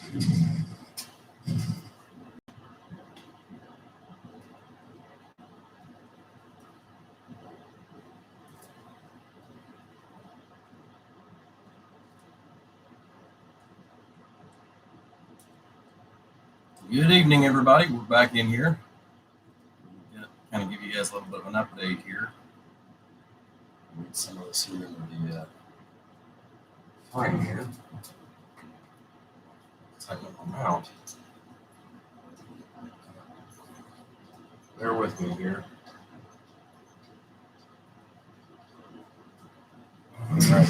Good evening, everybody. We're back in here. Kind of give you guys a little bit of an update here. Get some of this here in the time here. Tighten up my mount. Bear with me here. All right.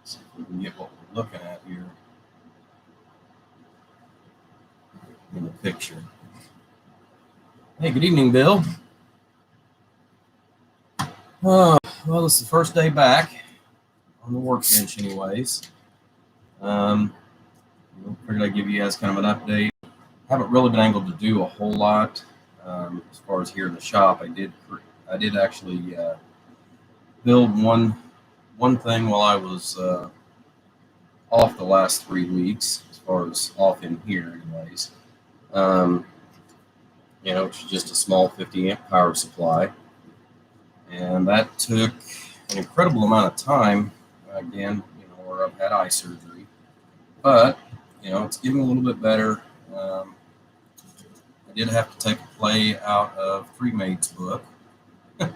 See if we can get what we're looking at here in the picture. Hey, good evening, Bill. Well, this is the first day back on the workbench anyways. Figured I'd give you guys kind of an update. Haven't really been able to do a whole lot as far as here in the shop. I did actually build one thing while I was off the last 3 weeks, as far as off in here anyways. Which is just a small 50 amp power supply. And that took an incredible amount of time, again, where I've had eye surgery. But, it's getting a little bit better. I did have to take a play out of Freemaid's book. As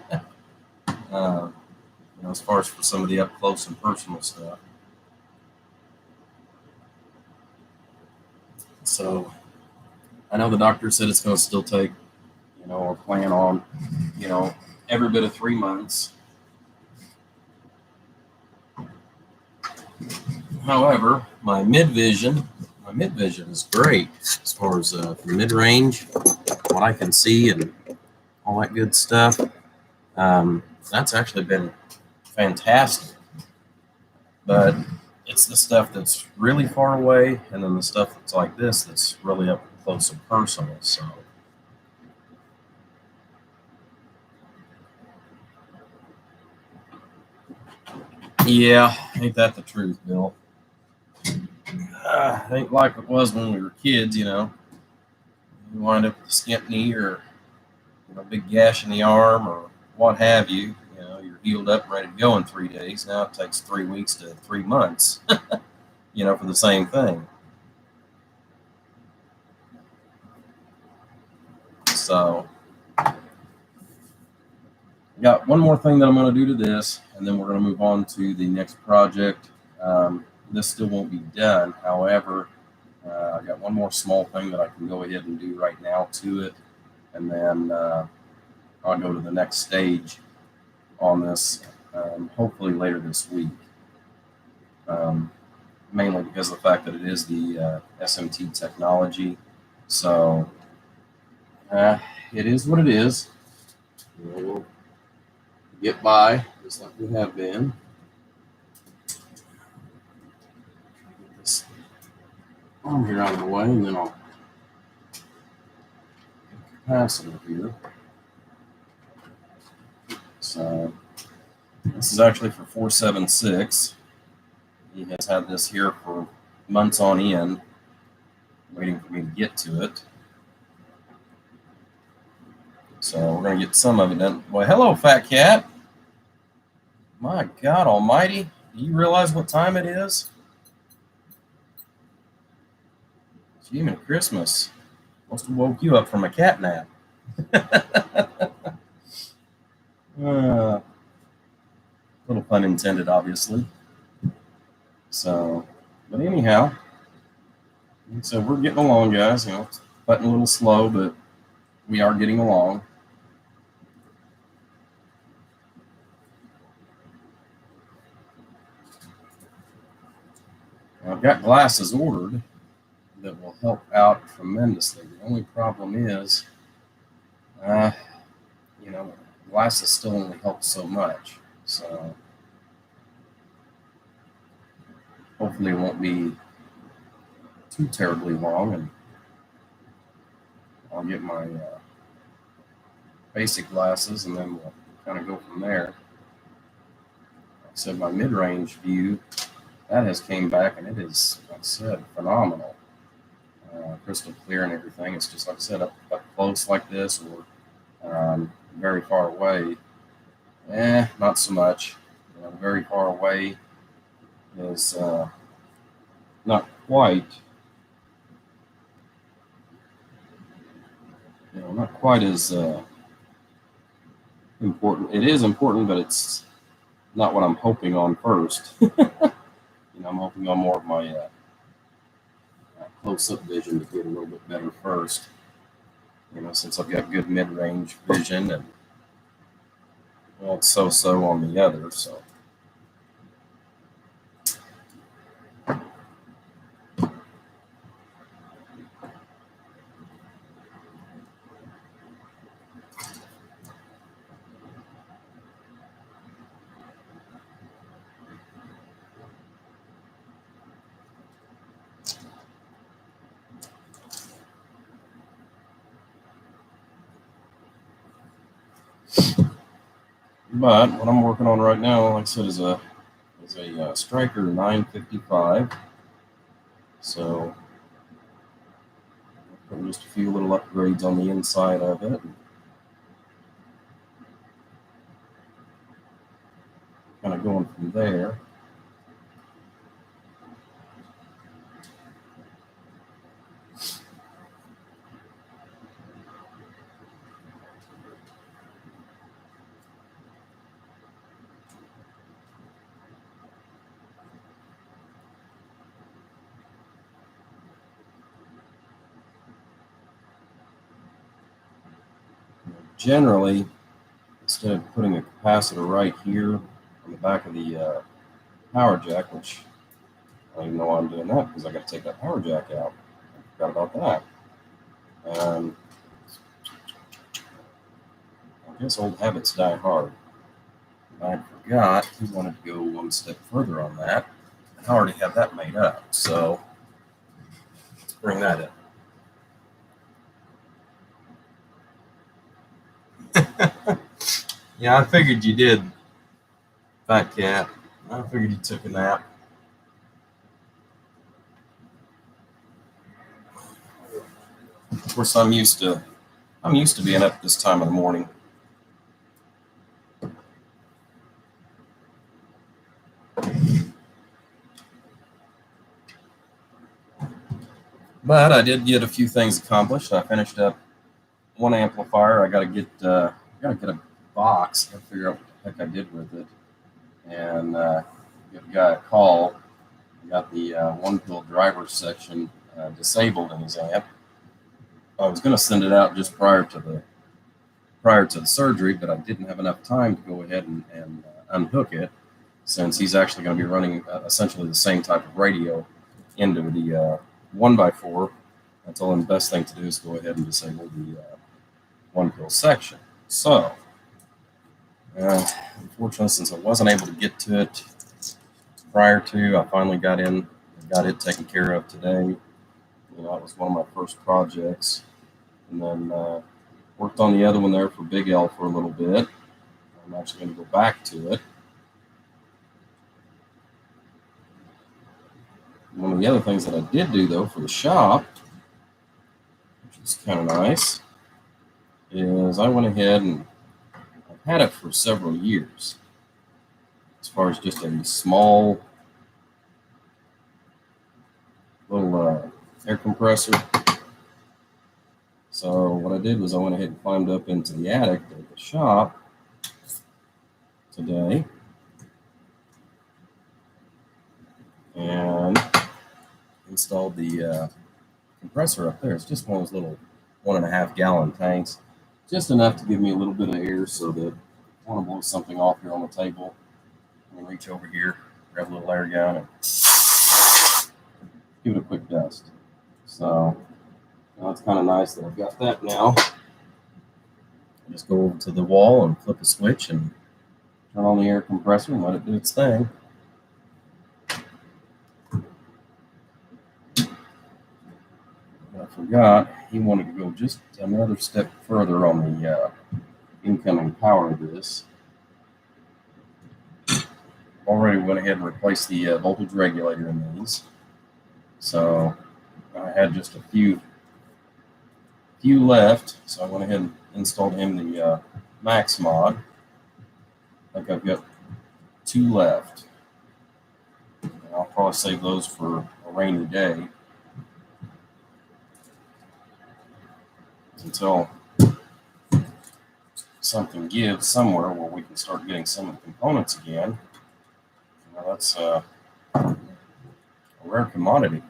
far as for some of the up close and personal stuff. So I know the doctor said it's going to still take, or plan on, every bit of 3 months. However, my mid vision is great as far as the mid range, what I can see and all that good stuff. That's actually been fantastic. But it's the stuff that's really far away, and then the stuff that's like this that's really up close and personal. So. Yeah, ain't that the truth, Bill? Ain't like it was when we were kids, You wind up with a skint knee or big gash in the arm or what have you. You're healed up and ready to go in 3 days. Now it takes 3 weeks to 3 months, for the same thing. So I got one more thing that I'm going to do to this, and then we're going to move on to the next project. This still won't be done. However, I got one more small thing that I can go ahead and do right now to it, and then I'll go to the next stage on this, hopefully later this week. Mainly because of the fact that it is the SMT technology. So it is what it is. We'll get by just like we have been. Get this arm here out of the way, and then I'll get capacitor here. So this is actually for 476. He has had this here for months on end, waiting for me to get to it. So we're going to get some of it done. Well, hello, Fat Cat. My God almighty. Do you realize what time it is? It's even Christmas. Must have woke you up from a cat nap. Little pun intended, obviously. So, but anyhow, so we're getting along, guys. It's butting a little slow, but we are getting along. Now, I've got glasses ordered that will help out tremendously. The only problem is, glasses still only help so much. So hopefully it won't be too terribly long, and I'll get my basic glasses, and then we'll kind of go from there. Like I said, my mid-range view, that has came back, and it is, like I said, phenomenal. Crystal clear and everything. It's just, like I said, up close like this, or very far away. Not so much. Very far away is not quite, not quite as important. It is important, but it's not what I'm hoping on first. I'm hoping on more of my close-up vision to get a little bit better first. Since I've got good mid-range vision, and well, it's so-so on the other. So. But what I'm working on right now, like I said, is a Striker 955. So just a few little upgrades on the inside of it. Kind of going from there. Generally, instead of putting a capacitor right here on the back of the power jack, which I don't even know why I'm doing that, because I got to take that power jack out. I forgot about that. I guess old habits die hard. I forgot he wanted to go one step further on that. I already have that made up, so let's bring that in. Yeah, I figured you did, Fat Cat. I figured you took a nap. Of course, I'm used to being up this time of the morning. But I did get a few things accomplished. I finished up one amplifier. I got to get a box. I got to figure out what the heck I did with it, and give the guy a call. I got the one-pill driver section disabled in his amp. I was going to send it out just prior to the surgery, but I didn't have enough time to go ahead and unhook it, since he's actually going to be running essentially the same type of radio into the 1x4. I told him the best thing to do is go ahead and disable the one-pill section. So, unfortunately, since I wasn't able to get to it prior to, I finally got it taken care of today. It was one of my first projects, and then worked on the other one there for Big L for a little bit. I'm actually going to go back to it. One of the other things that I did do, though, for the shop, which is kind of nice, is I went ahead and I've had it for several years, as far as just a small little air compressor. So what I did was I went ahead and climbed up into the attic of the shop today and installed the compressor up there. It's just one of those little 1.5 gallon tanks, just enough to give me a little bit of air, so that if I want to blow something off here on the table, I'm going to reach over here, grab a little air gun, and give it a quick dust. So it's kind of nice that I've got that now. I just go over to the wall and flip a switch and turn on the air compressor and let it do its thing. I forgot he wanted to go just another step further on the incoming power of this. Already went ahead and replaced the voltage regulator in these. So I had just a few left, so I went ahead and installed him the Max mod. I think I've got 2 left. And I'll probably save those for a rainy day until something gives somewhere where we can start getting some of the components again. Now that's a rare commodity.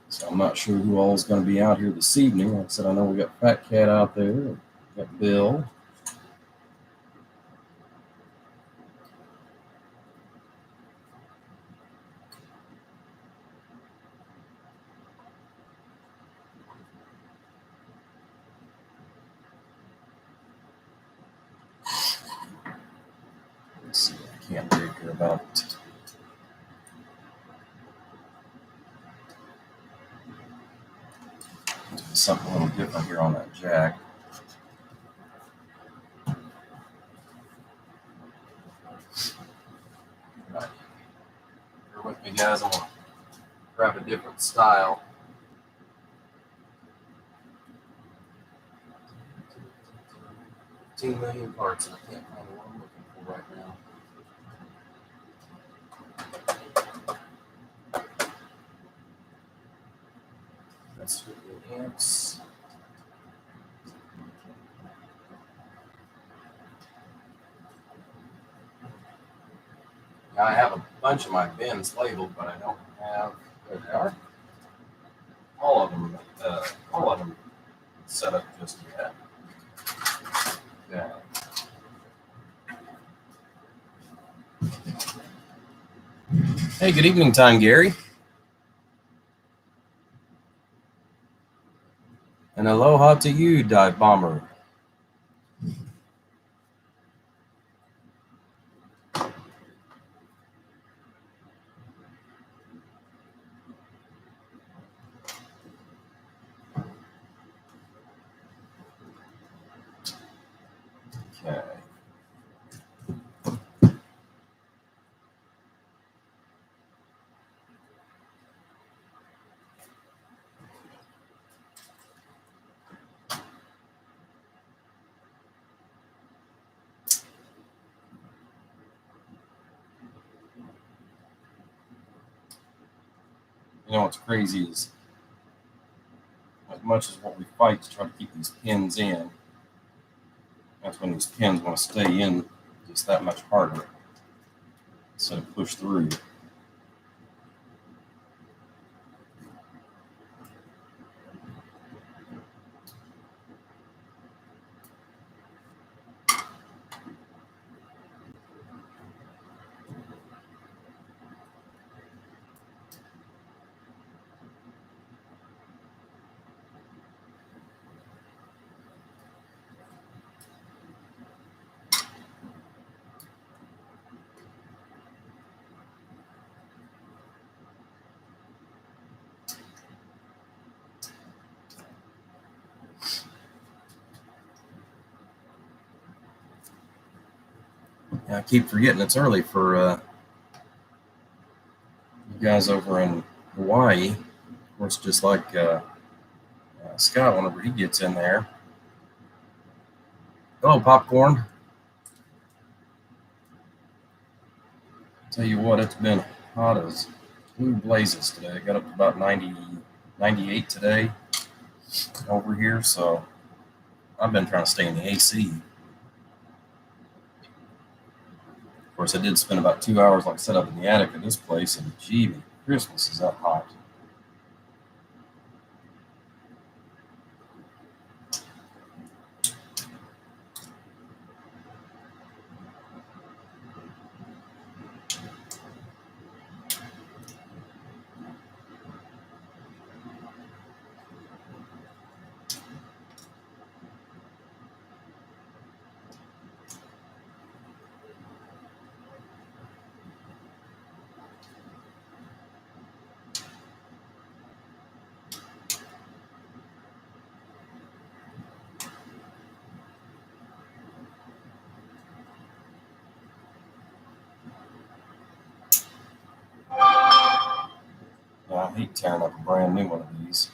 So I'm not sure who all is going to be out here this evening. Like I said, I know we got Fat Cat out there. We got Bill. Let's see, I can't read here about something a little different here on that jack. Right. Bear with me, guys. I'm going to grab a different style. 15 million parts, and I can't find what I'm looking for right now. That's 50 amps. Now I have a bunch of my bins labeled, but I don't have. There they are. All of them set up just yet. Yeah. Hey, good evening time, Gary. And aloha to you, Dive Bomber. Okay. You know what's crazy is as much as what we fight to try to keep these pins in, that's when these pins want to stay in just that much harder instead of push through. I keep forgetting it's early for you guys over in Hawaii. Of course, just like Scott, whenever he gets in there. Hello, Popcorn. Tell you what, it's been hot as blue blazes today. I got up to about 90, 98 today over here, so I've been trying to stay in the AC. Of course, I did spend about 2 hours, like I said, up in the attic of this place, and gee, Christmas is that hot. I hate tearing up a brand new one of these.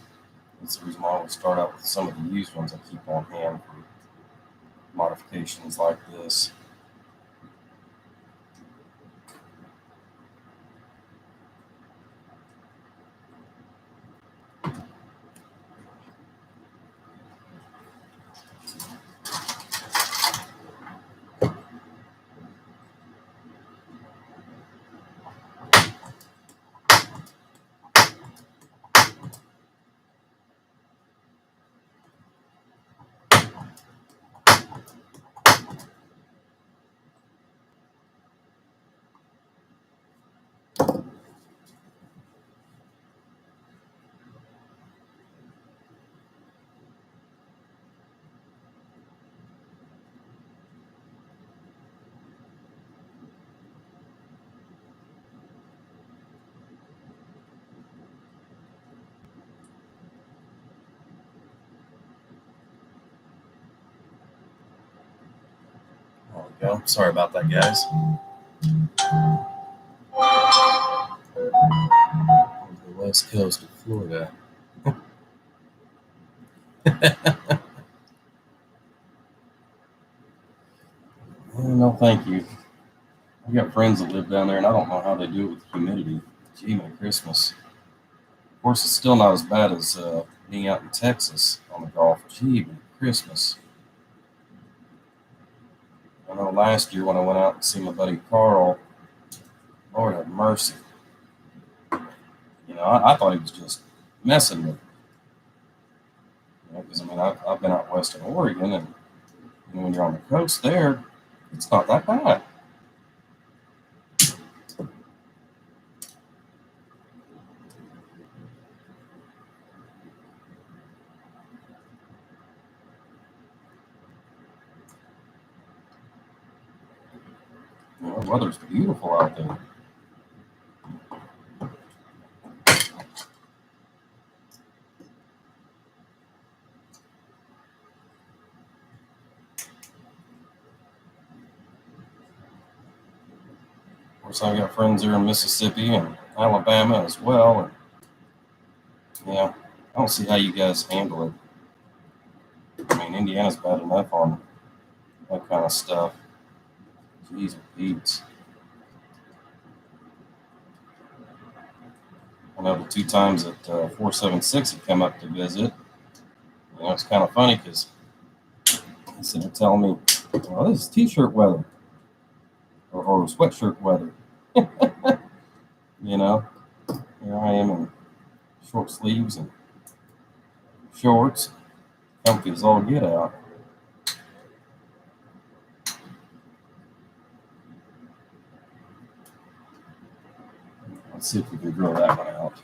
That's the reason why I always start out with some of the used ones I keep on hand for modifications like this. There we go. Sorry about that, guys. The west coast of Florida. No, thank you. I've got friends that live down there, and I don't know how they do it with humidity. Gee, my Christmas. Of course, it's still not as bad as being out in Texas on the Gulf. Gee, my Christmas. I know last year when I went out to see my buddy Carl, Lord have mercy. You know, I thought he was just messing with me. Because, I mean, I've been out west in Oregon, and when you're on the coast there, it's not that bad. You know, the weather's beautiful out there. Of course, I've got friends here in Mississippi and Alabama as well. And, yeah, I don't see how you guys handle it. I mean, Indiana's bad enough on that kind of stuff. Jeez, Pete. I know the 2 times that 476 had come up to visit. You know, it's kind of funny because instead of telling me, well, this is t-shirt weather or sweatshirt weather. You know, here I am in short sleeves and shorts, comfy as all get out. Let's see if we can grow that one out.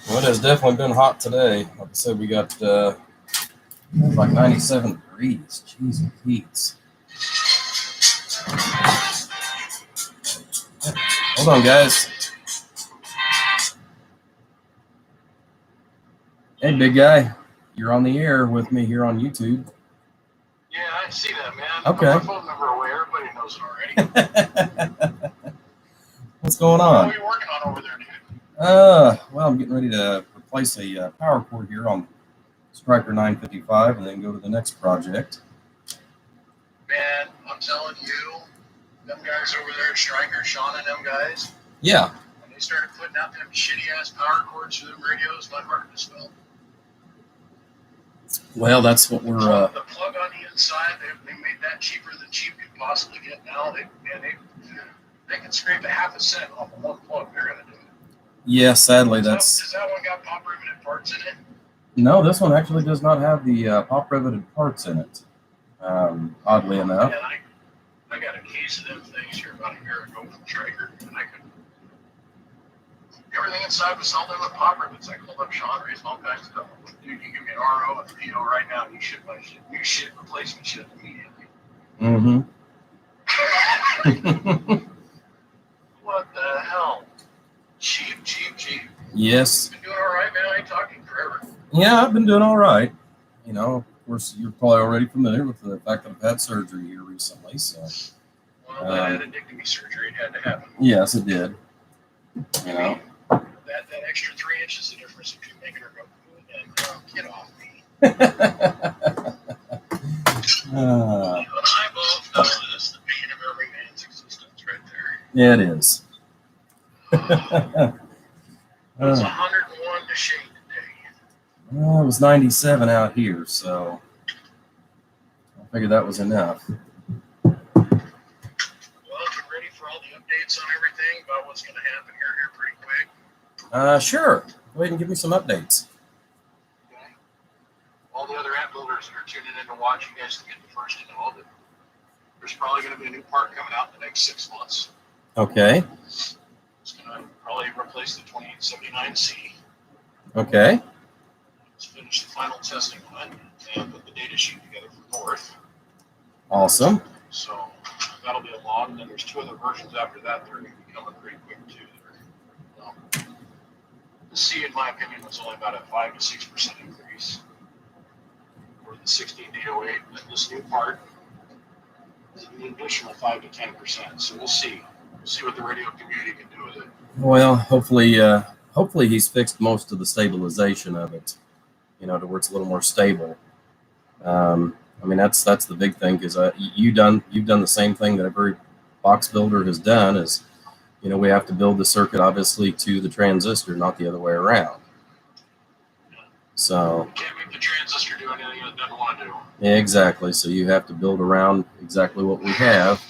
Well, it has definitely been hot today. Like I said, we got like 97 degrees. Jeez and Pete's. Hold on, guys. Hey, big guy. You're on the air with me here on YouTube. Yeah, I see that, man. Okay. My phone number away. Everybody knows it already. What's going What on? are you working on over there, dude? Well, I'm getting ready to replace a power cord here on Striker 955 and then go to the next project. Man, I'm telling you, them guys over there at Stryker, Sean and them guys, Yeah. when they started putting out them shitty-ass power cords for them radios, my heart just fell. Well, that's what we're... The plug on the inside, they made that cheaper than cheap could possibly get now. They can scrape a half a cent off of one plug. They're going to do it. Yeah, sadly, that's... Does that one got pop riveted parts in it? No, this one actually does not have the pop riveted parts in it, oddly enough. Man, I got a case of them things here about a year ago from Stryker, and Everything inside was sold in with popper. It's I called up Sean, raised all kinds of stuff. Dude, you give me an RO and PO right now, you ship my shit. You ship replacement shit immediately. Mm-hmm. What the hell? Cheap. Yes. Been doing all right, man. I ain't talking forever. Yeah, I've been doing all right. You know, of course, you're probably already familiar with the fact that I've had surgery here recently. So, Well, that addictomy surgery had to happen. yes, it did. You know, that extra 3 inches the difference between making her go and get off me. You and I both know that's the pain of every man's existence right there. Yeah, it is. It's 101 to shade today. Well, it was 97 out here, so I figured that was enough. Well, if you're ready for all the updates on everything about what's going to happen here pretty quick. Sure. Go ahead and give me some updates. Okay. All the other app builders that are tuning in to watch, you guys get the first to know that there's probably going to be a new part coming out in the next 6 months. Okay. It's going to probably replace the 2879C. Okay. Let's finish the final testing on it and put the data sheet together for North. Awesome. So that'll be a lot. And then there's 2 other versions after that that are going to be coming pretty quick too. The C, in my opinion, was only about a 5 to 6% increase for the 16808. But this new part is an additional 5 to 10%. So we'll see. We'll see what the radio community can do with it. Well, hopefully he's fixed most of the stabilization of it, you know, to where it's a little more stable. I mean, that's the big thing, because you've done the same thing that every box builder has done. Is, you know, we have to build the circuit obviously to the transistor, not the other way around. So you can't make the transistor do anything it doesn't want to do. Yeah, exactly. So you have to build around exactly what we have,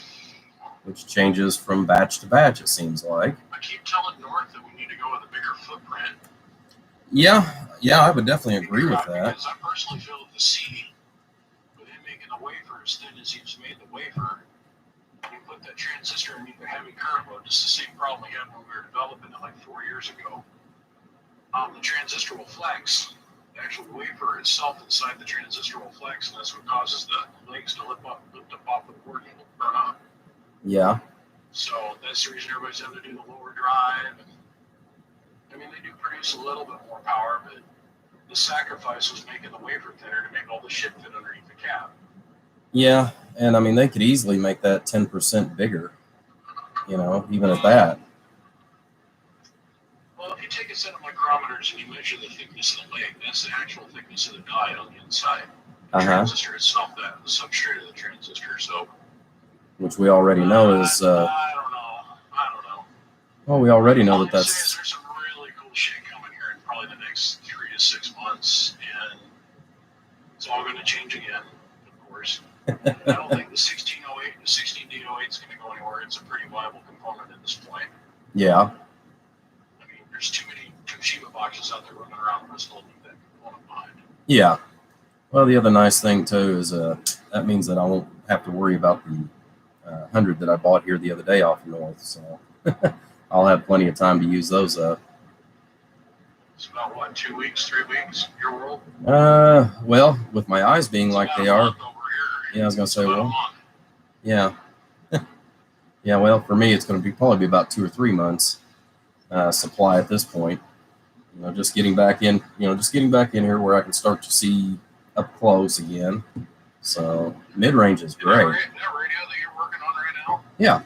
which changes from batch to batch, it seems like. I keep telling North that we need to go with a bigger footprint. Yeah, I would definitely agree with that. Because I personally feel that the C, with him making the wafer as thin as he's made the wafer, you put that transistor in the heavy current load, just the same problem we had when we were developing it like 4 years ago. The transistor will flex. The actual wafer itself inside the transistor will flex, and that's what causes the legs to lift up off the board and it'll burn up. Yeah. So that's the reason everybody's having to do the lower drive. And, I mean, they do produce a little bit more power, but the sacrifice was making the wafer thinner to make all the shit fit underneath the cap. Yeah, and I mean, they could easily make that 10% bigger, you know, even at that. Well, if you take a set of micrometers and you measure the thickness of the leg, that's the actual thickness of the die on the inside. The transistor itself, the substrate of the transistor. So, which we already know is. I don't know. Well, we already know all that that's. There's some really cool shit coming here in probably the next 3 to 6 months, and it's all going to change again, of course. I don't think the 1608, the 16D08 is going to go anywhere. It's a pretty viable component at this point. Yeah. There's too many Toshiba boxes out there running around Bristol and that component behind. Yeah. Well, the other nice thing too is that means that I won't have to worry about the 100 that I bought here the other day off North. So I'll have plenty of time to use those up. It's about what, 2 weeks, 3 weeks? Your world? Well, with my eyes being it's like they are. Over here. Yeah, I was gonna say, well, yeah. Yeah, well, for me, it's going to probably be about 2 or 3 months. Supply at this point, you know, just getting back in here where I can start to see up close again. So mid-range is great. That radio that you're working on right now? Yeah.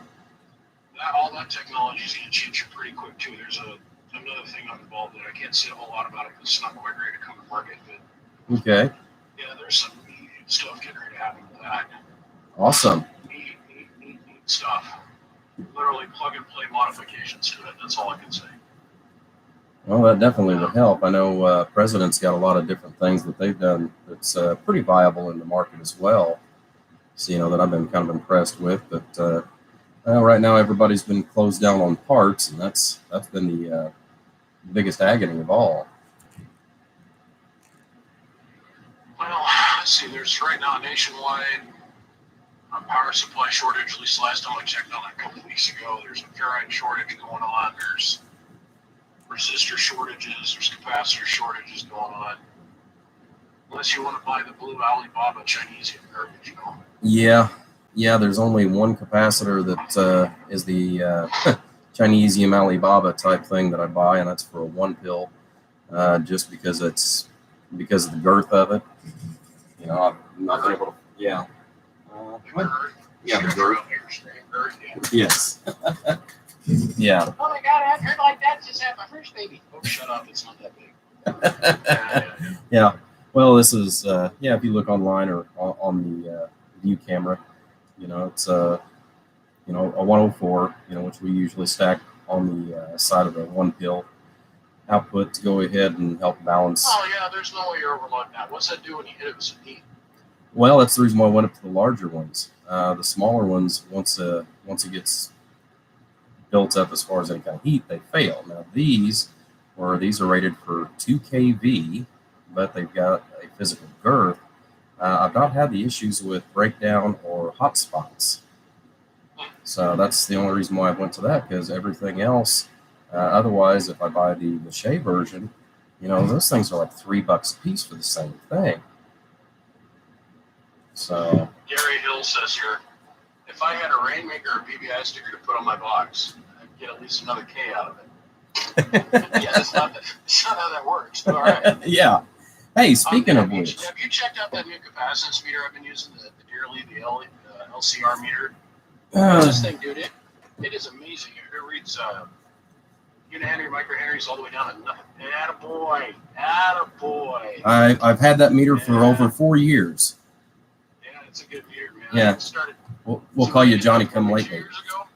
All that technology is going to change pretty quick too. There's another thing I'm involved in. I can't say a whole lot about it because it's not quite ready to come to market. But okay. Yeah, there's some neat stuff getting ready to happen with that. Awesome. Neat stuff. Literally plug and play modifications to it. That's all I can say. Well, that definitely would help. I know President's got a lot of different things that they've done that's pretty viable in the market as well. So, you know, that I've been kind of impressed with. But right now, everybody's been closed down on parts, and that's been the biggest agony of all. Well, let's see. There's right now nationwide power supply shortage. At least last time I checked on it a couple of weeks ago. There's a ferrite shortage going on. There's resistor shortages, there's capacitor shortages going on. Unless you want to buy the blue Alibaba Chinese garbage, you know. Yeah. There's only one capacitor that is the Chinesium Alibaba type thing that I buy, and that's for a 1 pill, just because of the girth of it. You know, I'm not been able to. Yeah. Yeah, the girth. Yes. Yeah. Oh my God, I haven't heard like that since I had my first baby. Oh, shut up! It's not that big. Yeah. Well, this is if you look online or on the view camera, you know, it's a 104, which we usually stack on the side of the 1 pill output to go ahead and help balance. Oh yeah, there's no way you're overloading that. What's that do when you hit it with some heat? Well, that's the reason why I went up to the larger ones. The smaller ones, once it gets built up as far as any kind of heat, they fail. Now these are rated for 2 kV, but they've got a physical girth. I've not had the issues with breakdown or hot spots. So that's the only reason why I went to that, because everything else, otherwise, if I buy the Shea version, those things are like $3 a piece for the same thing. So Gary Hill says here, if I had a Rainmaker or BBI sticker to put on my box, I'd get at least another K out of it. Yeah, that's not how that works. All right. Yeah. Hey, speaking of which, have you checked out that new capacitance meter I've been using, the Dearly, the LCR meter? This thing, dude, it is amazing. It reads unihenry, microhenries all the way down to nothing. Attaboy. I've had that meter for over 4 years. Yeah, it's a good meter, man. Yeah. We'll call you Johnny Come Lately. Years ago.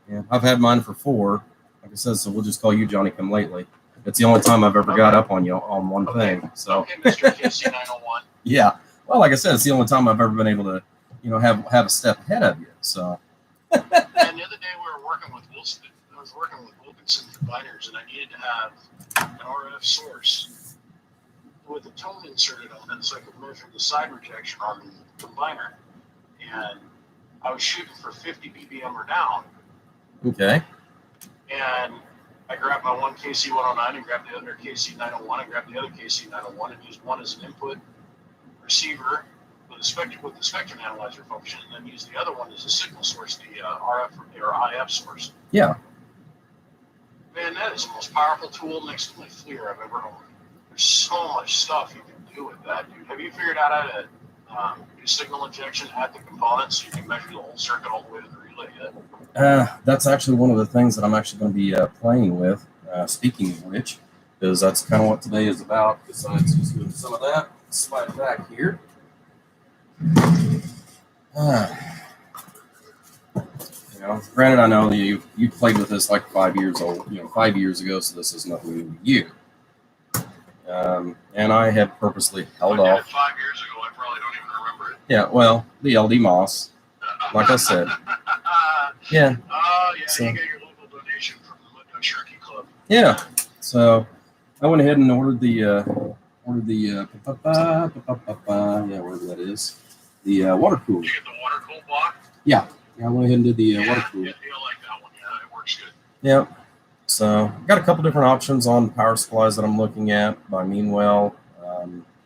Yeah, I've had mine for 4. Like I said, so we'll just call you Johnny Come Lately. It's the only time I've ever got up on you on one thing. So. Okay, Mr. KC901. Yeah. Well, like I said, it's the only time I've ever been able to, have a step ahead of you. So. And the other day we were working with Wilson. I was working with Wilkinson combiners, and I needed to have an RF source with a tone inserted on it so I could measure the side rejection on the combiner. And I was shooting for 50 BBM or down. Okay. And I grabbed my one KC109 and grabbed the other KC901 and grabbed the other KC901 and used one as an input receiver with the spectrum analyzer function, and then used the other one as a signal source, the RF or IF source. Yeah. Man, that is the most powerful tool next to my FLIR I've ever owned. There's so much stuff you can do with that, dude. Have you figured out how to do signal injection at the component so you can measure the whole circuit all the way to the relay yet? That's actually one of the things that I'm actually going to be playing with. Speaking of which, because that's kind of what today is about. Besides just doing some of that, slide it back here. Granted, I know that you played with this like 5 years old, 5 years ago, so this is nothing new to you. And I have purposely held I did off. it 5 years ago. I probably don't even remember it. Yeah, well, the LD Moss, like I said. Yeah. Oh, yeah, So, you got your local donation from the Mud Duck Sharky Club. yeah. So I went ahead and ordered the whatever that is, the water cooler. Did you get the water cool block? Yeah, I went ahead and did the water Yeah, cooler. you'll like that one. Yeah, it works good. Yeah. So got a couple different options on power supplies that I'm looking at by Meanwell.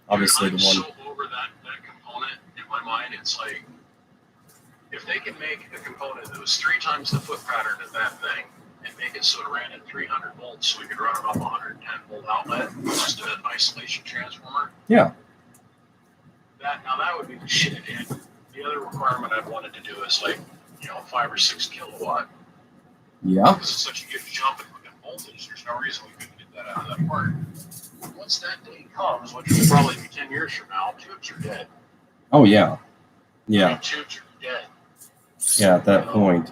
Obviously, Dude, the I'm one. so over that component in my mind. It's like, if they can make a component that was 3 times the foot pattern of that thing and make it so it ran at 300 volts so we could run it off a 110 volt outlet, just an isolation transformer. Yeah. That would be the shit it in. The other requirement I've wanted to do is 5 or 6 kilowatt. Yeah. Because it's such a good jump in voltage, there's no reason we couldn't get that out of that part. Once that day comes, which will probably be 10 years from now, tubes are dead. Oh yeah. Yeah. Tubes are dead. Yeah. At that point.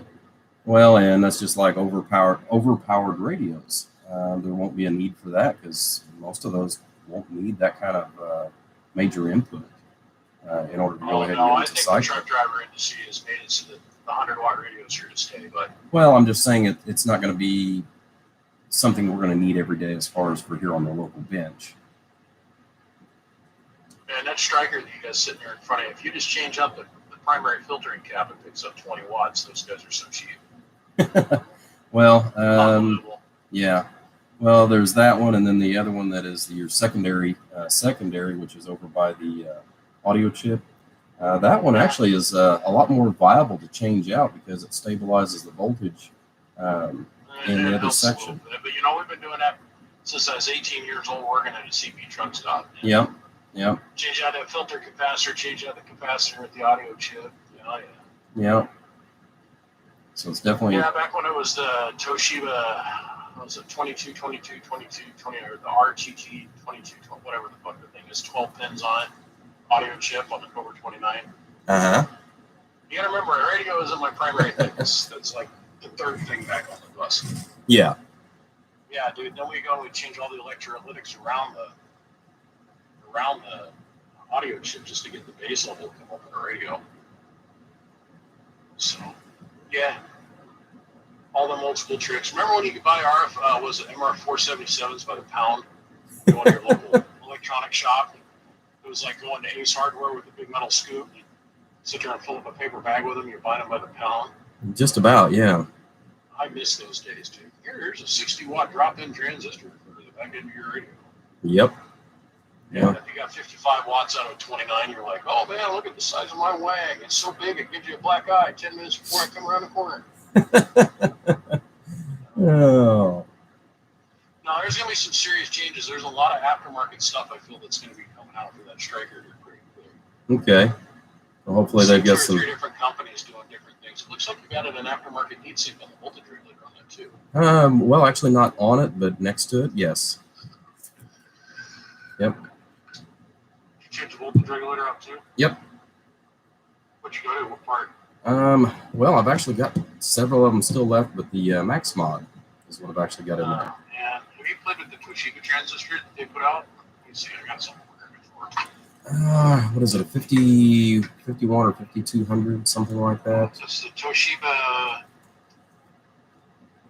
Well, and that's just like overpowered radios. There won't be a need for that because most of those won't need that kind of major input in order to go ahead and I get into think the cycle. truck driver industry has made it so that the 100-watt radio is here to stay. But Well, I'm just saying it's not going to be something we're going to need every day as far as for here on the local bench. and that striker that you guys sitting there in front of you, if you just change up the primary filtering cap, it picks up 20 watts. Those guys are so cheap. Well, Unbelievable. yeah. Well, there's that one, and then the other one that is your secondary, which is over by the audio chip. That one actually is a lot more viable to change out because it stabilizes the voltage in the other section. But we've been doing that since I was 18 years old, working at a CP truck stop. Yep. Yep. Change out that filter capacitor, change out the capacitor with the audio chip. Yeah. So it's definitely. Yeah, back when it was the Toshiba, what was it, 22, 22, 22, 20, or the RTT 22, whatever the fuck the thing is, 12 pins on it, audio chip on the Cobra 29. Uh-huh. You gotta remember, radio isn't my primary thing. That's like the third thing back on the bus. Yeah. Yeah, dude. Then we go and we change all the electrolytics around the audio chip just to get the bass level to come up in the radio. So, yeah, all them old school tricks. Remember when you could buy MR477s by the pound? Go to your local electronic shop. It was like going to Ace Hardware with a big metal scoop. You sit there and fill up a paper bag with them. You're buying them by the pound. Just about, yeah. I miss those days, too. Here's a 60-watt drop-in transistor for the back end of your radio. Yep. Yeah. If you got 55 watts out of 29, you're like, oh, man, look at the size of my wang. It's so big, it gives you a black eye 10 minutes before I come around the corner. Oh. Now, there's going to be some serious changes. There's a lot of aftermarket stuff I feel that's going to be coming out for that Striker here pretty quick. Okay. Well, hopefully they've got some. 3 different companies doing different things. It looks like you got an aftermarket heat sink on the voltage regulator on that, too. Well, actually not on it, but next to it, yes. Yep. Change the voltage regulator up too? Yep. What you got to? What part? Well, I've actually got several of them still left, but the Max Mod is what I've actually got in there. And have you played with the Toshiba transistor that they put out? Let me see, I got something before. What is it, a 51 or 5200, something like that? This is the Toshiba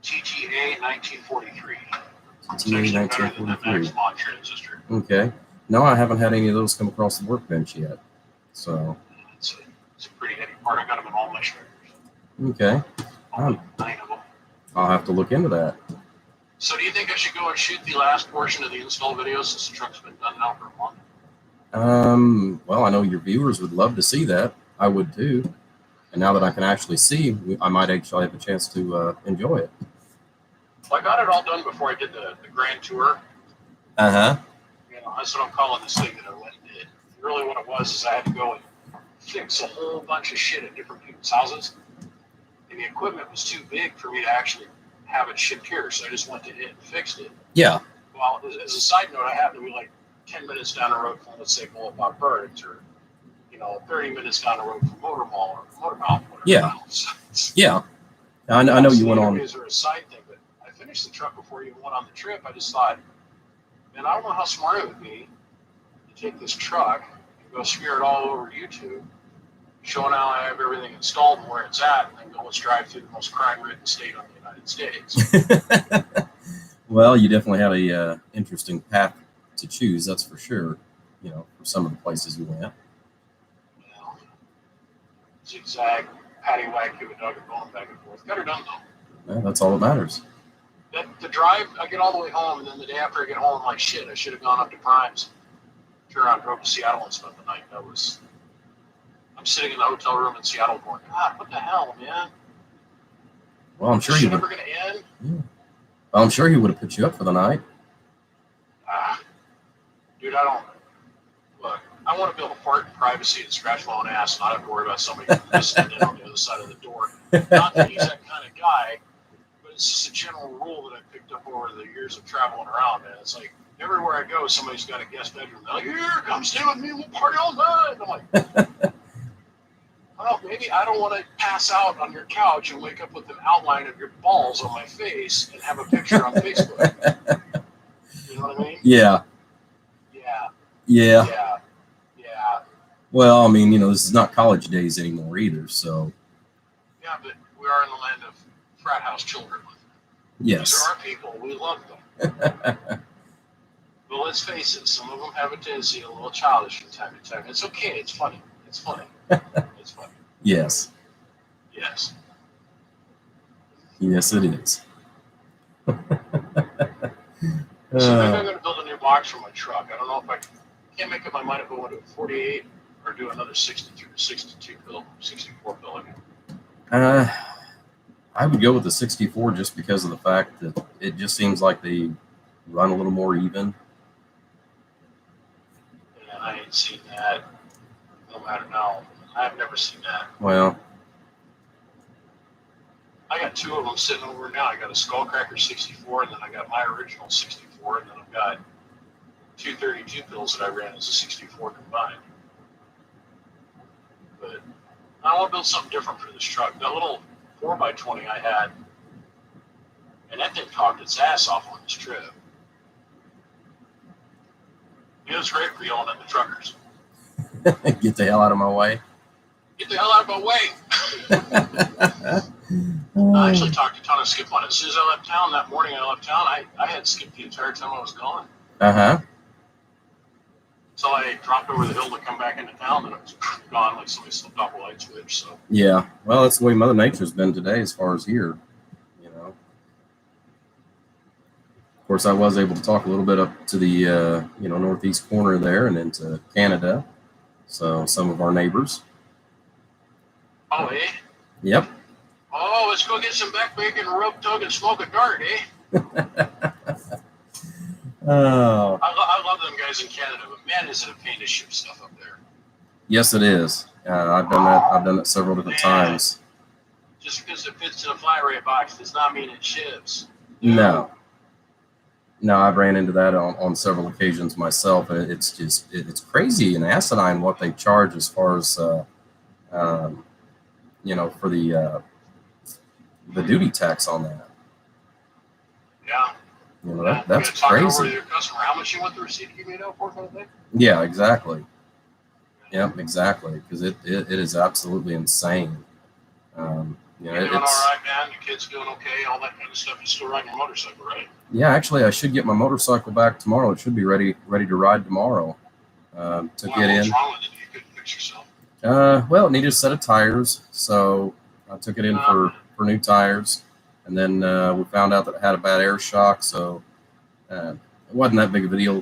TTA 1943. It's actually better than the Max Mod transistor. Okay. No, I haven't had any of those come across the workbench yet. So. It's a pretty heavy part. I got them in all my Strikers. Okay. All 9 of them. I'll have to look into that. So do you think I should go and shoot the last portion of the install video since the truck's been done now for a month? Well, I know your viewers would love to see that. I would too. And now that I can actually see, I might actually have a chance to enjoy it. Well, I got it all done before I did the grand tour. Uh-huh. That's what I'm calling this thing that I went and did. Really what it was is I had to go and fix a whole bunch of shit at different people's houses. And the equipment was too big for me to actually have it shipped here, so I just went to it and fixed it. Yeah. Well, as a side note, I happened to be like 10 minutes down the road from, let's say, Bullet Birds, or 30 minutes down the road from Motor Mall or Motor Mouth. Yeah. Yeah. I know you went on. Interviews are a side thing, but I finished the truck before you went on the trip. I just thought, man, I don't know how smart it would be to take this truck and go smear it all over YouTube, showing how I have everything installed and where it's at, and then go and drive through the most crime-ridden state on the United States. Well, you definitely had a interesting path to choose, that's for sure, for some of the places you went. Zigzag, patty whack, give a dog a bone back and forth. Got her done, though. Well, that's all that matters. The drive, I get all the way home, and then the day after I get home, I'm like, shit, I should have gone up to Prime's. Turned around, drove to Seattle and spent the night. I'm sitting in the hotel room in Seattle going, God, what the hell, man? Well, I'm sure he would. Never going to end? Yeah. Well, I'm sure he would have put you up for the night. Dude, look, I want to be able to fart in privacy and scratch my own ass and not have to worry about somebody listening in on the other side of the door. Not that he's that kind of guy, but it's just a general rule that I picked up over the years of traveling around, man. It's like, everywhere I go, somebody's got a guest bedroom. They're like, here, come stay with me, we'll party all night. I'm like, well, maybe I don't want to pass out on your couch and wake up with an outline of your balls on my face and have a picture on Facebook. You know what I mean? Yeah. Well, I mean, this is not college days anymore either, so. Yeah, but we are in the land of frat house children. Yes. These are our people. We love them. But let's face it, some of them have a tendency a little childish from time to time. It's okay. It's funny. It's funny. It's funny. Yes. Yes. Yes, it is. So maybe I'm going to build a new box for my truck. I don't know if I can't make up my mind if I want to do a 48 or do another 62 pill, 64 pill again. I would go with the 64 just because of the fact that it just seems like they run a little more even. Yeah, I ain't seen that. No matter now, I've never seen that. Well, I got two of them sitting over now. I got a Skullcracker 64, and then I got my original 64, and then I've got 232 pills that I ran as a 64 combined. But I want to build something different for this truck. That little 4x20 I had, and that thing talked its ass off on this trip. It was great for yelling at the truckers. get the hell out of my way. Get the hell out of my way. I actually talked to Ton of Skip on it. As soon as I left town that morning, I had Skip the entire time I was gone. Uh-huh. So I dropped over the hill to come back into town, and it was gone like somebody slipped off a light switch. So Yeah. Well, that's the way Mother Nature's been today as far as here, you know. Of course, I was able to talk a little bit up to the, northeast corner there and into Canada. So some of our neighbors. oh, eh? Yep. Oh, let's go get some back bacon, rub tug, and smoke a dart, eh? Oh. I love them guys in Canada, but man, is it a pain to ship stuff up there. Yes, it is. I've done that. I've done it several different times. Just because it fits in a fly rate box does not mean it ships. No, I've ran into that on several occasions myself, and it's crazy and asinine what they charge as far as for the duty tax on that. Yeah. That's you talk over to crazy. your customer. How much you want the receipt to give me now for kind of thing? Yeah, exactly. Yep, exactly. Because it is absolutely insane. You're doing all right, man. Your kid's doing okay. All that kind of stuff. You're still riding your motorcycle, right? Yeah, actually, I should get my motorcycle back tomorrow. It should be ready to ride tomorrow. To get in. What's wrong with it? You couldn't fix yourself. Well, it needed a set of tires, so I took it in for new tires, and then we found out that it had a bad air shock, so it wasn't that big of a deal.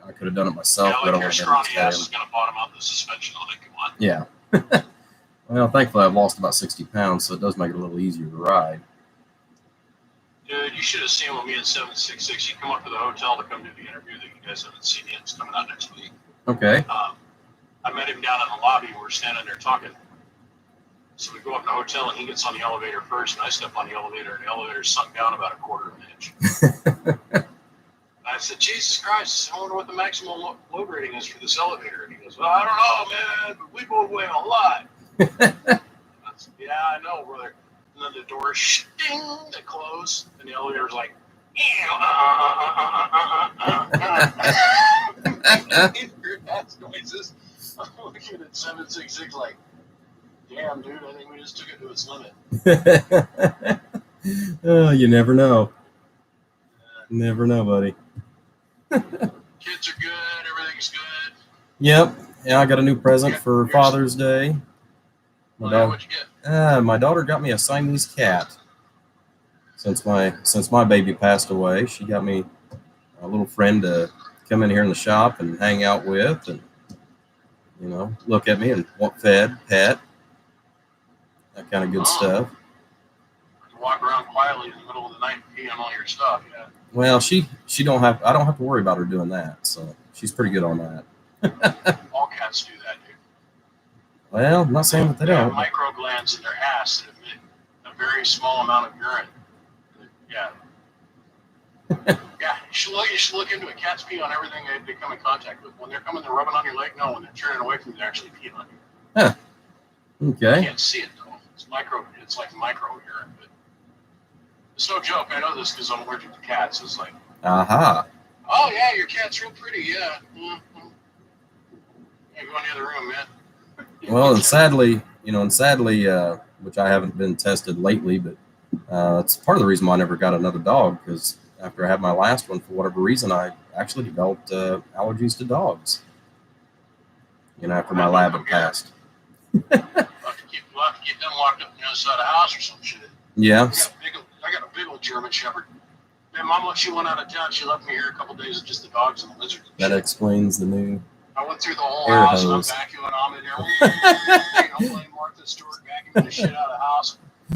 I could have done it myself, Yeah, but I like your went ahead scrawny and ass is going to bottom out the suspension on it. Come on. Yeah. Well, thankfully, I've lost about 60 pounds, so it does make it a little easier to ride. Dude, you should have seen when me and 766, you come up to the hotel to come do the interview that you guys haven't seen yet. It's coming out next week. Okay. I met him down in the lobby. We were standing there talking. So we go up to the hotel, and he gets on the elevator first, and I step on the elevator, and the elevator sunk down about a quarter of an inch. I said, Jesus Christ, I wonder what the maximum load rating is for this elevator. And he goes, well, I don't know, man, but we go away a lot. I said, yeah, I know, brother. And then the doors sting, they close, and the elevator's like, that's noises. I'm looking at 766 like, damn, dude, I think we just took it to its limit. Oh, you never know. Never know, buddy. Kids are good, everything's good. Yep. Yeah, I got a new present for Father's Day. What'd you get? My daughter got me a Siamese cat. Since my baby passed away, she got me a little friend to come in here in the shop and hang out with, and look at me and want fed, pet, that kind of good stuff. You walk around quietly in the middle of the night and pee on all your stuff, yeah. Well, I don't have to worry about her doing that, so she's pretty good on that. All cats do that, dude. Well, I'm not saying that they have don't. micro glands in their ass that emit a very small amount of urine. Yeah. Yeah, you should look into it. Cats pee on everything they come in contact with. When they're coming, they're rubbing on your leg. No, when they're turning away from you, they're actually peeing on you. Huh. Okay. You can't see it though. It's like micro urine, but it's no joke. I know this because I'm allergic to cats. It's like, Aha. oh yeah, your cat's real pretty. Yeah. Mm-hmm. Yeah, go in the other room, man. Well, and sadly, which I haven't been tested lately, but it's part of the reason why I never got another dog, because after I had my last one, for whatever reason, I actually developed allergies to dogs. After my lab had passed. We'll have to keep them locked up on the other side of the house or some shit. Yeah. I got a big old German Shepherd. And Mom, she went out of town. She left me here a couple days of just the dogs and the lizards. That explains the new I went through the whole air house hose. and I'm vacuuming. I'm in there. Playing Martha Stewart, vacuuming the shit out of the house. I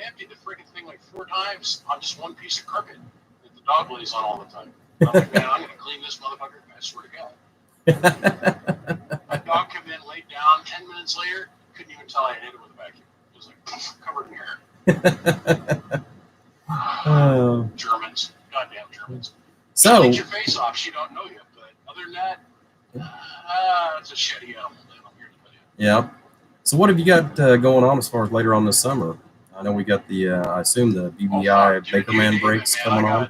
emptied the freaking thing like 4 times on just one piece of carpet that the dog lays on all the time. I'm like, man, I'm going to clean this motherfucker. I swear to God. My dog came in, laid down. 10 minutes later, couldn't even tell I hit it with a vacuum. It was like covered in hair. Oh. Germans. Goddamn Germans. So, She licks your face off. She don't know you. But other than that, it's a shitty animal. I'm here to tell you. yeah. So what have you got going on as far as later on this summer? I know we got the, I assume the BBI Bakerman breaks coming on.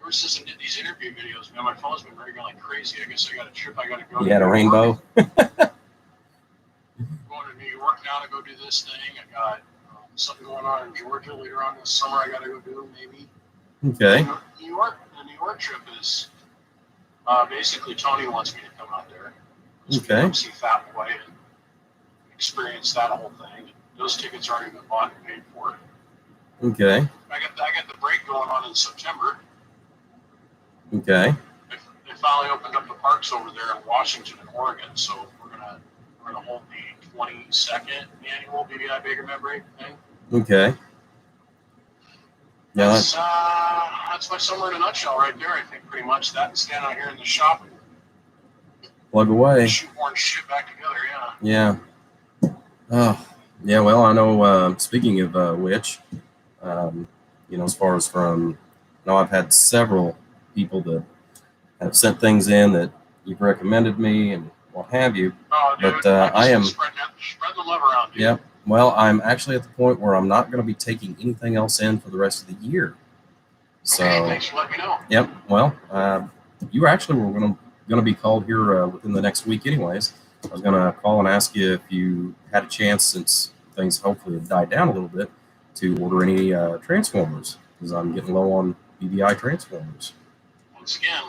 Ever since I did these interview videos, man, my phone's been ringing like crazy. I guess I got a trip I got to go. You had a rainbow? Going to New York now to go do this thing. I got something going on in Georgia later on this summer. I got to go do maybe. Okay. The New York trip is basically Tony wants me to come out there. Okay. Come see Fat Boy and experience that whole thing. Those tickets are already been bought and paid for. Okay. I got the break going on in September. Okay. They finally opened up the parks over there in Washington and Oregon, so we're gonna hold the 22nd annual BBI Bakerman break thing. Okay. Yeah. That's my summer in a nutshell right there. I think pretty much that and stand out here in the shop and Plug away. shoot more shit back together. Yeah. Oh, yeah. Well, I know. Speaking of which, as far as I've had several people that have sent things in that you've recommended me and what have you. Oh, dude, But I am spread the love around, dude. Yep. Well, I'm actually at the point where I'm not going to be taking anything else in for the rest of the year. So, okay, thanks for letting me know. Yep. Well, you actually were going to be called here within the next week, anyways. I was going to call and ask you if you had a chance, since things hopefully have died down a little bit, to order any transformers, because I'm getting low on BBI transformers. Once again,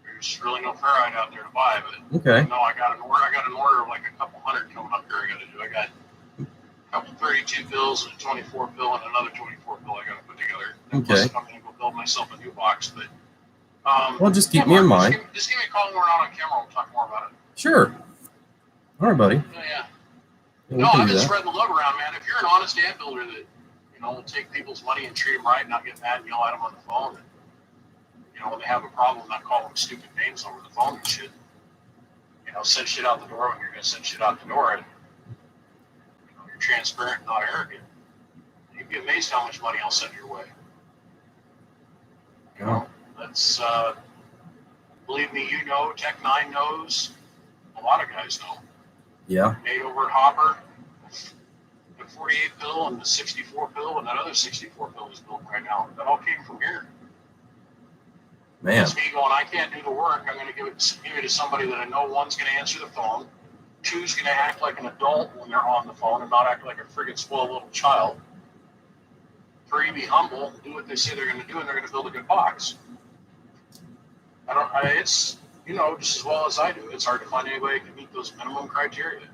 there's really no ferrite out there to buy, but Okay. no, I got an order of like a couple hundred coming up here. I got to do. I got a couple 32 bills, a 24 bill, and another 24 bill I got to put together. And Okay. plus, I'm going to go build myself a new box, but. Well, just keep me in mind. Just give me a call when we're not on camera. We'll talk more about it. Sure. All right, buddy. Yeah. We No, can I've do been that. spreading the love around, man. If you're an honest ad builder that, will take people's money and treat them right, not get mad and yell at them on the phone, and, when they have a problem, not call them stupid names over the phone and shit. Send shit out the door when you're going to send shit out the door, and, you're transparent, not arrogant. You'd be amazed how much money I'll send your way. That's, believe me, Tech9 knows, a lot of guys know. Yeah. Made over at Hopper, the 48 bill and the 64 bill and that other 64 bill is built right now. That all came from here. Man. It's me going, I can't do the work. I'm going to give it to somebody that I know one's going to answer the phone, two's going to act like an adult when they're on the phone and not act like a friggin' spoiled little child. 3, be humble, do what they say they're going to do, and they're going to build a good box. It's, just as well as I do, it's hard to find anybody that can meet those minimum criteria.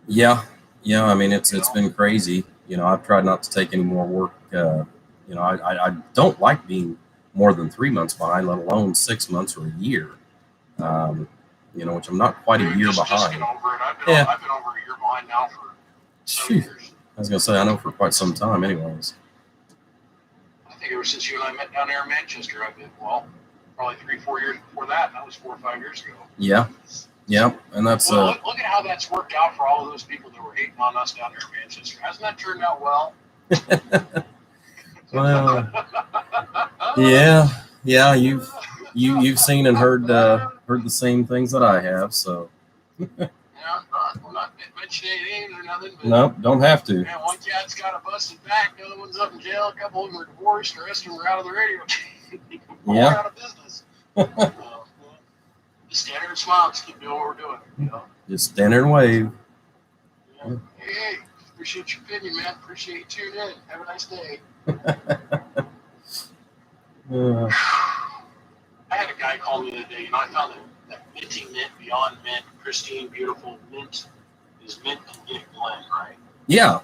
Yeah. I mean, it's been crazy. I've tried not to take any more work. I don't like being more than 3 months behind, let alone 6 months or a year. Which I'm not quite a year Just behind. get over it. I've been over a year behind now for 7 years. I was gonna say, I know for quite some time, anyways. I think ever since you and I met down there in Manchester, I've been probably 3-4 years before that. And that was 4 or 5 years ago. Yeah, and that's look at how that's worked out for all of those people that were hating on us down there in Manchester. Hasn't that turned out well? Well, yeah. You've seen and heard the same things that I have. So. Yeah, we're not mentioning any names or nothing. But, Nope, don't have to. Man, one cat's got a busted back, the other one's up in jail, a couple of them are divorced, the rest of them are out of the radio. We're out of business. Just stand there and smile, just keep doing what we're doing. Just stand there and wave. Yeah. Hey, appreciate your opinion, man. Appreciate you tuning in. Have a nice day. I had a guy call me the other day. I found that minty mint, beyond mint, pristine, beautiful mint is mint and mint blend, right? Yeah.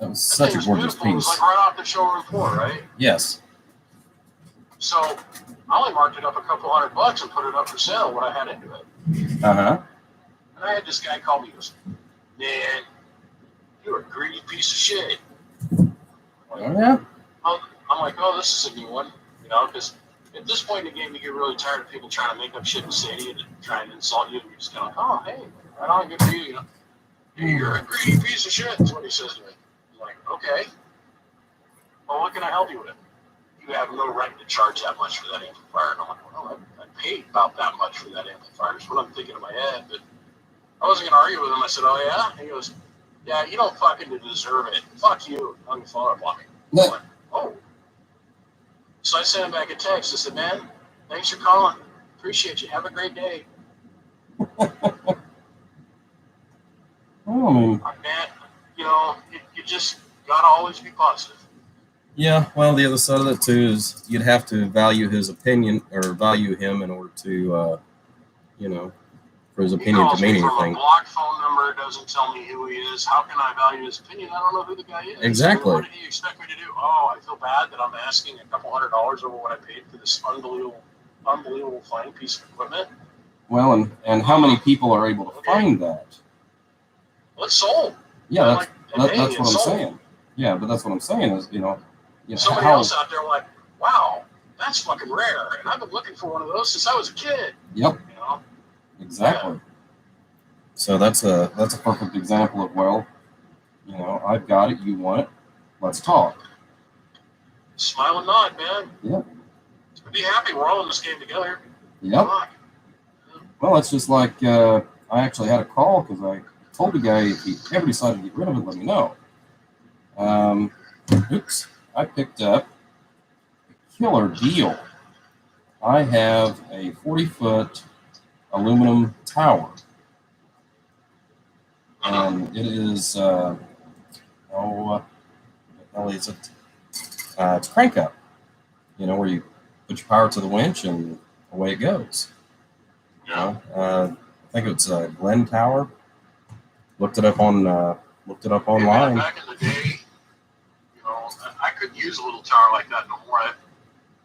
That was such a gorgeous beautiful. It was piece. like right off the showroom floor, right? Yes. So I only marked it up a couple $100 and put it up for sale, what I had into it. Uh-huh. And I had this guy call me, he goes, man, you're a greedy piece of shit. Oh, yeah? I'm like, oh, this is a new one, you know, because at this point in the game, you get really tired of people trying to make up shit and say to you and try and insult you, and you're just kind of like, oh, hey, right on, good for you, you know. Hey, you're a greedy piece of shit, is what he says to me. I'm like, okay, well, what can I help you with? You have no right to charge that much for that amplifier. And I'm like, well, I paid about that much for that amplifier. Is what I'm thinking in my head, but I wasn't going to argue with him. I said, oh, yeah? And he goes, yeah, you don't fucking deserve it. Fuck you. Hung the phone up on me. I'm like, oh. So I sent him back a text. I said, man, thanks for calling. Appreciate you. Have a great day. Well, I mean, Man, you know, you just got to always be positive. yeah, well, the other side of that, too, is you'd have to value his opinion or value him in order to, you know, for his opinion to mean He calls me from anything. a blocked phone number. It doesn't tell me who he is. How can I value his opinion? I don't know who the guy is. Exactly. What did he expect me to do? Oh, I feel bad that I'm asking a couple $100 over what I paid for this unbelievable fine piece of equipment. Well, and how many people are able to find that? Well, it's sold. Yeah, that's hey, what I'm sold. saying. Yeah, but that's what I'm saying is, you know somebody else out there like, wow, that's fucking rare. And I've been looking for one of those since I was a kid. Yep. You know? Exactly. Yeah. So that's a perfect example of, well, you know, I've got it, you want it, let's talk. Smile and nod, man. Yep. Be happy we're all in this game together. Yep. Well, it's just like I actually had a call because I told the guy if he ever decided to get rid of it, let me know. Oops. I picked up a killer deal. I have a 40-foot aluminum tower. And it is, what the hell is it? It's crank up, you know, where you put your power to the winch and away it goes. You know, I think it's Glen Tower. Looked it up online. Hey, man, back in the day, you know, I couldn't use a little tower like that no more.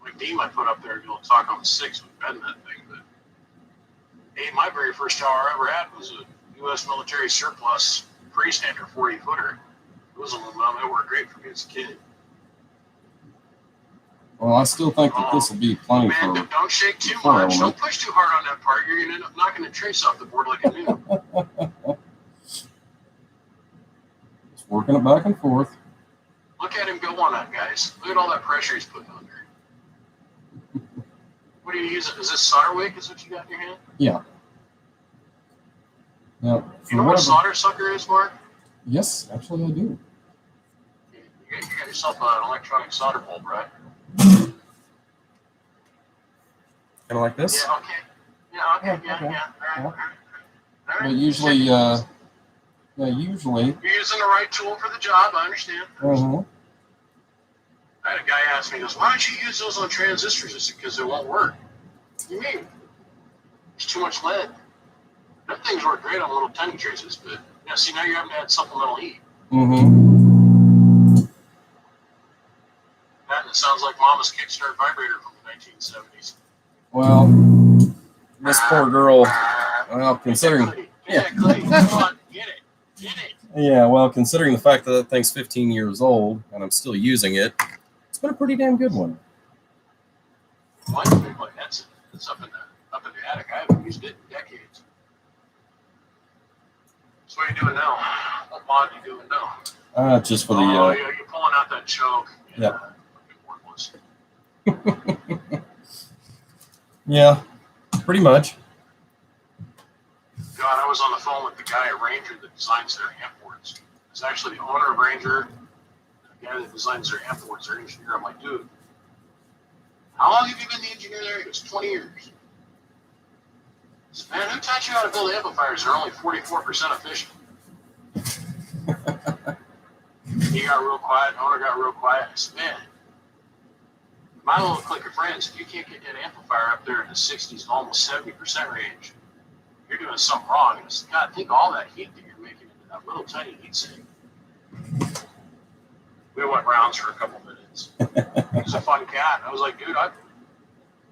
My beam I put up there to talk on 6 would bend that thing. But hey, my very first tower I ever had was a U.S. military surplus freestander 40-footer. It was aluminum. It worked great for me as a kid. Well, I still think that this will be plenty man, for. Don't shake too much. Don't push too hard on that part. You're gonna end up knocking the trace off the board like a new. Just working it back and forth. Look at him go on that, guys. Look at all that pressure he's putting on there. What are you using? Is this solder wick? Is what you got in your hand? Yeah. Now, you know what a solder sucker is, Mark? Yes, actually I do. You got yourself an electronic solder bulb, right? Kind of like this? Yeah, okay. Yeah. All right. But usually, usually. You're using the right tool for the job, I understand. Uh-huh. I had a guy ask me, he goes, why don't you use those on transistors? I said, because it won't work. What do you mean? There's too much lead. Them things work great on little tiny traces, but yeah, see, now you're having to add supplemental heat. Mm-hmm. And it sounds like Mama's kickstart vibrator from the 1970s. Well, this poor girl, well, considering... Yeah, Clay, come on, get it. Yeah, well, considering the fact that thing's 15 years old and I'm still using it, it's been a pretty damn good one. Mine's a big one. That's up in the attic. I haven't used it in decades. So what are you doing now? What mod are you doing now? Just for the... yeah, you're pulling out that choke. Yeah. Yeah, pretty much. God, I was on the phone with the guy at Ranger that designs their amp boards. It's actually the owner of Ranger, the guy that designs their amp boards, their engineer. I'm like, dude, how long have you been the engineer there? He goes, 20 years. I said, man, who taught you how to build amplifiers? They're only 44% efficient. He got real quiet. The owner got real quiet. I said, man, my little clique of friends, if you can't get that amplifier up there in the 60s, almost 70% range, you're doing something wrong. And I said, God, think all that heat that you're making into that little tiny heat sink. We went rounds for a couple minutes. He was a fun cat. I was like, dude,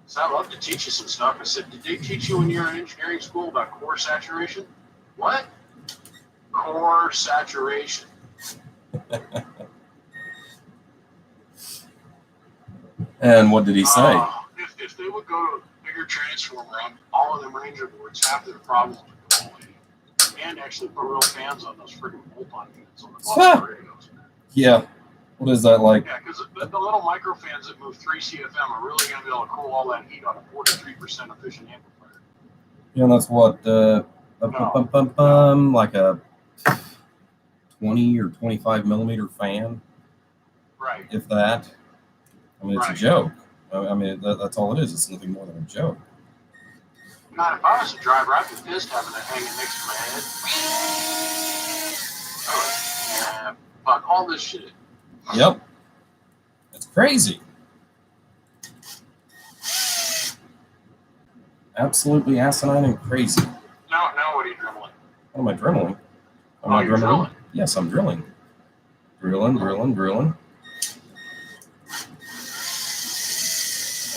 So I'd love to teach you some stuff. I said, did they teach you when you were in engineering school about core saturation? What? Core saturation. And what did he say? If they would go to a bigger transformer on all of them Ranger boards, half their problems would go away. And actually put real fans on those freaking bolt-on units on the bottom of the radios. Yeah. What is that like? Yeah, because the little micro fans that move 3 CFM are really going to be able to cool all that heat on a 43% efficient amplifier. Yeah, and that's what like a 20 or 25 millimeter fan, Right. if that. I mean, it's a Right. joke. I mean, that's all it is. It's nothing more than a joke. God, if I was a driver, I'd be pissed having it hanging next to my head. Oh, yeah, fuck all this shit. Yep. It's crazy. Absolutely asinine and crazy. Now what are you dribbling? What am I drilling? Am Oh, I you're drilling. Yes, I'm drilling. Drilling.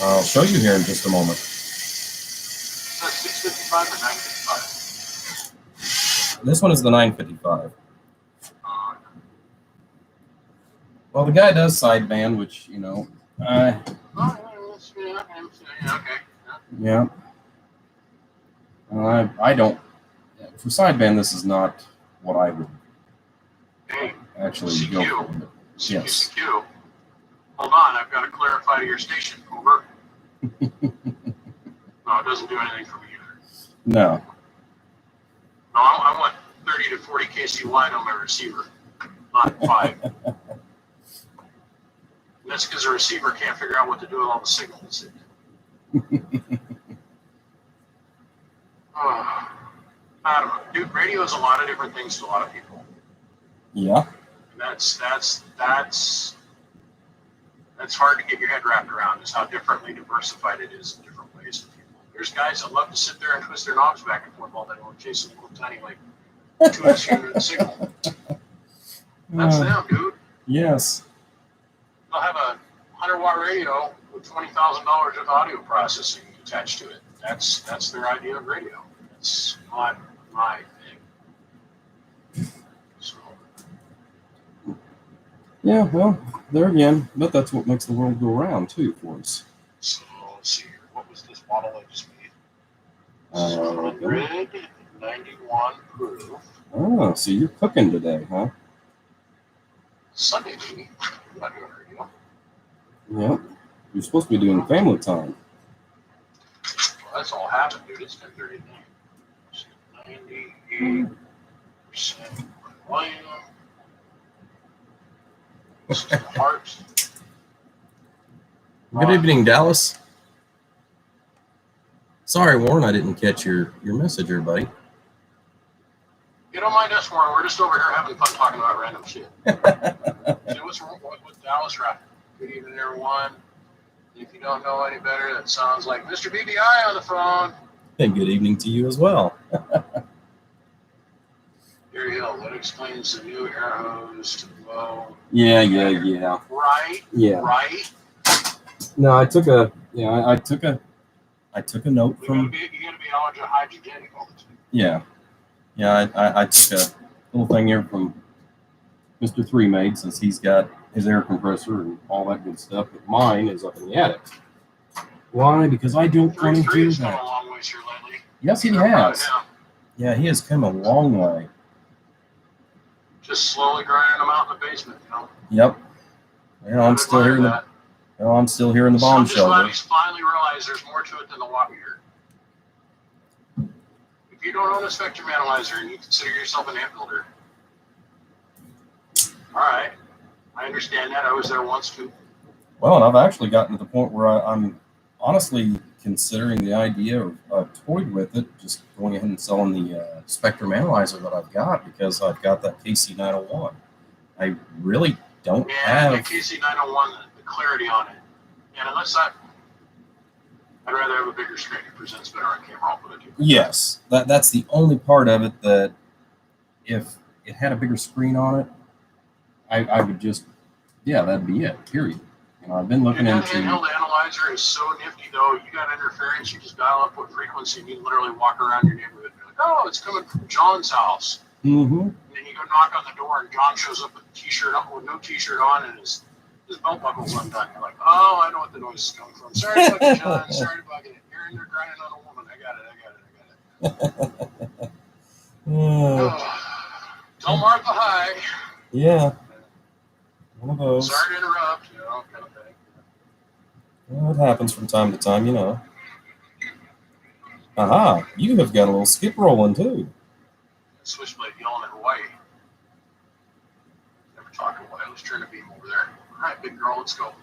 I'll show you here in just a moment. Is that 655 or 955? This one is the 955. Well, the guy does sideband, which, you know, Okay. yeah. I don't. For sideband, this is not what I would Hey, actually CQ. go for. But yes. CQ. Hold on, I've got to clarify to your station. Over. No, it doesn't do anything for me either. No. No, I want 30 to 40 kC wide on my receiver, not 5. And that's because the receiver can't figure out what to do with all the signals. I don't know. Dude, radio is a lot of different things to a lot of people. Yeah. And that's hard to get your head wrapped around, is how differently diversified it is in different ways to people. There's guys that love to sit there and twist their knobs back and forth all day long, chasing a little tiny, like, 2S unit signal. That's them, dude. Yes. They'll have a 100-watt radio with $20,000 of audio processing attached to it. That's their idea of radio. It's not my thing. So. Yeah, well, there again, but that's what makes the world go round, too, for us. So let's see here. What was this model I just made? Okay. 191 proof. Oh, so you're cooking today, huh? Sunday, baby. I'm not doing radio. Yep. You're supposed to be doing family time. Well, that's all happened, dude. It's been 38% volume. This is the heart. Good evening, Dallas. Sorry, Warren, I didn't catch your message here, buddy. You don't mind us, Warren. We're just over here having fun talking about random shit. See, what's wrong with Dallas Rock? Good evening, everyone. If you don't know any better, that sounds like Mr. BBI on the phone. And good evening to you as well. Gary Hill, what explains the new air hose to blow? Yeah. Right. Yeah. Right. No, I took a note You from. gotta be hygienic all the time. Yeah. I took a little thing here from Mr. Three Made, since he's got his air compressor and all that good stuff, but mine is up in the attic. Why? Because I don't want to do has come that. a long ways here lately. Yes, he Sure, has. yeah. Yeah, he has come a long way. Just slowly grinding them out in the basement, you know. Yep. Yeah, I'm still here. I'm still here in the bomb I'm just glad shelter. he's finally realized there's more to it than the watt meter. If you don't own a spectrum analyzer and you consider yourself an amp builder, all right, I understand that. I was there once too. Well, and I've actually gotten to the point where I'm honestly considering the idea of toyed with it, just going ahead and selling the spectrum analyzer that I've got, because I've got that KC901. I really don't have. Yeah, KC901, the clarity on it. And unless I'd rather have a bigger screen. It presents better on camera. I'll put it to you. Yes, that's the only part of it that if it had a bigger screen on it, I would just, yeah, that'd be it, period. I've been looking That into. handheld analyzer is so nifty, though. You got interference, you just dial up what frequency, and you literally walk around your neighborhood and be like, oh, it's coming from John's house. Mm-hmm. And then you go knock on the door, and John shows up with a t-shirt up with no t-shirt on, and his belt buckle's undone. You're like, oh, I know what the noise is coming from. Sorry to bug you, John. Sorry to bug you. You're in there grinding on a woman. I got it. Tell Martha hi. Yeah. One of those. Sorry to interrupt, kind of thing. Well, it happens from time to time, Aha, you have got a little skip rolling too. Switchblade yelling at Hawaii. Never talked to Hawaii. Let's turn the beam over there. All right, big girl, let's go.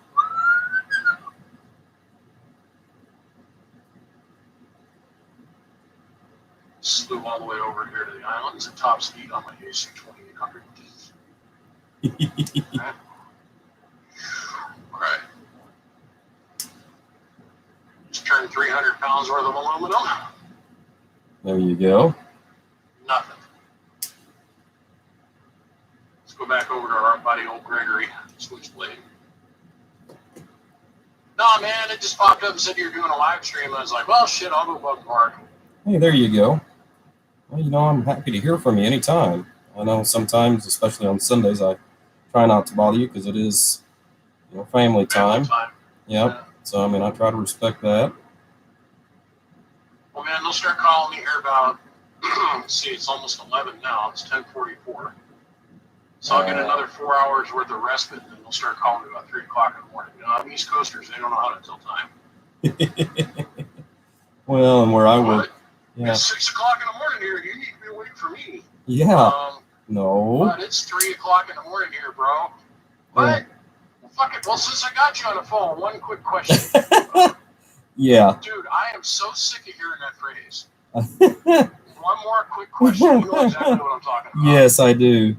Slew all the way over here to the islands at top speed on my AC 2800. Okay. All right. Just turned 300 pounds worth of aluminum. There you go. Nothing. Let's go back over to our buddy old Gregory Switchblade. No, man, it just popped up and said you're doing a live stream. I was like, well, shit, I'll go bug Mark. Hey, there you go. Well, I'm happy to hear from you anytime. I know sometimes, especially on Sundays, I try not to bother you because it is, family time. Yep. Yeah. So, I try to respect that. Well, man, they'll start calling me here about, see, it's almost 11 now. It's 10:44. So I'll get another 4 hours worth of respite, and then they'll start calling me about 3 o'clock in the morning. I'm East Coasters. They don't know how to tell time. Well, and where I work. Yeah. It's 6 o'clock in the morning here. You need to be awake for me. Yeah. No. But it's 3 o'clock in the morning here, bro. What? Well, fuck it. Well, since I got you on the phone, one quick question. Yeah. Dude, I am so sick of hearing that phrase. One more quick question. You know exactly what I'm talking about. Yes, I do.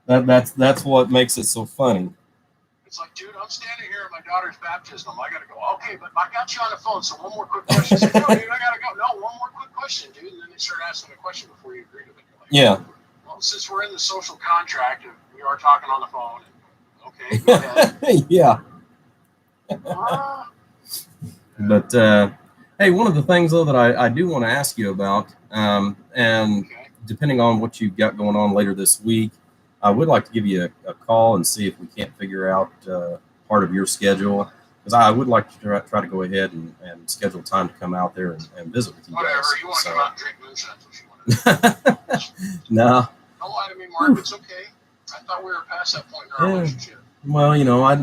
That's what makes it so funny. It's like, dude, I'm standing here at my daughter's baptism. I gotta go. Okay, but I got you on the phone, so one more quick question. Say, no, dude, I gotta go. No, one more quick question, dude. And then they start asking a question before you agree to it. Like, yeah. Well, since we're in the social contract and we are talking on the phone, okay, go ahead. Yeah. But hey, one of the things though that I do want to ask you about, and okay, depending on what you've got going on later this week, I would like to give you a call and see if we can't figure out part of your schedule, because I would like to try to go ahead and schedule time to come out there and visit with you. Whatever, guys. You want to come out and drink moonshine, that's what you want to do. No. Don't lie to me, Mark. It's okay. I thought we were past that point in our relationship. Well,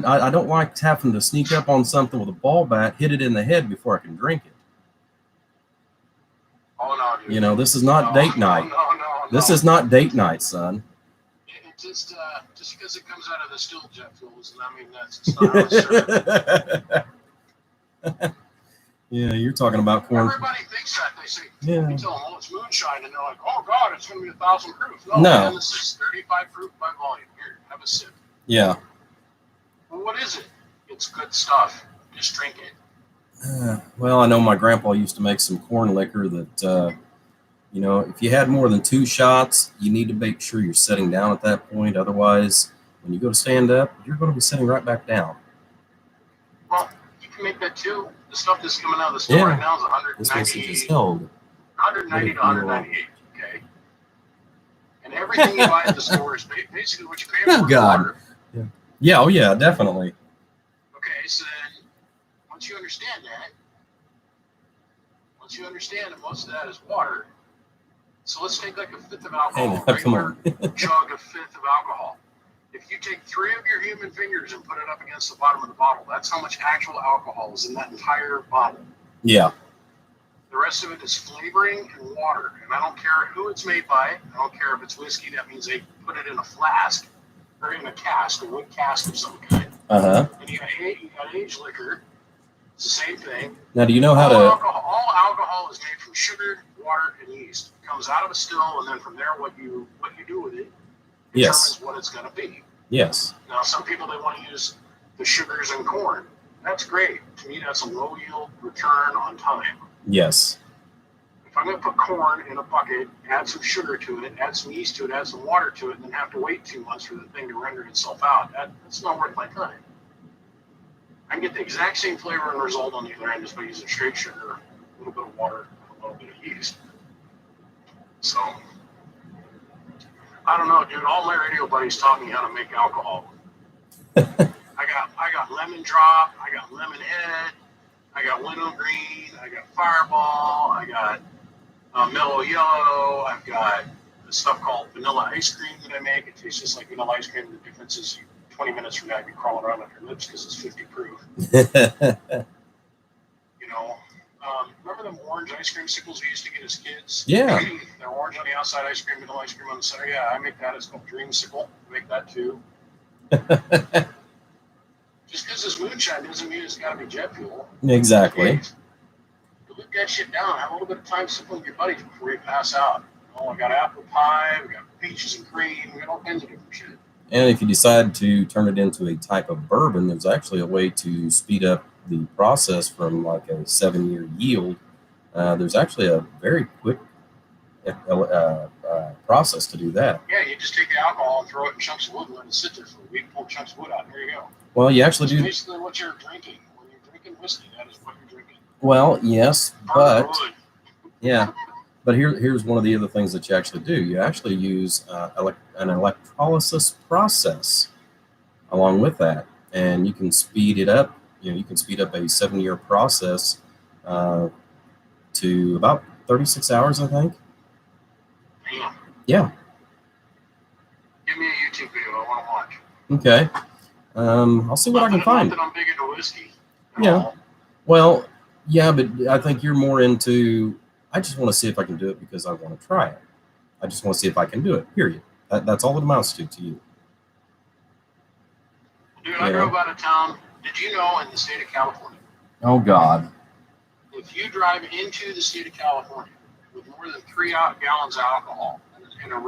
I don't like having to sneak up on something with a ball bat, hit it in the head before I can drink it. Oh, no, dude. This is not date night. No. This is not date night, son. It just because it comes out of the still jet fuel doesn't mean that's not how it's Yeah, you're talking about corn. Everybody thinks that. They say, yeah. You tell them, oh, it's moonshine, and they're like, oh, God, it's going to be 1,000 proof. No, man, this is 35 proof by volume. Here, have a sip. Yeah. Well, what is it? It's good stuff. Just drink it. Well, I know my grandpa used to make some corn liquor that, if you had more than 2 shots, you need to make sure you're sitting down at that point. Otherwise, when you go to stand up, you're going to be sitting right back down. Well, you can make that too. The stuff that's coming out of the store right now is 190. This held. 190 to 198. Okay. And everything you buy at the store is basically what you pay for. Oh, God. Yeah. Oh, yeah, definitely. Okay, so then once you understand that most of that is water. So let's take like a fifth of alcohol. Hey, come on. Jug a fifth of alcohol. If you take 3 of your human fingers and put it up against the bottom of the bottle, that's how much actual alcohol is in that entire bottle. Yeah. The rest of it is flavoring and water. And I don't care who it's made by. I don't care if it's whiskey. That means they put it in a flask or in a cask, a wood cask of some kind. Uh-huh. And you got aged liquor. It's the same thing. Now, do you know how all alcohol is made from sugar, water, and yeast. It comes out of a still, and then from there, what you do with it determines what it's going to be. Yes. Now, some people, they want to use the sugars and corn. That's great. To me, that's a low yield return on time. Yes. If I'm going to put corn in a bucket, add some sugar to it, add some yeast to it, add some water to it, and then have to wait 2 months for the thing to render itself out, that's not worth my time. I can get the exact same flavor and result on the other end just by using straight sugar, a little bit of water, and a little bit of yeast. So, I don't know, dude. All my radio buddies taught me how to make alcohol. I got lemon drop, I got lemon head, I got wintergreen, I got fireball, I got mellow yellow, I've got this stuff called vanilla ice cream that I make. It tastes just like vanilla ice cream. The difference is 20 minutes from now you'd be crawling around on your lips because it's 50 proof. You know, remember them orange ice cream sickles we used to get as kids? Yeah. They're orange on the outside, ice cream, vanilla ice cream on the center. Yeah, I make that. It's called Dreamsicle. I make that too. Just because it's moonshine doesn't mean it's got to be jet fuel. Exactly. Dilute that shit down. Have a little bit of time sipping with your buddies before you pass out. Oh, I got apple pie. We got peaches and cream. We got all kinds of different shit. And if you decide to turn it into a type of bourbon, there's actually a way to speed up the process from like a 7-year yield. There's actually a very quick process to do that. Yeah, you just take the alcohol and throw it in chunks of wood and let it sit there for a week, pull chunks of wood out, and there you go. Well, you actually That's do. basically what you're drinking. When you're drinking whiskey, that is what you're drinking. Well, yes, Burn but wood. yeah. But here's one of the other things that you actually do. You actually use an electrolysis process along with that, and you can speed it up. You can speed up a 7-year process to about 36 hours, I think. Damn. Yeah. Give me a YouTube video. I want to watch. Okay. I'll see what I can find. Not that I'm big into whiskey. at Yeah. all. Well, yeah, but I think you're more into. I just want to see if I can do it because I want to try it. I just want to see if I can do it. Period. That's all it amounts to you. Dude, I drove out of town. Did you know in the state of California, Oh God. if you drive into the state of California with more than 3 gallons of alcohol in a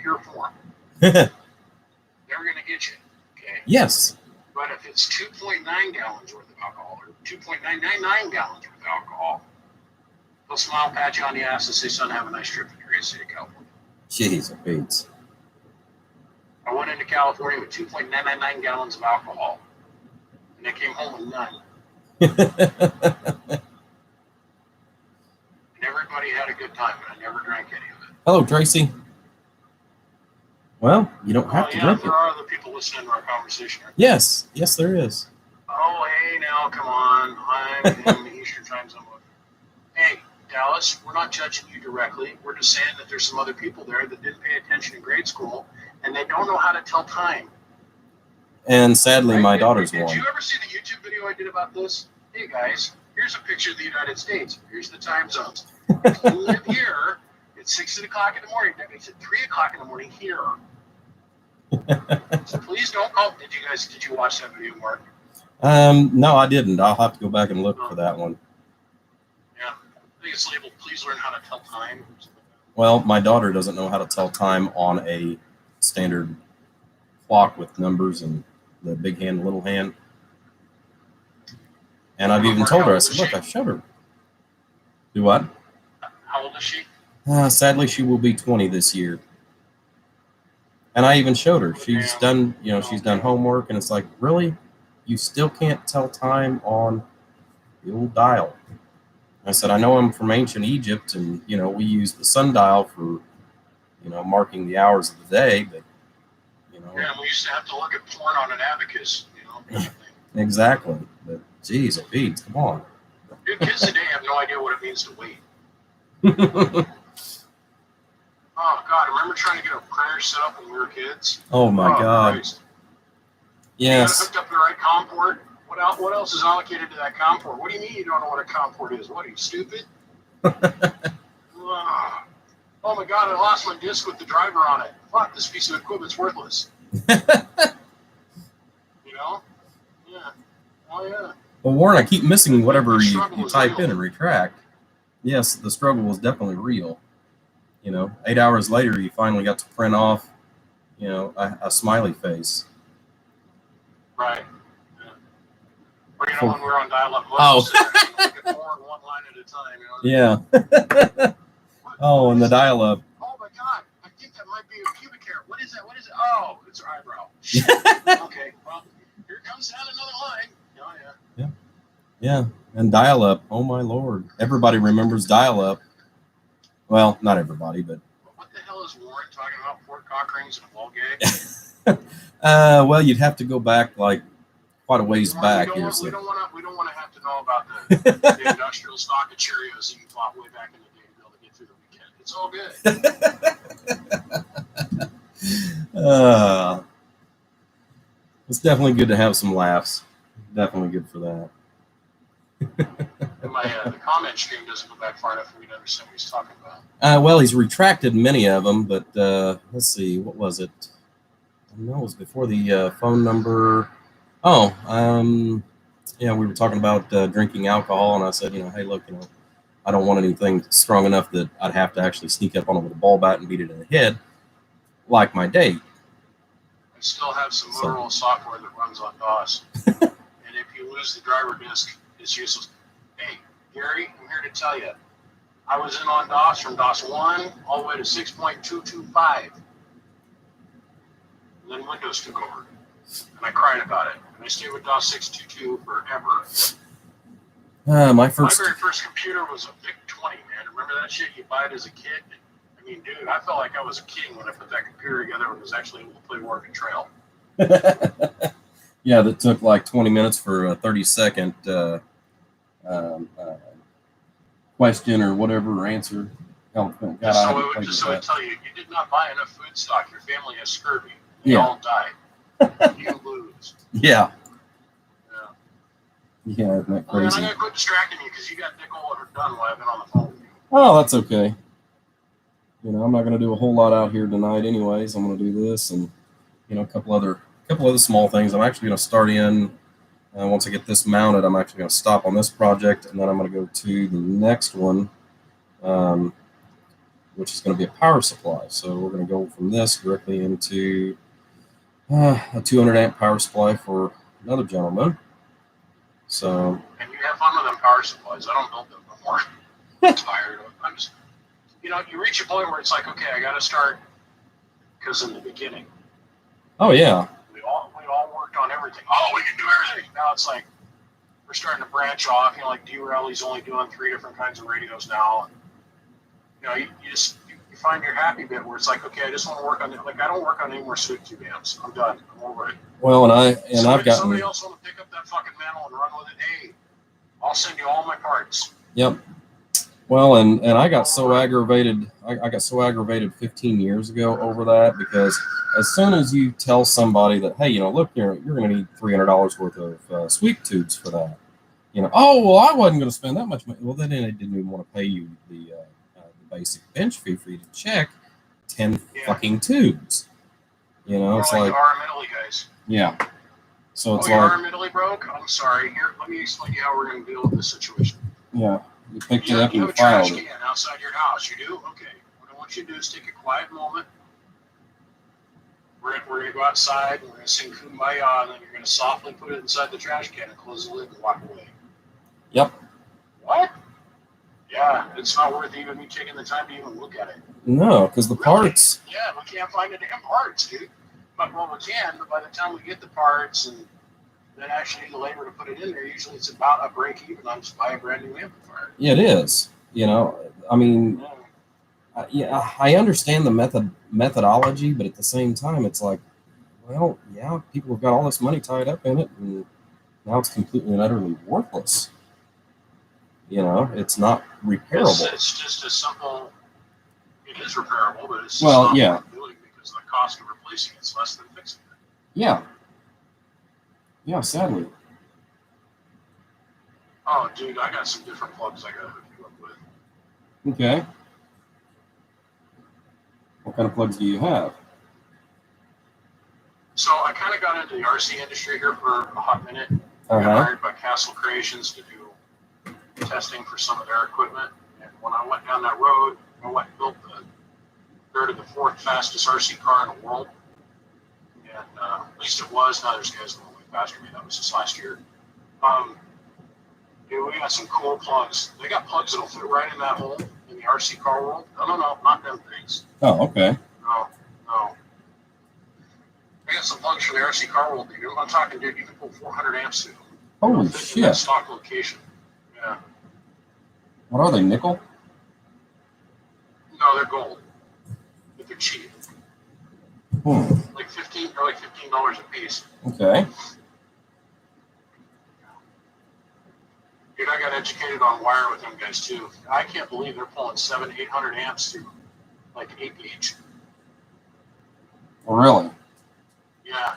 pure form, they're going to get you. Okay. Yes. But if it's 2.9 gallons worth of alcohol or 2.999 gallons worth of alcohol, they'll smile, pat you on the ass, and say, "Son, have a nice trip in the great state of California." Jeez, it beats. I went into California with 2.999 gallons of alcohol, and I came home with none. And everybody had a good time, but I never drank any of it. Hello, Tracy. Well, you don't have to drink it. There are other people listening to our conversation. Yes, there is. Oh, hey, now, come on. I'm in the Eastern time zone. Hey, Dallas, we're not judging you directly. We're just saying that there's some other people there that didn't pay attention in grade school, and they don't know how to tell time. And sadly, my daughter's Did one. you ever see the YouTube video I did about this? Hey, guys, here's a picture of the United States. Here's the time zones. If you live here, it's 6 o'clock in the morning. That makes it 3 o'clock in the morning here. So please don't call. Did you watch that video, Mark? No, I didn't. I'll have to go back and look for that one. Yeah. I think it's labeled, "Please learn how to tell time." Well, my daughter doesn't know how to tell time on a standard clock with numbers and the big hand, little hand. And I've even told her, I said, look, I showed her. Do what? How old is she? Sadly, she will be 20 this year. And I even showed her. She's done, she's done homework, and it's like, really? You still can't tell time on the old dial? I said, I know I'm from ancient Egypt, and, we use the sundial for, marking the hours of the day, but, Yeah, we used to have to look at porn on an abacus, kind of thing. Exactly. But, geez, it beats. Come on. Dude, kids today have no idea what it means to wait. Oh, God, remember trying to get a printer set up when we were kids? Oh, my God. Christ. Yes. You hooked up the right COM port. What else is allocated to that COM port? What do you mean you don't know what a COM port is? What, are you stupid? Oh, my God, I lost my disc with the driver on it. Fuck, this piece of equipment's worthless. Yeah. Oh, yeah. Well, Warren, I keep missing whatever The you struggle is type real. in and retract. Yes, the struggle was definitely real. 8 hours later, you finally got to print off, a smiley face. Right. Yeah. Or, when we were on dial-up. Oh. Look at more than one line at a time. Yeah. Oh, and the dial-up. Oh, my God. I think that might be a pubic hair. What is that? Oh, it's her eyebrow. Okay, well, here comes down another line. yeah. Yeah, and dial-up. Oh my lord! Everybody remembers dial-up. Well, not everybody, but What the hell is Warren talking about? Fort Cock rings and a ball gag? well, you'd have to go back like quite a ways Warren, back here. We don't want to have to know about the industrial stock of Cheerios that you bought way back in the day to be able to get through the weekend. It's all good. It's definitely good to have some laughs. Definitely good for that. And the comment stream doesn't go back far enough for me to understand what he's talking about. Well, he's retracted many of them, but let's see, what was it? I know it was before the phone number. Oh, yeah, we were talking about drinking alcohol, and I said, hey, look, I don't want anything strong enough that I'd have to actually sneak up on it with a ball bat and beat it in the head, like my date. I still have some Motorola software that runs on DOS, and if you lose the driver disk, it's useless. Hey, Gary, I'm here to tell you, I was in on DOS from DOS 1 all the way to 6.225. And then Windows took over. And I cried about it. And I stayed with DOS 6.2.2 forever. My very first computer was a VIC-20, man. Remember that shit? You buy it as a kid? I mean, dude, I felt like I was a king when I put that computer together and was actually able to play Oregon Trail. Yeah, that took like 20 minutes for a 30-second question or whatever, or answer. Just so I tell you, you did not buy enough food stock. Your family has scurvy. You all die. You lose. Yeah. Yeah, isn't that crazy? I'm going to quit distracting you because you got Dick Oliver done while I've been on the phone with you. Oh, that's okay. I'm not going to do a whole lot out here tonight anyways. I'm going to do this and, a couple other small things. I'm actually going to start in, once I get this mounted, I'm actually going to stop on this project, and then I'm going to go to the next one, which is going to be a power supply. So we're going to go from this directly into a 200 amp power supply for another gentleman. So. And you have fun with them power supplies. I don't build them no more. I'm tired of them. I'm just, you reach a point where it's like, okay, I got to start, because in the beginning. Oh yeah. We all worked on everything. Oh, we can do everything. Now it's like we're starting to branch off. Like D-Rally's only doing 3 different kinds of radios now. You find your happy bit where it's like, okay, I just want to work on it. Like I don't work on any more Sweet Tube amps. I'm done. I'm over it. Well, I've got somebody else want to pick up that fucking mantle and run with it. Hey, I'll send you all my parts. Yep. Well, and I got so aggravated. I got so aggravated 15 years ago over that, because as soon as you tell somebody that, hey, look, you're going to need $300 worth of sweep tubes for that. Oh, well, I wasn't going to spend that much money. Well, then they didn't even want to pay you the basic bench fee for you to check 10 fucking tubes. It's like RM Italy guys. Yeah. So it's like RM Italy broke. I'm sorry. Here, let me explain to you how we're going to deal with this situation. Yeah. You picked it up and you have a trash can outside your house. You do? Okay. What I want you to do is take a quiet moment. We're going to go outside and we're going to sing Kumbaya, and then you're going to softly put it inside the trash can and close the lid and walk away. Yep. What? Yeah, it's not worth even me taking the time to even look at it. No, because the parts. Yeah, we can't find the damn parts, dude. But we can, but by the time we get the parts and then actually the labor to put it in there, usually it's about a break even on just buy a brand new amplifier. Yeah, it is. I mean, I understand the methodology, but at the same time, it's like, well, yeah, people have got all this money tied up in it, and now it's completely and utterly worthless. It's not repairable. It's just as simple. It is repairable, but it's not doing because the cost of replacing it's less than fixing it. Yeah. Yeah, sadly. Oh, dude, I got some different plugs I got to hook you up with. Okay. What kind of plugs do you have? So I kind of got into the RC industry here for a hot minute. I got hired by Castle Creations to do testing for some of their equipment. And when I went down that road, I went and built the 3rd or the 4th fastest RC car in the world. And at least it was. Now there's guys going way faster than me. That was just last year. Dude, we got some cool plugs. They got plugs that'll fit right in that hole in the RC car world. No, not them things. Oh, okay. No. I got some plugs for the RC car world, dude. I'm talking, dude, you can pull 400 amps through them. Holy Fit in that shit. stock location. Yeah. What are they, nickel? No, they're gold. But they're cheap. Like $15 a piece. Okay. Dude, I got educated on wire with them guys too. I can't believe they're pulling 800 amps through like 8 gauge. Really? Yeah.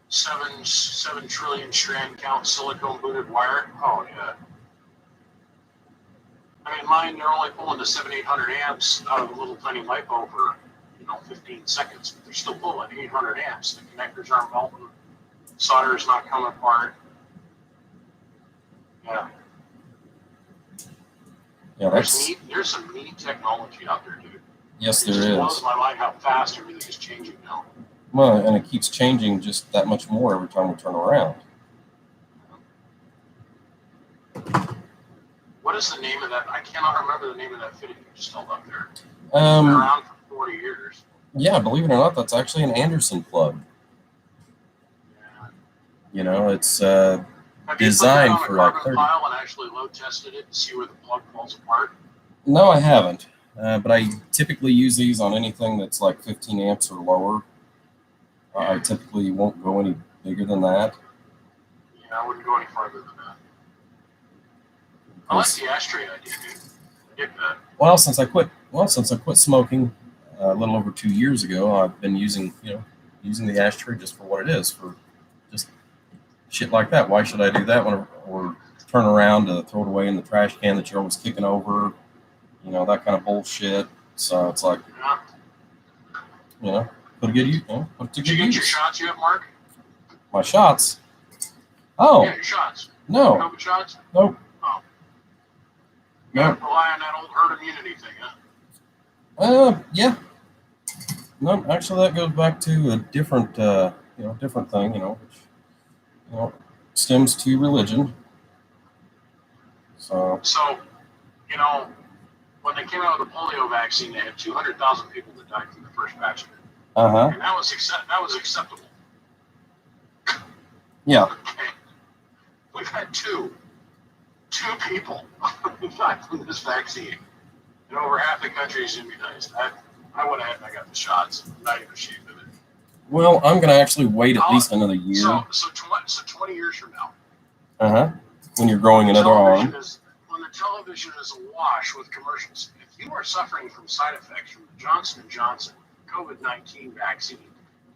7 trillion strand count silicone booted wire. Oh yeah. I mean, mine, they're only pulling the 800 amps out of a little tiny LiPo for 15 seconds, but they're still pulling 800 amps. The connectors aren't melting. Solder is not coming apart. Yeah. Yeah, that's. There's some neat technology out there, dude. Yes, It just there blows is. my mind how fast everything is changing now. Well, and it keeps changing just that much more every time we turn around. What is the name of that? I cannot remember the name of that fitting you just held up there. It's been Um, around for 40 years. yeah, believe it or not, that's actually an Anderson plug. Yeah. You know, it's Have designed you put that for on a like carbon 30. pile and actually load tested it to see where the plug falls apart? No, I haven't. But I typically use these on anything that's like 15 amps or lower. I typically won't go any bigger than that. Yeah, I wouldn't go any farther than that. I like the ashtray idea, dude. I dig that. Well, since I quit smoking a little over 2 years ago, I've been using the ashtray just for what it is, for just shit like that. Why should I do that or turn around to throw it away in the trash can that you're always kicking over? That kind of bullshit. So it's like, Yeah. put a good use. Put it to Did you good get your use. shots yet, Mark? My shots. Oh, Yeah, your shots. no, COVID shots? nope, Oh. no. Rely on that old herd immunity thing, huh? Yeah. No, actually, that goes back to a different, different thing, which, stems to religion. So, when they came out with the polio vaccine, they had 200,000 people that died from the first batch of it. uh-huh, And that was acceptable. yeah, Okay. We've had two people who died from this vaccine. And over half the country is immunized. I went ahead and I got the shots. I'm not even ashamed of it. well, I'm going to actually wait at least another year, So 20 years from now, uh-huh, when you're growing another arm. when the television is awash with commercials, if you are suffering from side effects from the Johnson & Johnson COVID-19 vaccine,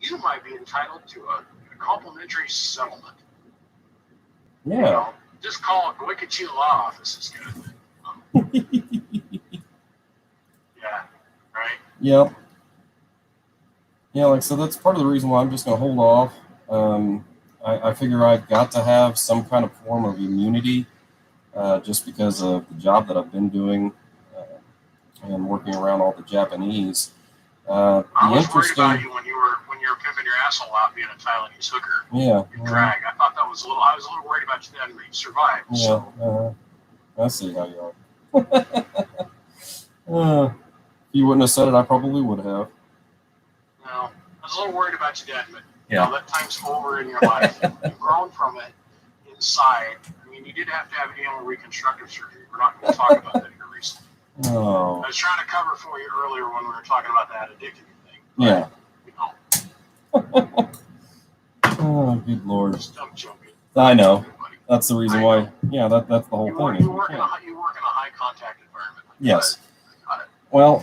you might be entitled to a complimentary settlement. Yeah. Just call it Wickachita Law Offices kind of thing. Yeah, right? Yep. Yeah, like so that's part of the reason why I'm just going to hold off. I figure I've got to have some kind of form of immunity just because of the job that I've been doing and working around all the Japanese. I was worried about you when you were pimping your asshole out being a Taiwanese hooker. Yeah. Drag. I thought that was I was a little worried about you then, but you survived. Yeah. So. I see how you are. If you wouldn't have said it, I probably would have. No, I was a little worried about you then, but Yeah. that time's over in your life. You've grown from it inside. I mean, you did have to have anal reconstructive surgery. We're not going to talk about that here recently. Oh. I was trying to cover for you earlier when we were talking about that addictive thing. Yeah. But, Oh, good Lord. I'm joking. I know. That's the reason why. Yeah, that's the whole thing. You work in a high contact environment. Yes. Got it. Well,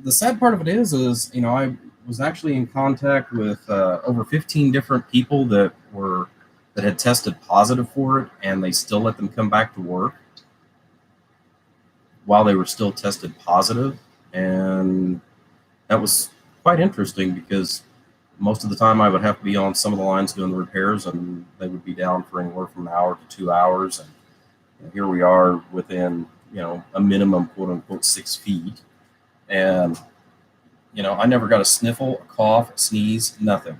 the sad part of it is I was actually in contact with over 15 different people that had tested positive for it, and they still let them come back to work while they were still tested positive. And that was quite interesting because most of the time I would have to be on some of the lines doing the repairs, and they would be down for anywhere from an hour to 2 hours. And here we are within, a minimum, quote unquote, 6 feet. And, I never got a sniffle, a cough, a sneeze, nothing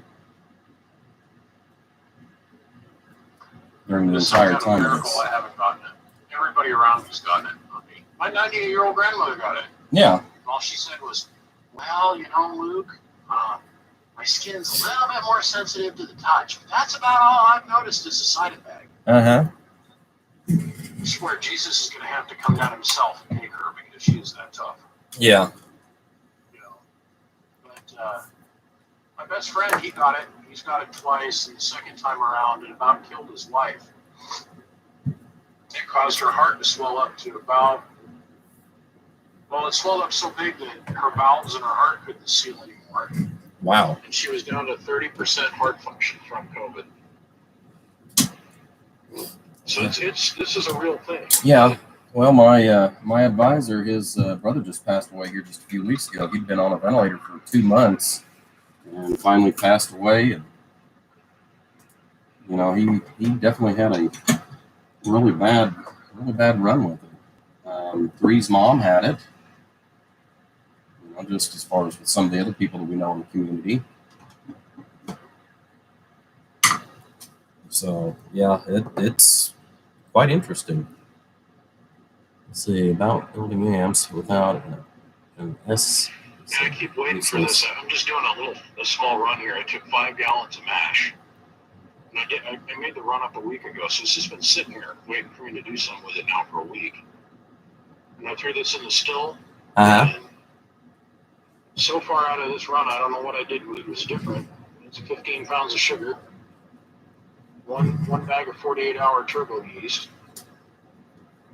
during the entire time of this. I haven't gotten it. Everybody around me's gotten it. My 98-year-old grandmother got it. Yeah. All she said was, well, Luke, I My skin's a little bit more sensitive to the touch. But that's about all I've noticed as a side effect. Uh-huh. I swear Jesus is going to have to come down himself and take her because she is that tough. Yeah. You know. But my best friend, he got it. He's got it twice, and the second time around, it about killed his wife. It caused her heart to swell up to about, well, it swelled up so big that her valves in her heart couldn't seal anymore. Wow. And she was down to 30% heart function from COVID. So this is a real thing. Yeah. Well, my advisor, his brother just passed away here just a few weeks ago. He'd been on a ventilator for 2 months and finally passed away. And you know, he definitely had a really bad run with it. Three's mom had it. You know, just as far as with some of the other people that we know in the community. So yeah, it's quite interesting. Let's see about building amps without an S. Yeah, I keep waiting for this. I'm just doing a small run here. I took 5 gallons of mash. And I made the run up a week ago, so it's just been sitting here waiting for me to do something with it now for a week. And I threw this in the still. Uh-huh. And so far out of this run, I don't know what I did. It was different. It's 15 pounds of sugar, one bag of 48-hour turbo yeast,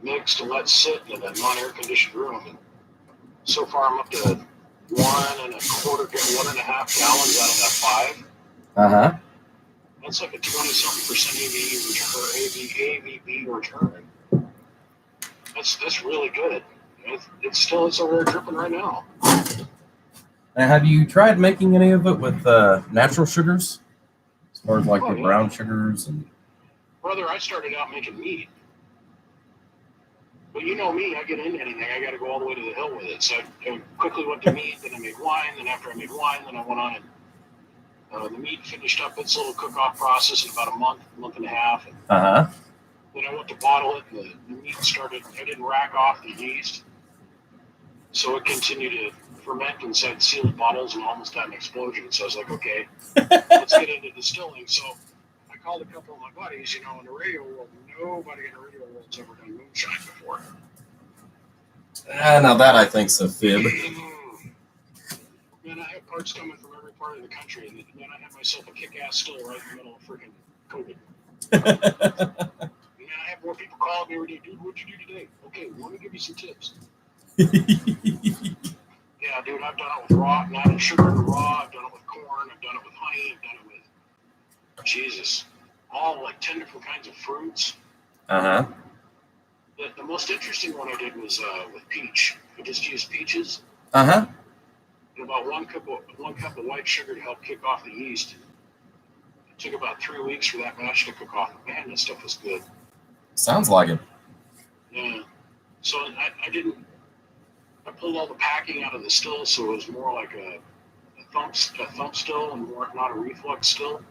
mixed and let sit in a non-air conditioned room. And so far, I'm up to 1.25 gallons out of that 5. Uh-huh. That's like a 20-something% ABV return. That's really good. It's over there dripping right now. Now, have you tried making any of it with natural sugars, as far as like the brown sugars and? Brother, I started out making meat, but you know me, I get into anything, I got to go all the way to the hill with it. So I quickly went to meat, then I made wine, then after I made wine, then I went on and. The meat finished up its little cook-off process in about a month and a half. And then I went to bottle it, and the meat started, I didn't rack off the yeast. So it continued to ferment inside sealed bottles and almost had an explosion. So I was like, okay, let's get into distilling. So I called a couple of my buddies, you know, in the radio world, nobody in the radio world's ever done moonshine before. Now that I think's a fib. Man, I have parts coming from every part of the country, and then I have myself a kick-ass still right in the middle of freaking COVID. Man, I have more people calling me every day, dude, what'd you do today? Okay, let me give you some tips. Yeah, dude, I've done it with raw, not in sugar and raw, I've done it with corn, I've done it with honey, I've done it with, Jesus, all like 10 different kinds of fruits. Uh-huh. The most interesting one I did was with peach. I just used peaches. Uh-huh. And about one cup of white sugar to help kick off the yeast. It took about 3 weeks for that mash to cook off. Man, that stuff was good. Sounds like it. Yeah. So I pulled all the packing out of the still, so it was more like a thump still and more not a reflux still.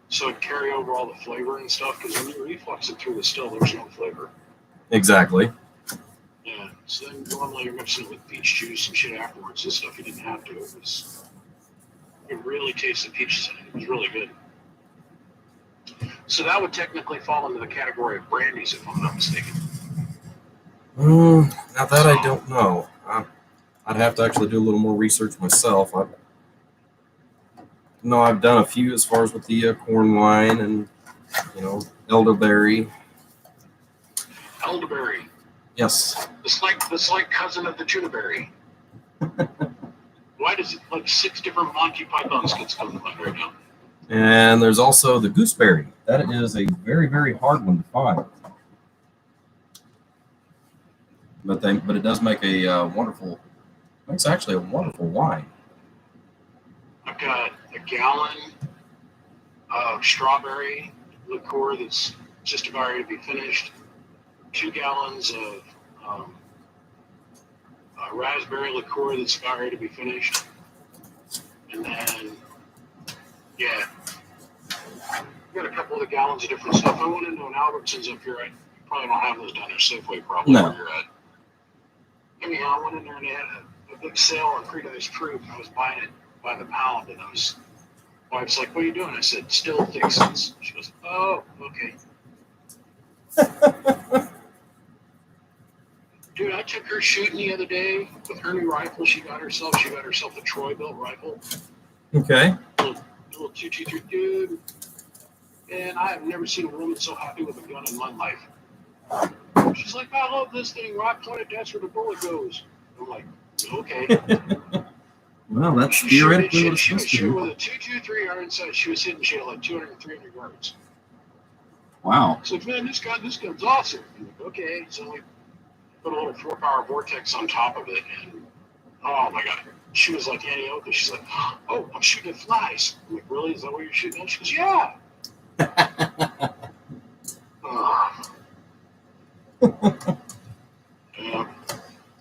So it'd carry over all the flavor and stuff, because when you reflux it through the still, there's no flavor. Exactly. Yeah, so then normally you're mixing it with peach juice and shit afterwards and stuff. You didn't have to. It really tasted peaches in it. It was really good. So that would technically fall into the category of brandies, if I'm not mistaken. Now that I don't know. I'd have to actually do a little more research myself. I've done a few as far as with the corn wine and, you know, elderberry. Elderberry. Yes. It's like cousin of the juniperberry. Why does it like 6 different Monty Python skits come to mind right now? And there's also the gooseberry. That is a very, very hard one to find. But it does make makes actually a wonderful wine. I've got a gallon of strawberry liqueur that's just about ready to be finished. 2 gallons of raspberry liqueur that's about ready to be finished. And then, yeah, I've got a couple of the gallons of different stuff. I went into an Albertsons up here. I probably don't have those down there. Safeway probably where you're at. Anyhow, I went in there and they had a big sale on pre-diced fruit. And I was buying it by the pound, and I was wife's like, "What are you doing?" I said, "Still fixes." She goes, "Oh, okay." Dude, I took her shooting the other day with her new rifle. She got herself a Troy-built rifle, Okay. little 223, dude. And I have never seen a woman so happy with a gun in my life. She's like, "I love this thing. Right pointed, that's where the bullet goes." I'm like, "Okay." Well, that's She was theoretically what it's supposed to shooting do. with a 223 iron sight. She was hitting shit at like 200, 300 yards. Wow. It's like, "Man, this gun's awesome." I'm like, "Okay." So we put a little 4-power vortex on top of it, and oh my god, she was like Annie Oakley. She's like, "Oh, I'm shooting at flies." I'm like, "Really? Is that what you're shooting at?" She goes, "Yeah." Yeah.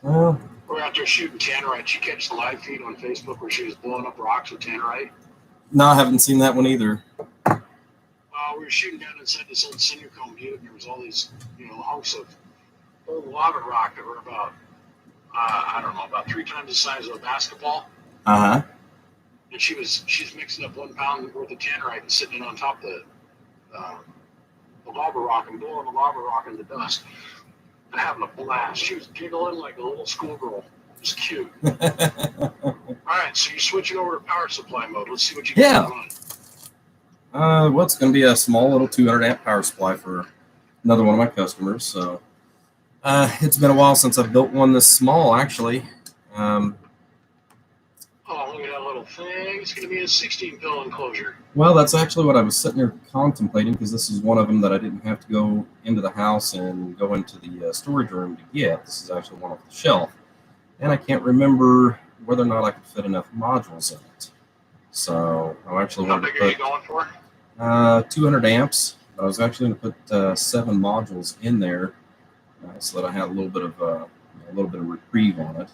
Well, We're out there shooting tannerite. You catch the live feed on Facebook where she was blowing up rocks with tannerite. no, I haven't seen that one either. We were shooting down inside this old cinder cone butte, and there was all these, hunks of old lava rock that were about, I don't know, about 3 times the size of a basketball. Uh huh. And she's mixing up 1 pound worth of tannerite and sitting it on top of the lava rock and blowing the lava rock into dust and having a blast. She was giggling like a little schoolgirl. It was cute. All right, so you're switching over to power supply mode. Let's see what you got going on. Well, it's going to be a small little 200 amp power supply for another one of my customers. So it's been a while since I've built one this small, actually. Oh, look at that little thing. It's going to be a 16-pill enclosure. Well, that's actually what I was sitting here contemplating, because this is one of them that I didn't have to go into the house and go into the storage room to get. This is actually one off the shelf. And I can't remember whether or not I could fit enough modules in it. So I actually How wanted big are you to going for? put 200 amps. But I was actually going to put 7 modules in there so that I had a little bit of reprieve on it.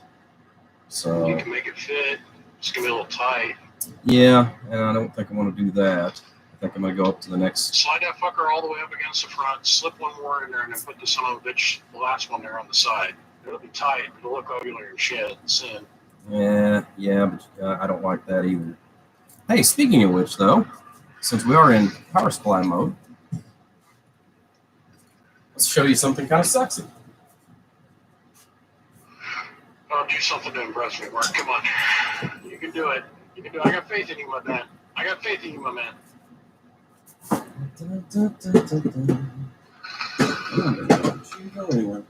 So You can make it fit. It's going to be a little tight. yeah, and I don't think I want to do that. I think I'm going to go up to the next. Slide that fucker all the way up against the front, slip one more in there, and then put the son of a bitch, the last one there on the side. It'll be tight. It'll look ugly and shit. Sin. Yeah, but I don't like that either. Hey, speaking of which, though, since we are in power supply mode, let's show you something kind of sexy. I'll do something to impress me, Mark. Come on. You can do it. You can do it. I got faith in you, my man. I got faith in you, my man. Don't go anywhere.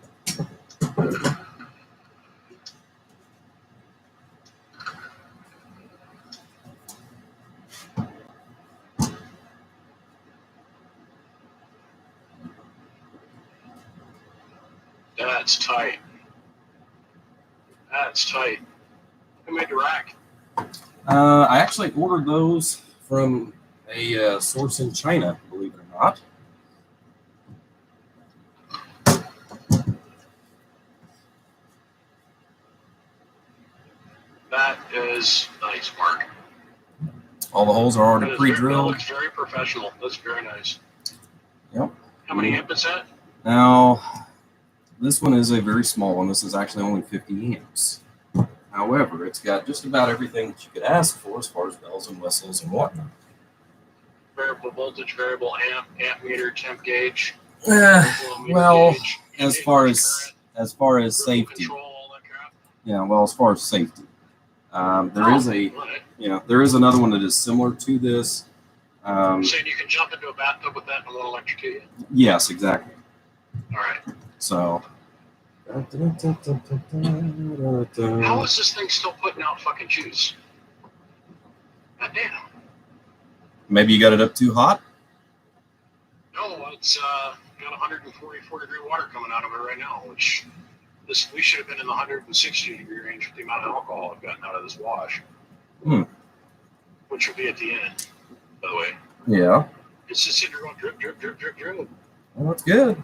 That's tight. That's tight. Who made the rack? I actually ordered those from a source in China, believe it or not. That is nice, Mark. All the holes are already That pre-drilled. looks very professional. That's very nice. Yep. How many amp is that? Now, this one is a very small one. This is actually only 50 amps. However, it's got just about everything that you could ask for as far as bells and whistles and whatnot. Variable voltage, variable amp meter, temp gauge. Well, gauge, as gauge far current, as remote safety, control, all that crap. yeah. Well, as far as safety, there is another one that is similar to this. You're saying you can jump into a bathtub with that and it won't electrocute you? Yes, exactly. All right. So. How is this thing still putting out fucking juice? God damn. Maybe you got it up too hot? No, it's got 144 degree water coming out of it right now, which we should have been in the 160 degree range with the amount of alcohol I've gotten out of this wash. Which will be at the end, by the way. Yeah. It's just sitting there going drip, drip, drip, drip, drip. Well, that's good.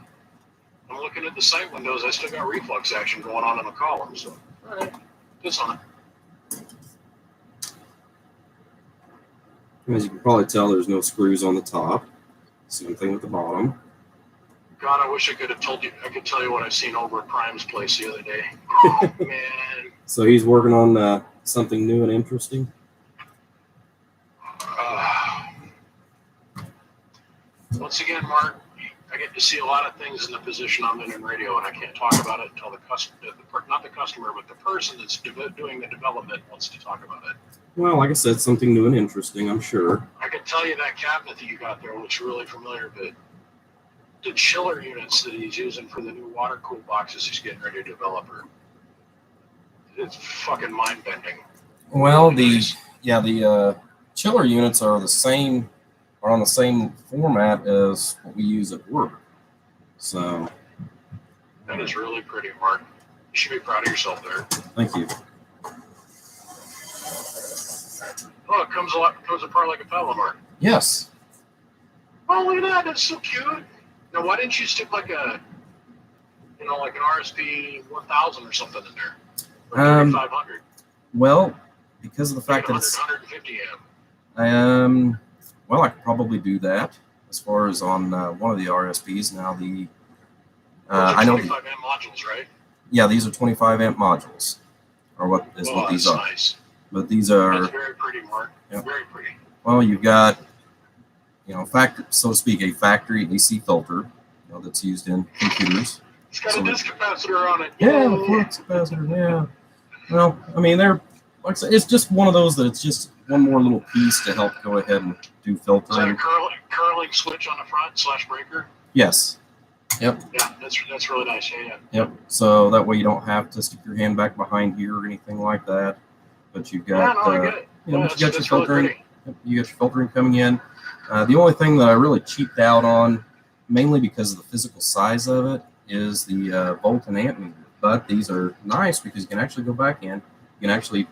I'm looking at the sight windows. I still got reflux action going on in the column. So, all right, this on it. As you can probably tell, there's no screws on the top. Same thing with the bottom. God, I wish I could have told you. I could tell you what I've seen over at Prime's place the other day. Oh, man. So he's working on something new and interesting. Once again, Mark, I get to see a lot of things in the position I'm in radio, and I can't talk about it until the customer, not the customer, but the person that's doing the development wants to talk about it. Well, like I said, something new and interesting, I'm sure. I can tell you that cabinet that you got there looks really familiar, but the chiller units that he's using for the new water cool boxes he's getting ready to develop it's fucking mind bending. Well, the chiller units are on the same format as what we use at work. So that is really pretty, Mark. You should be proud of yourself there. Thank you. Oh, it comes apart like a pillow, Mark. Yes. Oh, look at that. That's so cute. Now, why didn't you stick like an RSP 1000 or something in there? Or 3500? Well, because of the fact that it's 150 amp. Well, I could probably do that as far as on one of the RSPs. Now I know 25 amp modules, right? Yeah, these are 25 amp modules, or what these are. Nice. But these are. That's very pretty, Mark. Yeah. Very pretty. Well, you've got, so to speak, a factory AC filter, that's used in computers. It's got a disc capacitor on it. Yeah, the flux capacitor. Yeah. Well, I mean, like I said, it's just one of those that it's just one more little piece to help go ahead and do filtering. Is that a curling switch on the front / breaker? Yes. Yep. Yeah, that's really nice. Yeah. Yep. So that way you don't have to stick your hand back behind here or anything like that. But you've got, I get it. you got your filtering. Really you got your filtering coming in. The only thing that I really cheaped out on, mainly because of the physical size of it, is the volt and amp meter. But these are nice because you can actually go back in. You can actually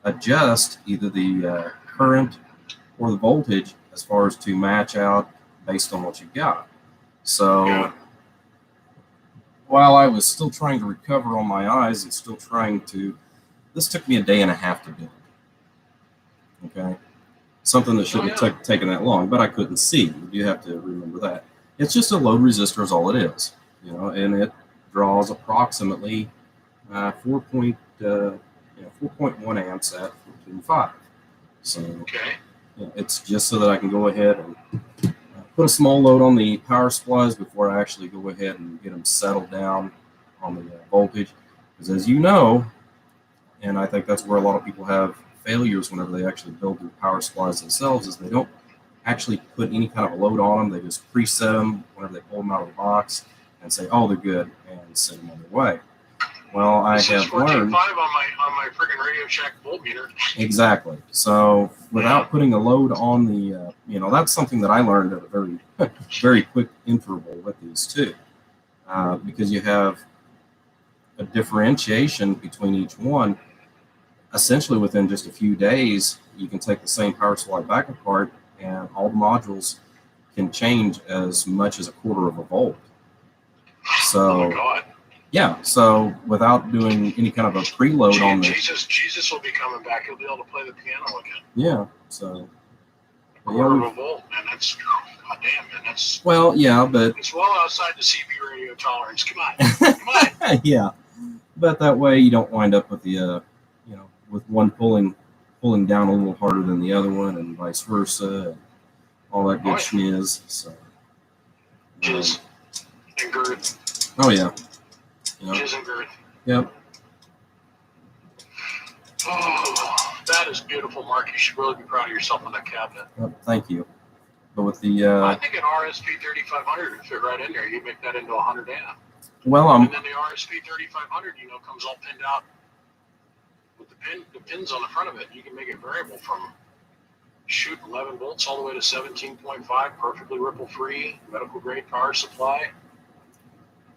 adjust either the current or the voltage as far as to match out based on what you've got. So while I was still trying to recover on my eyes and still this took me a day and a half to build. Okay. Something that shouldn't have taken that long, but I couldn't see. You have to remember that. It's just a load resistor is all it is, and it draws approximately 4.1 amps at 14.5. So it's just so that I can go ahead and put a small load on the power supplies before I actually go ahead and get them settled down on the voltage. Because as you know, and I think that's where a lot of people have failures whenever they actually build their power supplies themselves, is they don't actually put any kind of a load on them. They just preset them whenever they pull them out of the box and say, oh, they're good, and send them on their way. Well, I have learned 14.5 on my freaking Radio Shack voltmeter. Exactly. So without putting a load on the, that's something that I learned at a very, very quick interval with these too, because you have a differentiation between each one. Essentially, within just a few days, you can take the same power supply back apart, and all the modules can change as much as a quarter of a volt. So. Oh my God. Yeah, so without doing any kind of a preload on the Jesus will be coming back. He'll be able to play the piano again. Yeah, so a quarter of a volt, man. That's goddamn, man. That's but it's well outside the CB radio tolerance. Come on. Yeah, but that way you don't wind up with the with one pulling down a little harder than the other one, and vice versa, and all that good schniz. So jizz and girth. Oh yeah. Jizz and girth. Yep. Oh, that is beautiful, Mark. You should really be proud of yourself on that cabinet. Yep, thank you. But with the I think an RSP 3500 would fit right in there. You make that into 100 amp. Well, and then the RSP 3500, comes all pinned out with the pins on the front of it. You can make it variable from 11 volts all the way to 17.5, perfectly ripple free, medical grade power supply.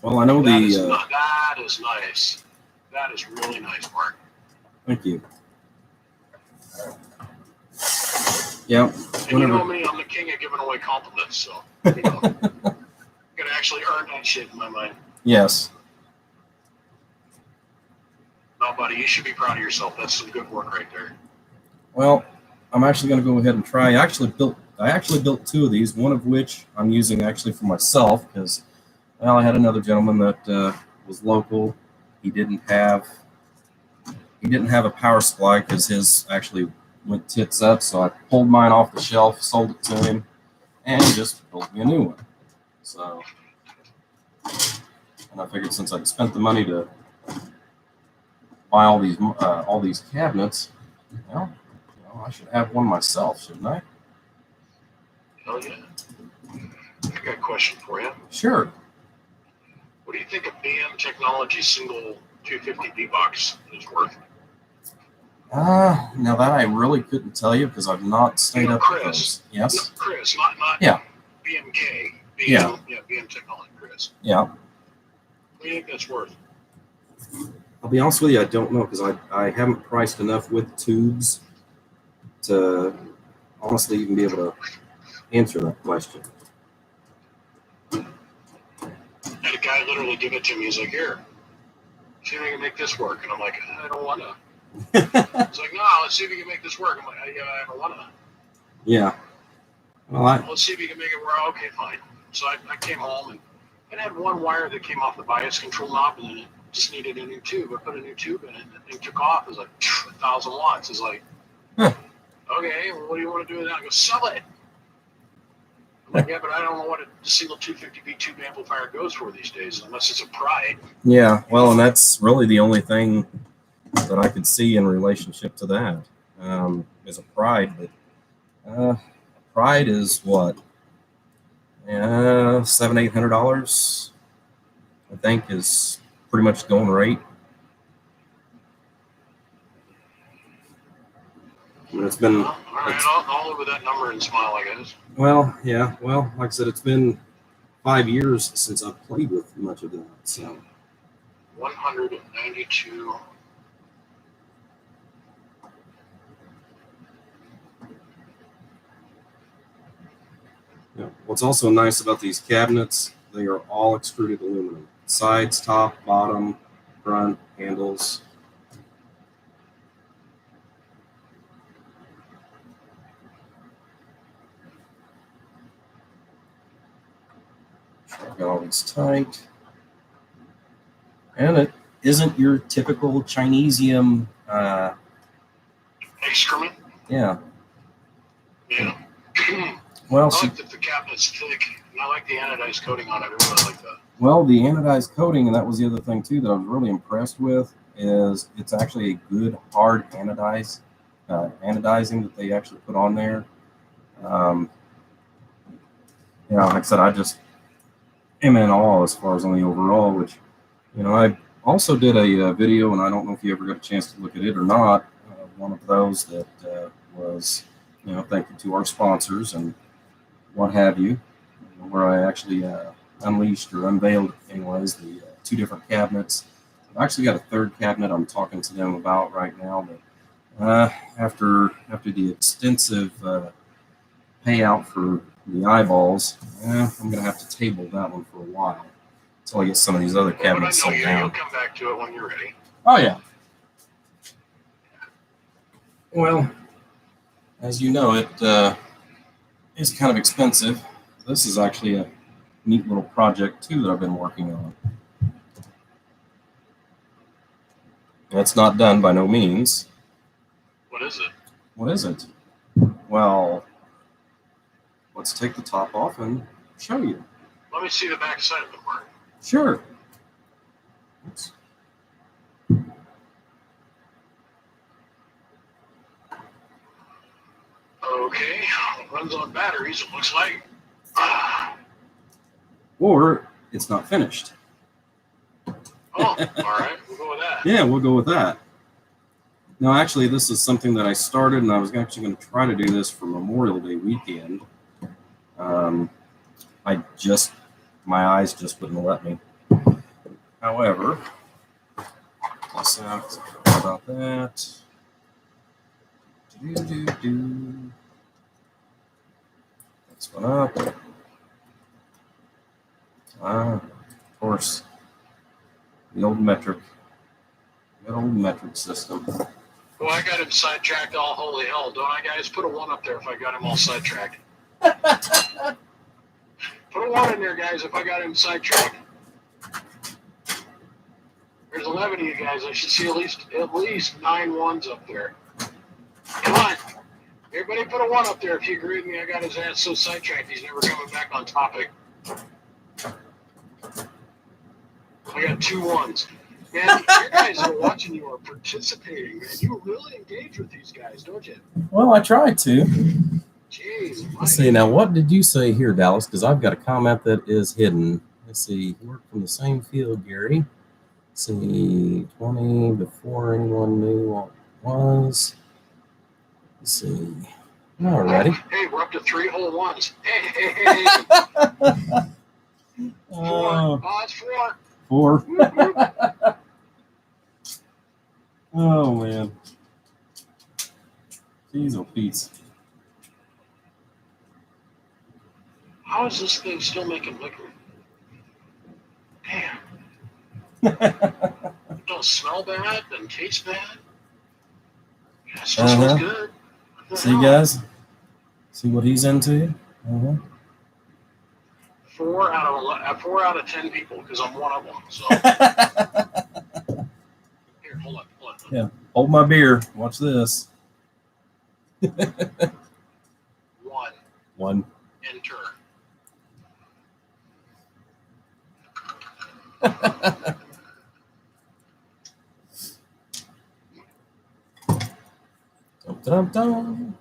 Well, I know that is nice. That is really nice, Mark. Thank you. Yeah. And you know me, I'm the king of giving away compliments, so you gotta actually earn that shit in my mind. Yes. No, buddy, you should be proud of yourself. That's some good work right there. Well, I'm actually going to go ahead and try. I actually built two of these, one of which I'm using actually for myself because, well, I had another gentleman that was local. He didn't have a power supply because his actually went tits up. So I pulled mine off the shelf, sold it to him, and he just built me a new one. So, and I figured since I'd spent the money to buy all these cabinets, well, I should have one myself, shouldn't I? Hell yeah. I got a question for you. Sure. What do you think a BM Technology single 250B box is worth? Now that I really couldn't tell you because I've not stayed up with those. Yes. No, Chris, not Yeah. BMK. Yeah. BM Technology, Chris. Yeah. What do you think that's worth? I'll be honest with you, I don't know because I haven't priced enough with tubes to honestly even be able to answer that question. I had a guy literally give it to me. He's like, here, see if we can make this work. And I'm like, I don't want to. He's like, no, let's see if we can make this work. I'm like, yeah, I don't want to. Yeah. Well, let's see if we can make it work. Okay, fine. So I came home and it had one wire that came off the bias control knob, and then it just needed a new tube. I put a new tube in it, and the thing took off. It was like 1,000 watts. It's like, okay, well, what do you want to do with that? I go, sell it. I'm like, yeah, but I don't know what a single 250B tube amplifier goes for these days, unless it's a Pride. Yeah, well, and that's really the only thing that I could see in relationship to that is a Pride. But Pride is what? $700-800, I think, is pretty much going rate. It's been all right, I'll live with that number and smile, I guess. Well, yeah. Well, like I said, it's been 5 years since I've played with much of that. So 192. Yeah. What's also nice about these cabinets, they are all extruded aluminum. Sides, top, bottom, front, handles. I've got all these tight. And it isn't your typical Chinesium. Excrement? Yeah. Yeah. Well, I like that the cabinet's thick, and I like the anodized coating on it. I really like that. Well, the anodized coating, and that was the other thing too that I was really impressed with, is it's actually a good hard anodizing that they actually put on there. Like I said, I just am in awe as far as on the overall, which, I also did a video, and I don't know if you ever got a chance to look at it or not. One of those that was, thank you to our sponsors and what have you, where I actually unleashed or unveiled, anyways, the two different cabinets. I've actually got a third cabinet I'm talking to them about right now, but after the extensive payout for the eyeballs, I'm going to have to table that one for a while until I get some of these other cabinets sold down. You'll come back to it when you're ready. Oh, yeah. Well, as you know, it is kind of expensive. This is actually a neat little project, too, that I've been working on. It's not done by no means. What is it? What is it? Well, let's take the top off and show you. Let me see the back side of the work. Sure. Oops. Okay, it runs on batteries, it looks like. Or it's not finished. Oh, all right, we'll go with that. Yeah, we'll go with that. No, actually, this is something that I started, and I was actually going to try to do this for Memorial Day weekend. My eyes just wouldn't let me. However, let's talk about that. Next one up. Of course, the old metric. Good old metric system. Well, I got him sidetracked all holy hell, don't I, guys? Put a 1 up there if I got him all sidetracked. Put a 1 in there, guys, if I got him sidetracked. There's 11 of you guys. I should see at least 9 1s up there. Come on. Everybody put a 1 up there if you agree with me. I got his ass so sidetracked he's never coming back on topic. I got 2 1s. Man, you guys are watching, you are participating, man. You really engage with these guys, don't you? Well, I tried to. Jeez. Let's see. Now, what did you say here, Dallas? Because I've got a comment that is hidden. Let's see. Work from the same field, Gary. Let's see. 20 before anyone knew what it was. Let's see. Alrighty. Hey, we're up to 3 whole 1s. Hey. Oh, 4. Oh, it's 4. 4. Oh, man. Jeez, oh, Pete. How is this thing still making liquor? Damn. It don't smell bad, doesn't taste bad. Yeah, it still smells good. See, guys? See what he's into? 4 out of 10 people, because I'm one of them. So here, hold on. Yeah, hold my beer. Watch this. 1. 1. Enter. Dum, dum, dum.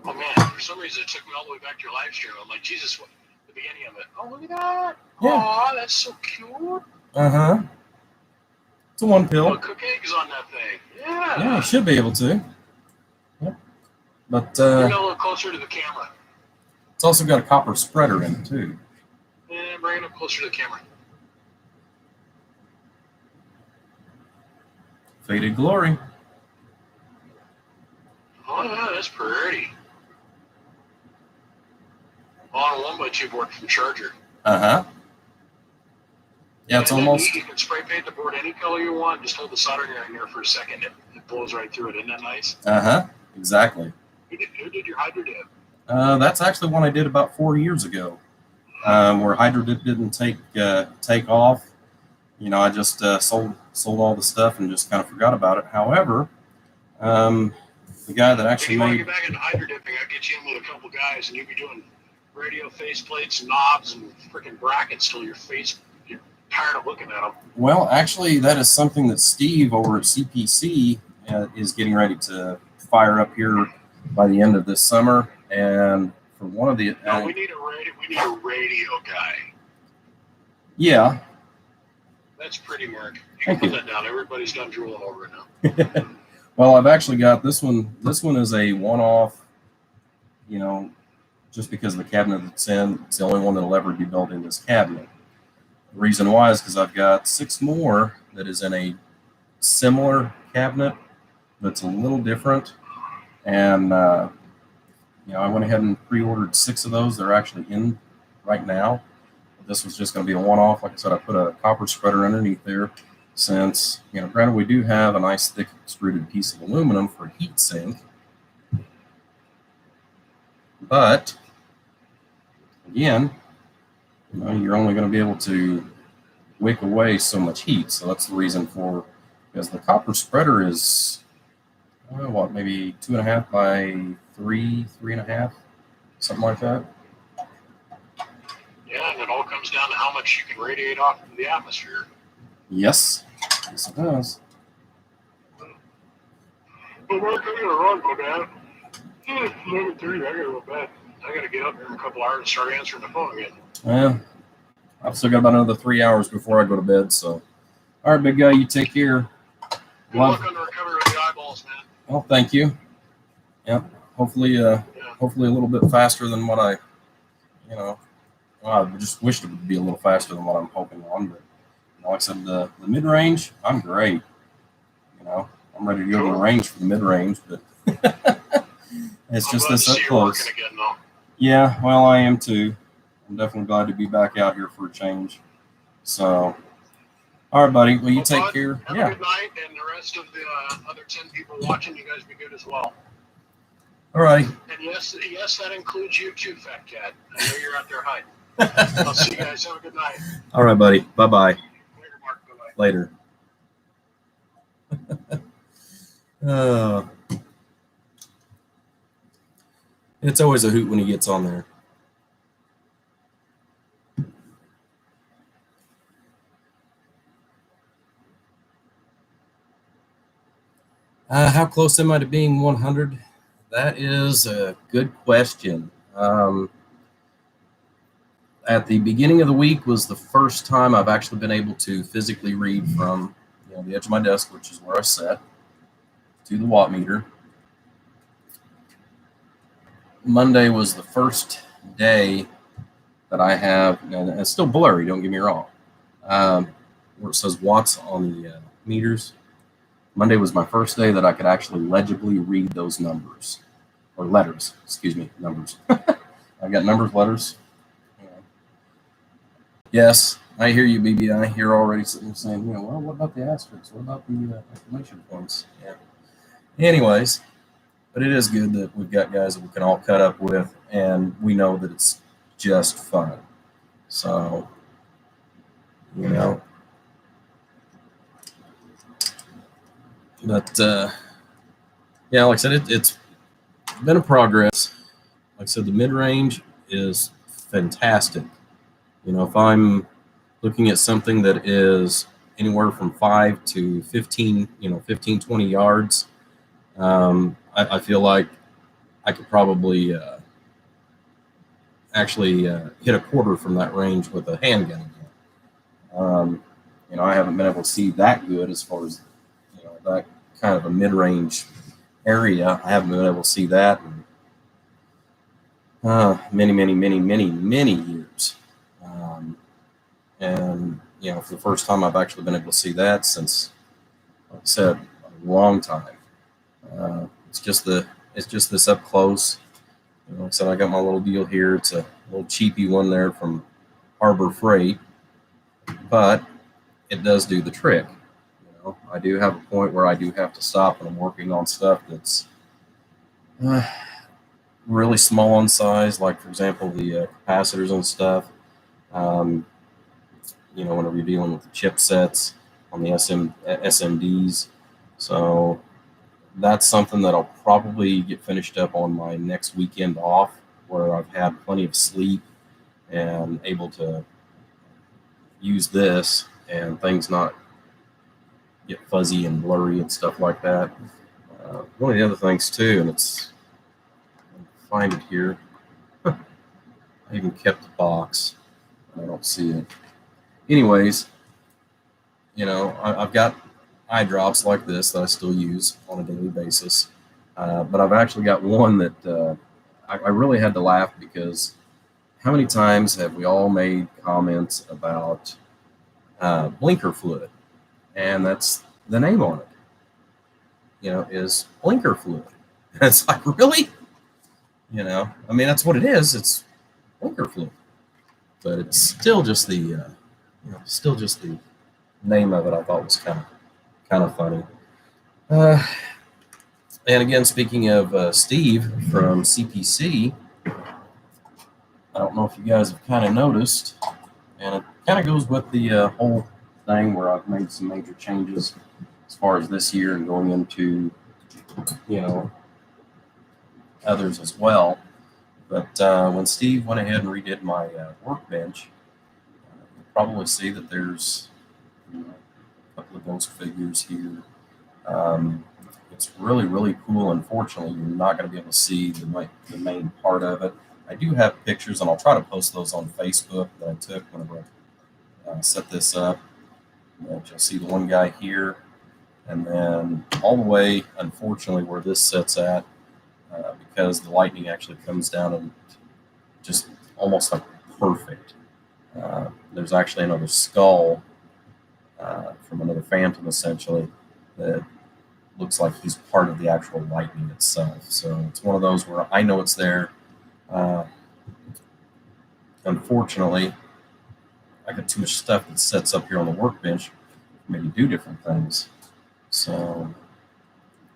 Oh man, for some reason it took me all the way back to your live stream. I'm like, Jesus, what? The beginning of it. Oh, look at that. Yeah. Aw, that's so cute. It's a 1 pill. I'll cook eggs on that thing. Yeah. Yeah, you should be able to. Yep. But Bring it a little closer to the camera. it's also got a copper spreader in it too. And bring it up closer to the camera. Faded Glory. Oh yeah, that's pretty. On a 1x2 board from Charger. Yeah, it's And almost. You can spray paint the board any color you want. Just hold the soldering iron there for a second. It blows right through it. Isn't that nice? Exactly. Who did your Hydro dip? That's actually one I did about 4 years ago, where Hydro dip didn't take off. You know, I just sold all the stuff and just kind of forgot about it. However, the guy that actually if you want to made get back into hydro dipping, I'll get you in with a couple guys, and you'll be doing radio faceplates, knobs, and freaking brackets till you're tired of looking at them. well, actually, that is something that Steve over at CPC is getting ready to fire up here by the end of this summer. And for one of the No, we need a radio guy. Yeah. That's pretty, Mark. You Thank can you. put that down. Everybody's done drooling over it now. Well, I've actually got this one. This one is a one-off, you know, just because of the cabinet it's in. It's the only one that'll ever be built in this cabinet. The reason why is because I've got 6 more that is in a similar cabinet that's a little different. And, you know, I went ahead and pre-ordered 6 of those. They're actually in right now. This was just going to be a one-off. Like I said, I put a copper spreader underneath there since, you know, granted we do have a nice thick extruded piece of aluminum for a heat sink. But, again, you know, you're only going to be able to wick away so much heat. So that's the reason for, because the copper spreader is, what, maybe 2.5 by 3.5, something like that. Yeah, and it all comes down to how much you can radiate off into the atmosphere. Yes. Yes, it does. Well, Mark, I gotta run, my dad. It's 11:30. I gotta go to bed. I gotta get up here in a couple hours and start answering the phone again. Yeah. I've still got about another 3 hours before I go to bed. So, all right, big guy, you take care. Good luck on the recovery of the eyeballs, man. Well, thank you. Yeah. Hopefully, hopefully a little bit faster than what I, you know, I just wished it would be a little faster than what I'm hoping on. But you know, like I said, the mid-range, I'm great. You know, I'm ready to go to the range for the mid-range, but it's just this up close. Again, though. Yeah, well, I am too. I'm definitely glad to be back out here for a change. So, all right, buddy. Well, you take Bud, care. Have a good night, and the rest of the other 10 people watching, you guys be good as well. All right. And yes, that includes you too, Fat Cat. I know you're out there hiding. I'll see you guys. Have a good night. All right, buddy. Bye-bye. Later, Mark. Bye-bye. Later. uh, it's always a hoot when he gets on there. How close am I to being 100? That is a good question. At the beginning of the week was the first time I've actually been able to physically read from the edge of my desk, which is where I sat, to the watt meter. Monday was the first day that I have, and it's still blurry, don't get me wrong, where it says watts on the meters. Monday was my first day that I could actually legibly read those numbers, or letters, excuse me, numbers. I got numbers, letters. Yes, I hear you, BBI. You're already saying, well, what about the asterisks? What about the exclamation points? Yeah. Anyways, but it is good that we've got guys that we can all cut up with, and we know that it's just fun. So, but yeah, like I said, it's been a progress. Like I said, the mid-range is fantastic. If I'm looking at something that is anywhere from 5 to 15, 15, 20 yards, I feel like I could probably actually hit a quarter from that range with a handgun. I haven't been able to see that good as far as that kind of a mid-range area. I haven't been able to see that in many years. And for the first time, I've actually been able to see that since, like I said, a long time. It's just this up close. Like I said, I got my little deal here. It's a little cheapy one there from Harbor Freight, but it does do the trick. I do have a point where I do have to stop, and I'm working on stuff that's really small in size, like, for example, the capacitors and stuff. Whenever you're dealing with the chipsets on the SMDs. So that's something that I'll probably get finished up on my next weekend off, where I've had plenty of sleep and able to use this and things not get fuzzy and blurry and stuff like that. One of the other things too, and find it here. I even kept the box. I don't see it. Anyways, I've got eye drops like this that I still use on a daily basis. But I've actually got one that I really had to laugh, because how many times have we all made comments about blinker fluid? And that's the name on it, is blinker fluid. And it's like, really? That's what it is. It's blinker fluid. But it's still just the name of it. I thought was kind of funny. And again, speaking of Steve from CPC, I don't know if you guys have kind of noticed, and it kind of goes with the whole thing where I've made some major changes as far as this year and going into, others as well. But when Steve went ahead and redid my workbench, you'll probably see that there's a couple of ghost figures here. It's really, really cool. Unfortunately, you're not going to be able to see the main part of it. I do have pictures, and I'll try to post those on Facebook that I took whenever I set this up. You'll see the one guy here, and then all the way, unfortunately, where this sits at, because the lightning actually comes down and just almost like perfect. There's actually another skull from another phantom, essentially, that looks like he's part of the actual lightning itself. So it's one of those where I know it's there. Unfortunately, I got too much stuff that sets up here on the workbench for me to do different things. So,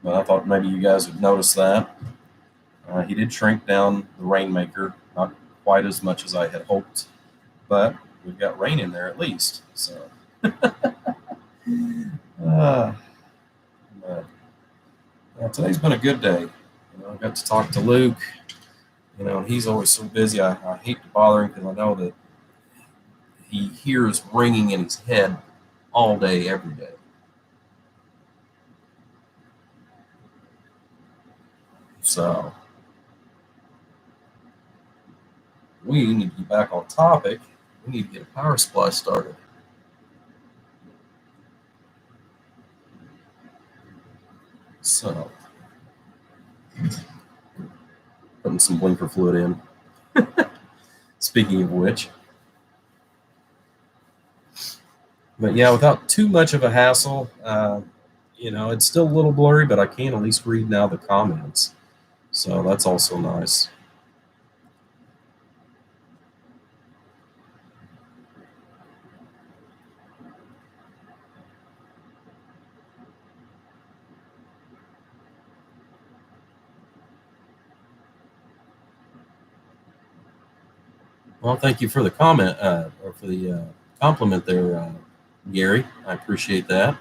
but I thought maybe you guys would notice that. He did shrink down the Rainmaker, not quite as much as I had hoped, but we've got rain in there at least. So, Yeah, today's been a good day. I got to talk to Luke. And he's always so busy. I hate to bother him because I know that he hears ringing in his head all day, every day. So we need to get back on topic. We need to get a power supply started. So, putting some blinker fluid in. Speaking of which. But yeah, without too much of a hassle, it's still a little blurry, but I can at least read now the comments. So that's also nice. Well, thank you for the comment, or for the compliment there, Gary. I appreciate that.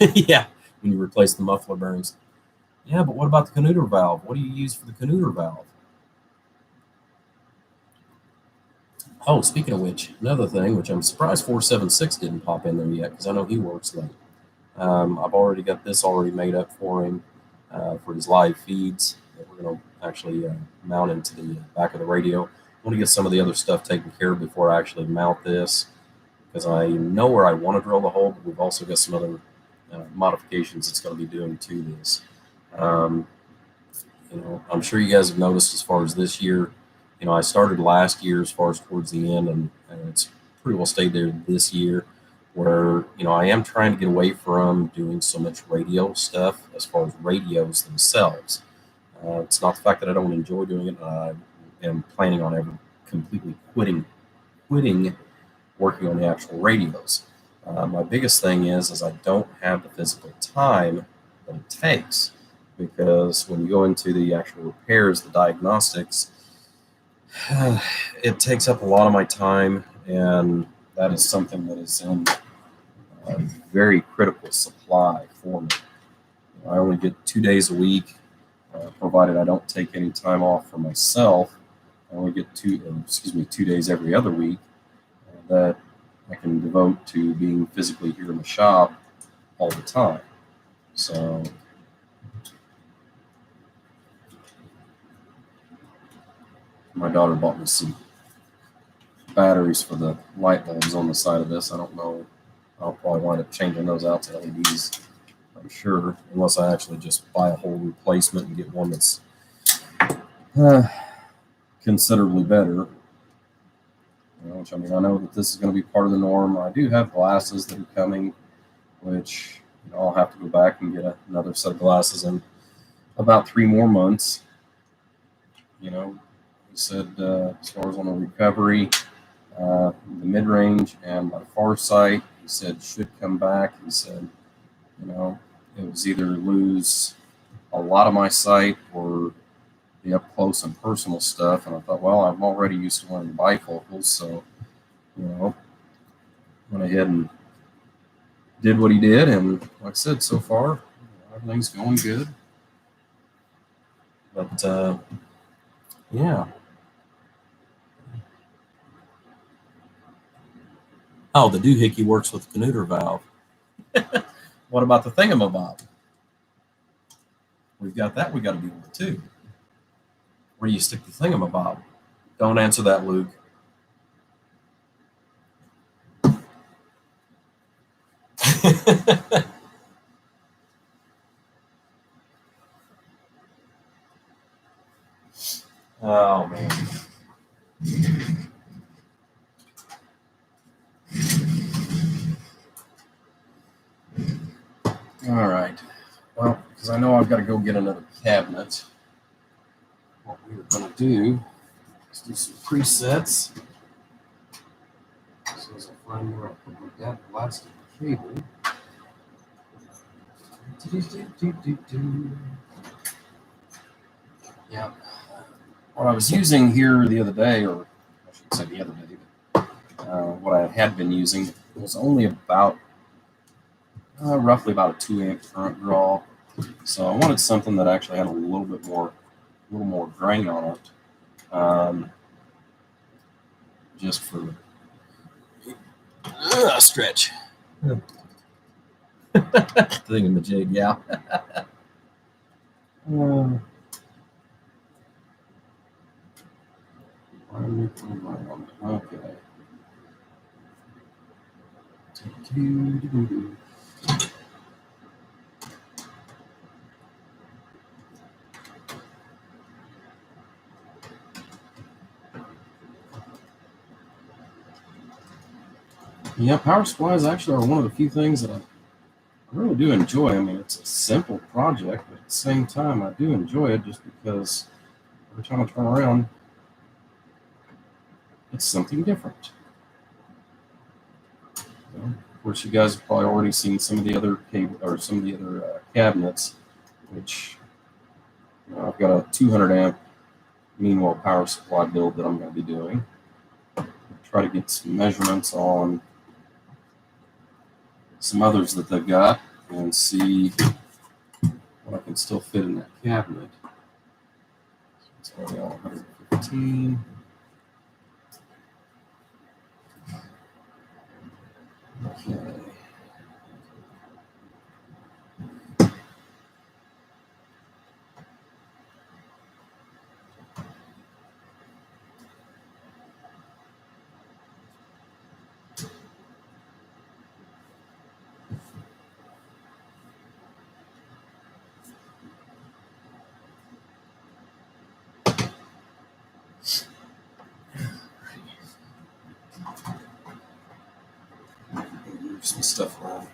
Yeah, when you replace the muffler bearings. Yeah, but what about the Canuter valve? What do you use for the Canuter valve? Oh, speaking of which, another thing, which I'm surprised 476 didn't pop in there yet, because I know he works late. I've already got this already made up for him for his live feeds that we're going to actually mount into the back of the radio. I want to get some of the other stuff taken care of before I actually mount this, because I know where I want to drill the hole, but we've also got some other modifications it's going to be doing to this. I'm sure you guys have noticed as far as this year, I started last year as far as towards the end, and it's pretty well stayed there this year, where, I am trying to get away from doing so much radio stuff as far as radios themselves. It's not the fact that I don't enjoy doing it. I am planning on ever completely quitting working on the actual radios. My biggest thing is I don't have the physical time that it takes, because when you go into the actual repairs, the diagnostics, it takes up a lot of my time, and that is something that is in a very critical supply for me. I only get 2 days a week, provided I don't take any time off for myself. I only get 2 days every other week that I can devote to being physically here in the shop all the time. So my daughter bought me some batteries for the light bulbs on the side of this. I don't know. I'll probably wind up changing those out to LEDs, I'm sure, unless I actually just buy a whole replacement and get one that's considerably better. Which, I know that this is going to be part of the norm. I do have glasses that are coming, which I'll have to go back and get another set of glasses in about 3 more months. He said as far as on the recovery, the mid-range and my far sight, he said should come back. He said, it was either lose a lot of my sight or the up close and personal stuff. And I thought, well, I'm already used to wearing bifocals, so went ahead and did what he did, and like I said, so far everything's going good. But yeah. Oh, the doohickey works with the Canuter valve. What about the thingamabob? We've got that we got to deal with too. Where do you stick the thingamabob? Don't answer that, Luke. Oh, man. All right. Well, because I know I've got to go get another cabinet. What we're going to do is do some presets. So as I find where I put my dad elastic cable. Yeah. What I was using here the other day, or I should say the other day, but what I had been using It was only about roughly about a 2 amp current draw. So I wanted something that actually had a little more drain on it. Just for stretch. Thingamajig, yeah. Okay. Yeah, power supplies actually are one of the few things that I really do enjoy. I mean, it's a simple project, but at the same time, I do enjoy it just because every time I turn around, it's something different. Of course, you guys have probably already seen some of the other cabinets, which I've got a 200 amp Meanwell power supply build that I'm going to be doing. Try to get some measurements on some others that they've got and see what I can still fit in that cabinet. So it's only 115. Okay. Move some stuff around.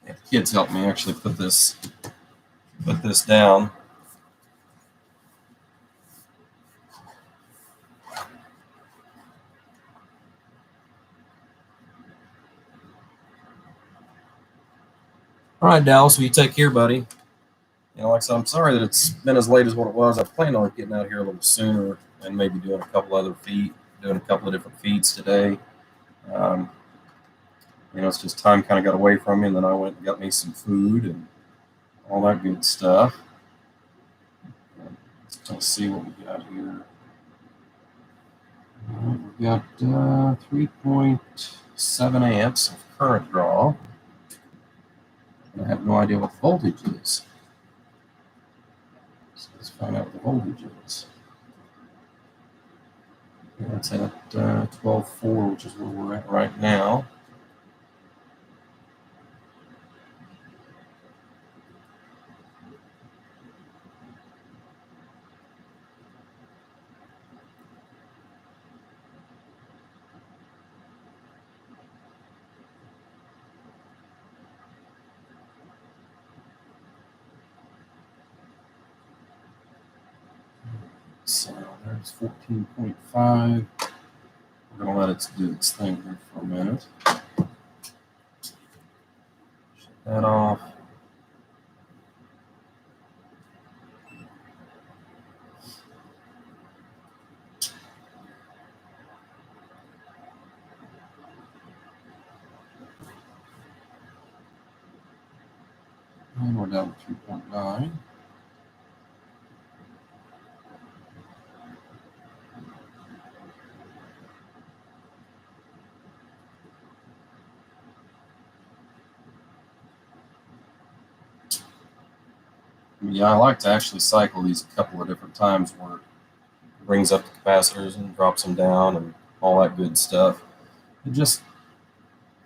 Yeah, the kids helped me actually put this down. All right, Dallas, will you take care, buddy? Like I said, I'm sorry that it's been as late as what it was. I planned on getting out here a little sooner and maybe doing a couple of different feeds today. It's just time kind of got away from me, and then I went and got me some food and all that good stuff. Let's see what we got here. We've got 3.7 amps of current draw. I have no idea what the voltage is. So let's find out what the voltage is. That's at 12.4, which is where we're at right now. So there's 14.5. We're going to let it do its thing here for a minute. Shut that off. And we're down to 3.9. Yeah, I like to actually cycle these a couple of different times where it brings up the capacitors and drops them down and all that good stuff. It just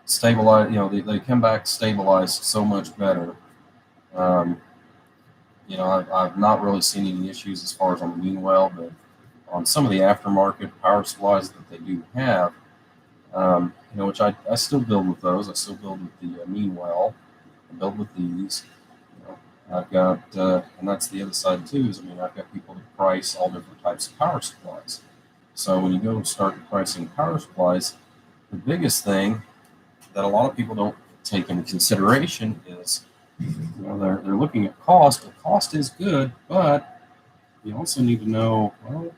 stabilize, they come back stabilized so much better. I've not really seen any issues as far as on the Meanwell, but on some of the aftermarket power supplies that they do have, which I still build with those. I still build with the Meanwell. I build with these. I've got, and that's the other side too, is I've got people that price all different types of power supplies. So when you go start pricing power supplies, the biggest thing that a lot of people don't take into consideration is, they're looking at cost. The cost is good, but you also need to know, well,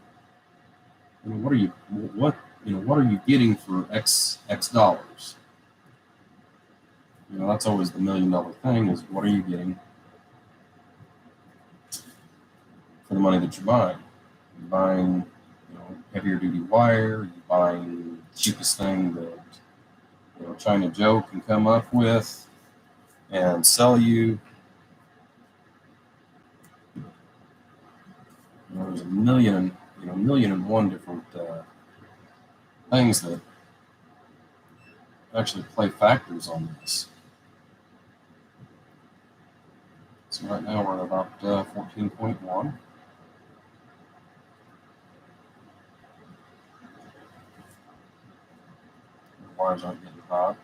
what are you getting for X dollars? That's always the $1,000,000 thing, is what are you getting for the money that you're buying? You're buying, heavier duty wire. You're buying the cheapest thing that China Joe can come up with and sell you. There's a million and one different things that actually play factors on this. So right now we're at about 14.1. The wires aren't getting hot.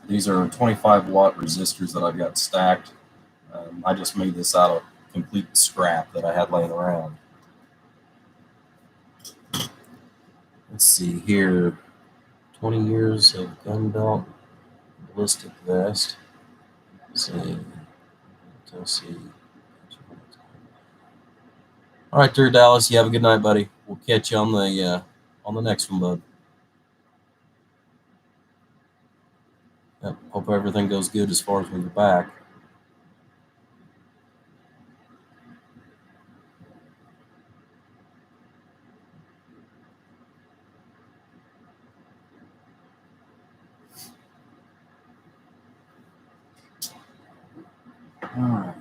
These are 25-watt resistors that I've got stacked. I just made this out of complete scrap that I had laying around. Let's see here. 20 years of gun belt, ballistic vest. Let's see. All right, there, Dallas. You have a good night, buddy. We'll catch you on the next one, bud. Yep, hope everything goes good as far as when you're back. All right.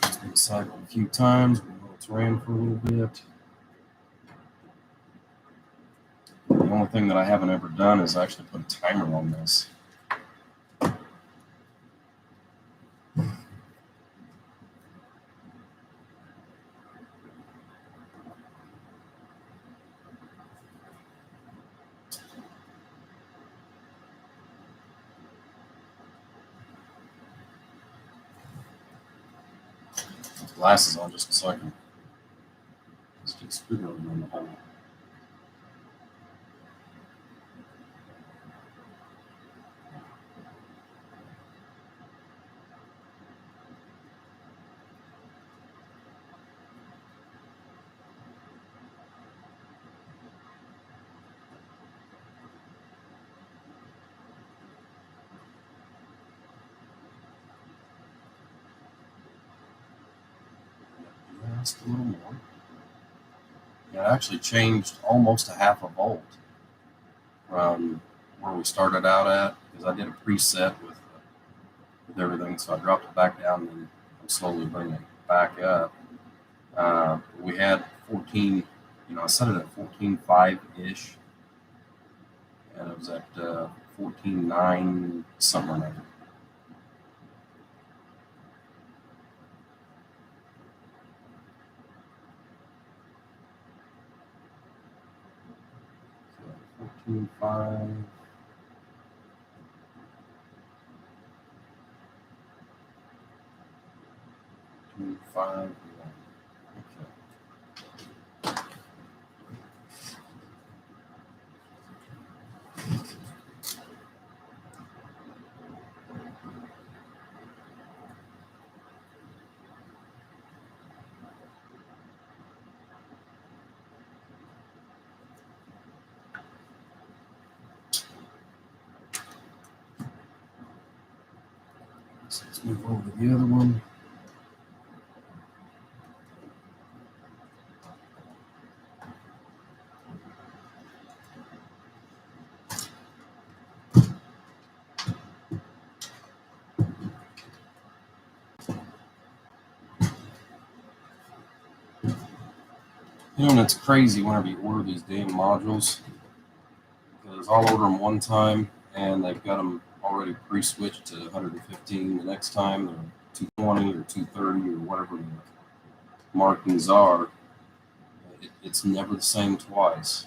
It's been cycled a few times. We know it's ran for a little bit. The only thing that I haven't ever done is actually put a timer on this. Glasses on just so I can stick screwdriver in the hole. Just a little more. Yeah, it actually changed almost a half a volt from where we started out at, because I did a preset with everything, so I dropped it back down and I'm slowly bringing it back up. We had 14, I set it at 14.5-ish, and it was at 14.9 something or another. So 14.5. Five. Okay. So let's move over to the other one. And it's crazy whenever you order these damn modules, because I'll order them one time and they've got them already pre-switched to 115. The next time they're 220 or 230 or whatever the markings are. It's never the same twice.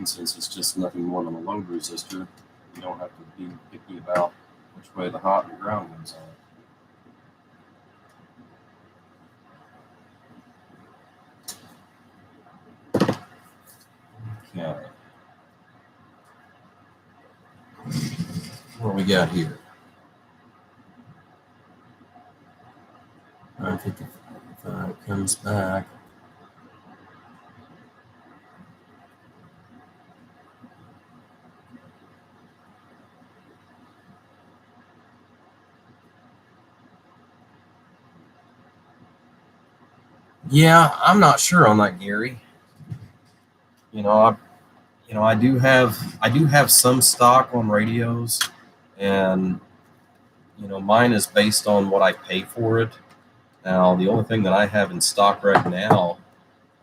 And since it's just nothing more than a load resistor, you don't have to be picky about which way the hot and ground goes on. Okay. What do we got here? I think if it comes back. Yeah, I'm not sure on that, Gary. I do have some stock on radios, and mine is based on what I pay for it. Now, the only thing that I have in stock right now,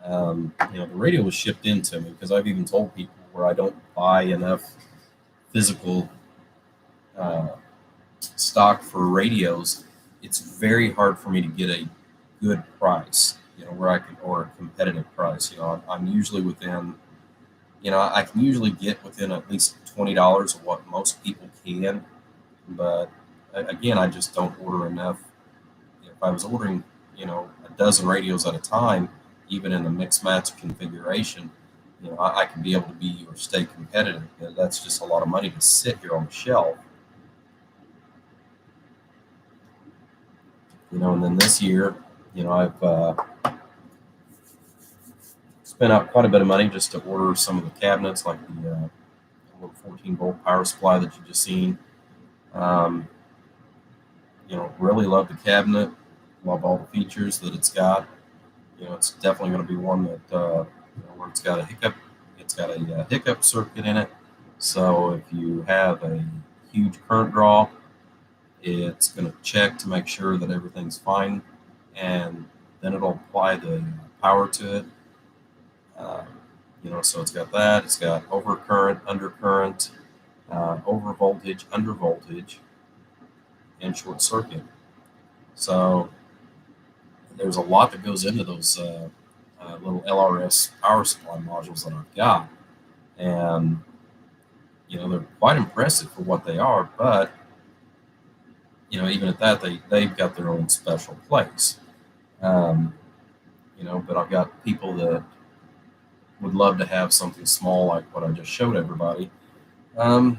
the radio was shipped into me, because I've even told people where I don't buy enough physical stock for radios. It's very hard for me to get a good price, where I can, or a competitive price. I'm usually within, I can usually get within at least $20 of what most people can, but again, I just don't order enough. If I was ordering, a dozen radios at a time, even in a mixed match configuration, I can be able to be or stay competitive. That's just a lot of money to sit here on the shelf. And then this year, I've spent out quite a bit of money just to order some of the cabinets, like the little 14-volt power supply that you just seen. Really love the cabinet, love all the features that it's got. It's definitely going to be one that where it's got a hiccup circuit in it. So if you have a huge current draw, it's going to check to make sure that everything's fine, and then it'll apply the power to it. So it's got that. It's got overcurrent, undercurrent, over voltage, under voltage, and short circuit. So there's a lot that goes into those little LRS power supply modules that I've got, and they're quite impressive for what they are. But even at that, they've got their own special place. But I've got people that would love to have something small like what I just showed everybody. I am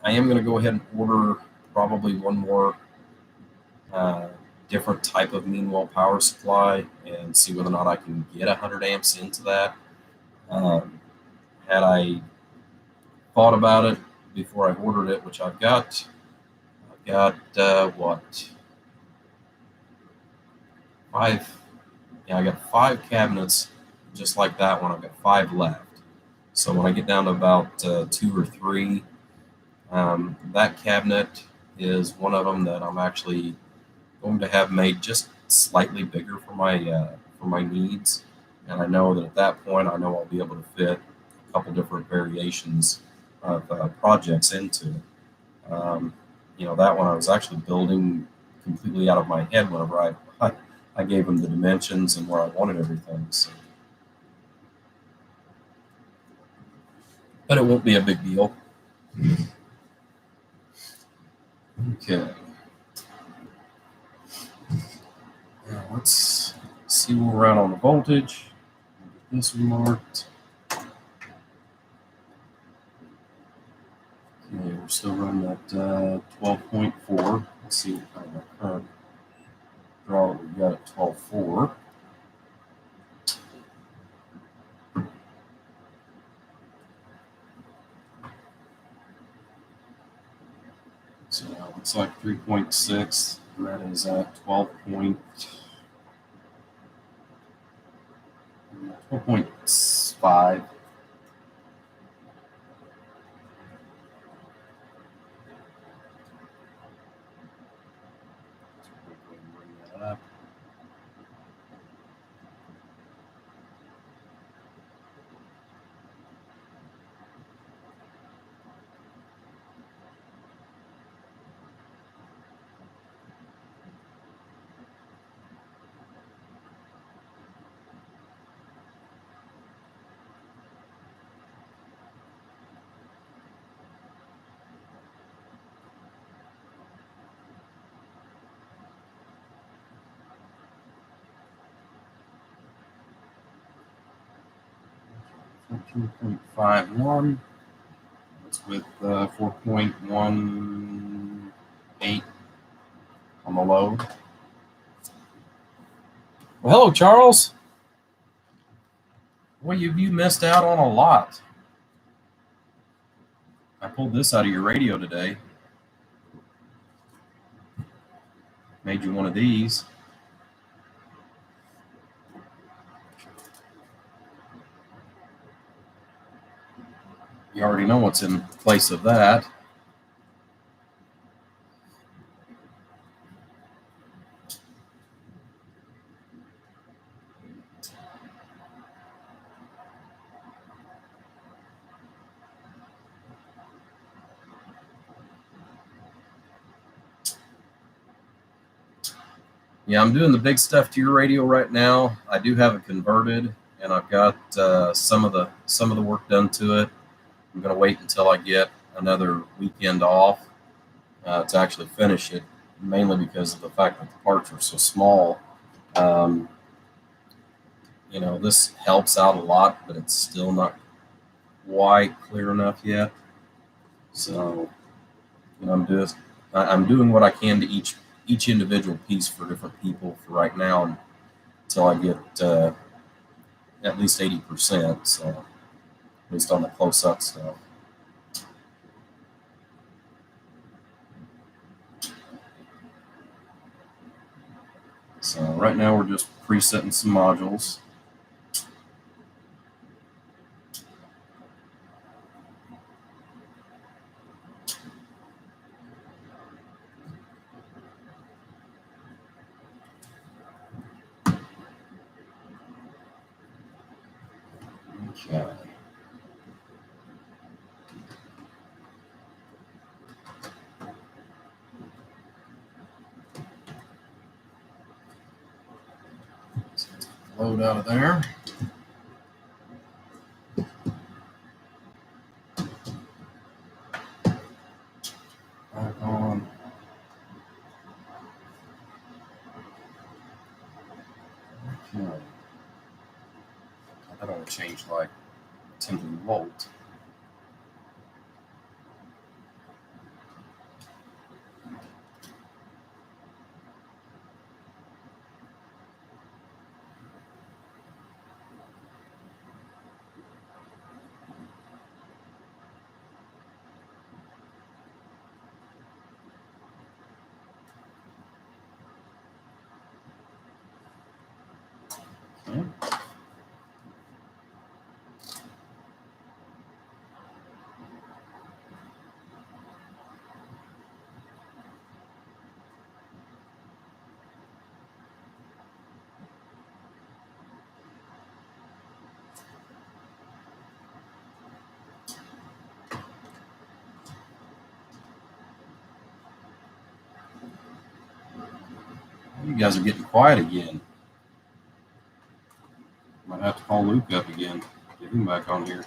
going to go ahead and order probably one more different type of mean-well power supply and see whether or not I can get 100 amps into that. Had I thought about it before I ordered it, which I've got what, 5? Yeah, I got 5 cabinets just like that one. I've got 5 left. So when I get down to about 2 or 3, that cabinet is one of them that I'm actually going to have made just slightly bigger for my needs. And I know that at that point, I know I'll be able to fit a couple different variations of projects into it. That one I was actually building completely out of my head whenever I gave them the dimensions and where I wanted everything. So. But it won't be a big deal. Okay. Now let's see where we're at on the voltage. Get this marked. Okay, we're still running at 12.4. Let's see what kind of current draw that we got at 12.4. So it looks like 3.6, and that is at 12.5. Bring that up. 14.51. It's with 4.18 on the load. Well, hello, Charles. Boy, you missed out on a lot. I pulled this out of your radio today. Made you one of these. You already know what's in place of that. Yeah, I'm doing the big stuff to your radio right now. I do have it converted, and I've got some of the work done to it. I'm going to wait until I get another weekend off to actually finish it, mainly because of the fact that the parts are so small. This helps out a lot, but it's still not quite clear enough yet. So, I'm doing what I can to each individual piece for different people for right now until I get at least 80%. So, at least on the close-up stuff. So right now we're just presetting some modules. Okay. Load out of there. Back on. Okay. I don't want to change like 10 volt. Okay. You guys are getting quiet again. Might have to call Luke up again. Get him back on here.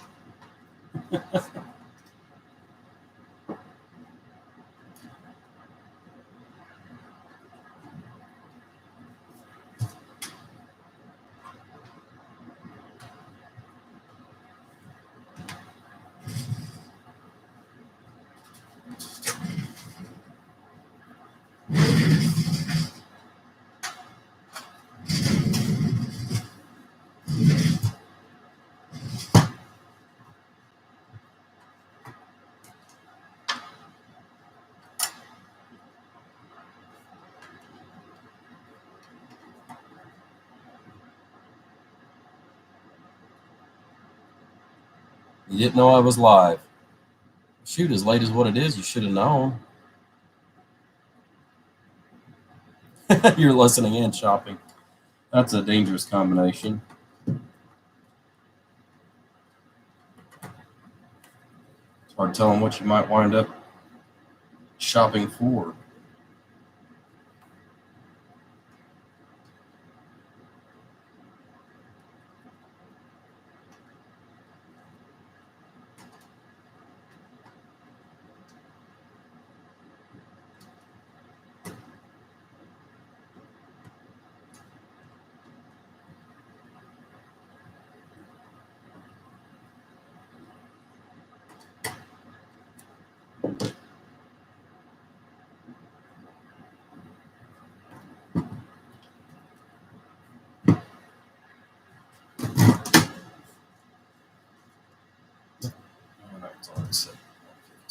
You didn't know I was live. Shoot, as late as what it is, you should have known. You're listening and shopping. That's a dangerous combination. It's hard telling what you might wind up shopping for.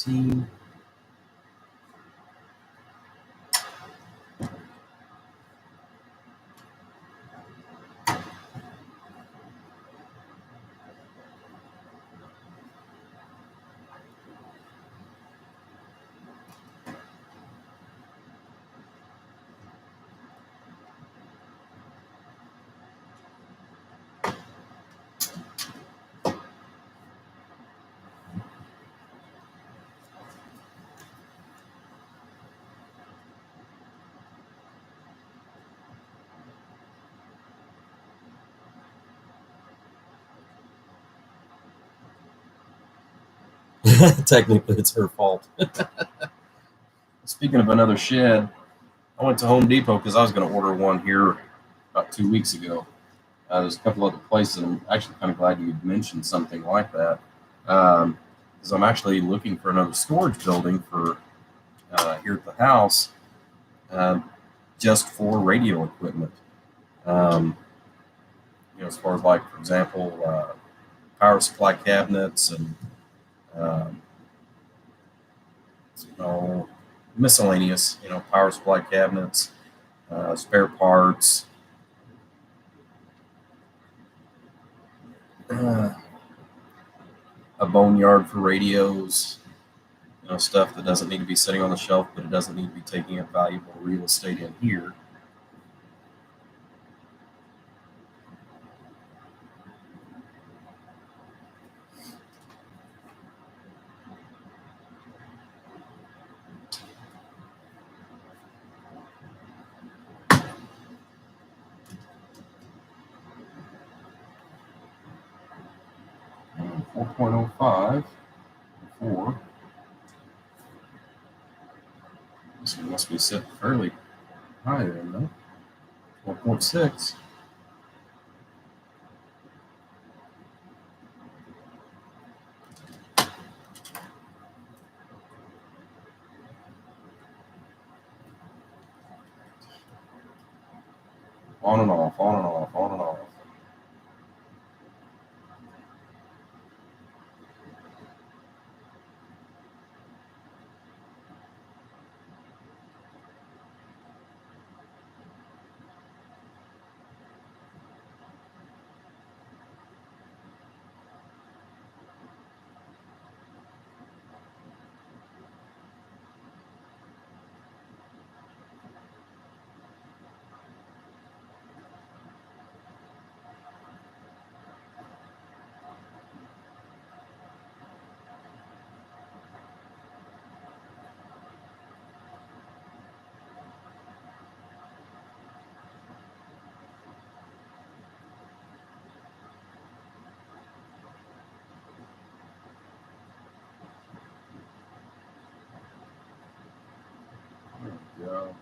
see. Technically, it's her fault. Speaking of another shed, I went to Home Depot because I was going to order one here about 2 weeks ago. There's a couple other places, and I'm actually kind of glad you mentioned something like that. Because I'm actually looking for another storage building for here at the house, just for radio equipment. As far as, like, for example, power supply cabinets and miscellaneous, power supply cabinets, spare parts, a boneyard for radios, stuff that doesn't need to be sitting on the shelf, but it doesn't need to be taking up valuable real estate in here. And 4.05, 4. This one must be set fairly high then, though. 4.6. On and off, on and off, on and off. There we go.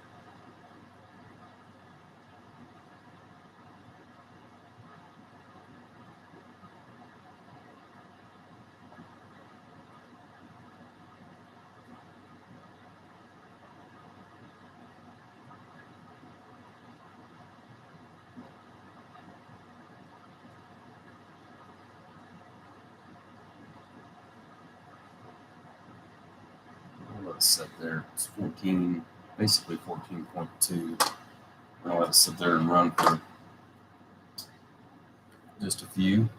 Let's sit there. It's 14, basically 14.2. I'll let it sit there and run for just a few.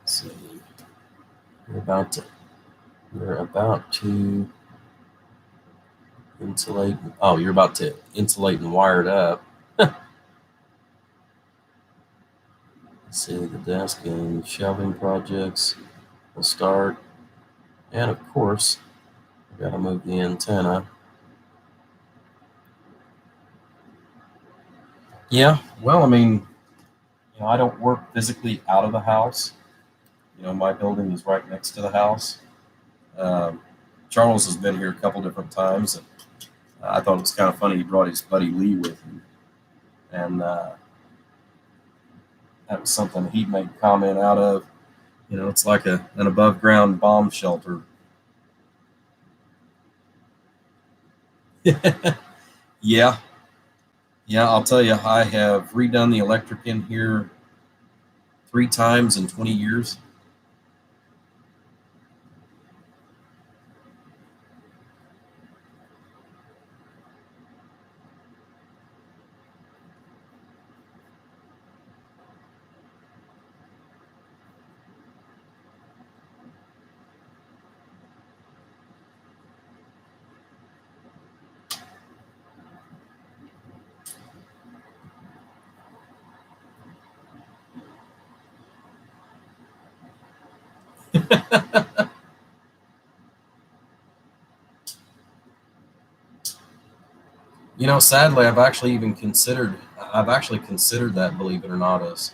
Let's see. We're about to insulate. Oh, you're about to insulate and wire it up. See, the desk and shelving projects will start. And of course, I've got to move the antenna. Yeah, well, I mean, I don't work physically out of the house. My building is right next to the house. Charles has been here a couple different times, and I thought it was kind of funny. He brought his buddy Lee with him, and that was something he'd made comment out of. It's like an above ground bomb shelter. Yeah, I'll tell you, I have redone the electric in here 3 times in 20 years. You know, sadly, I've actually considered that, believe it or not, as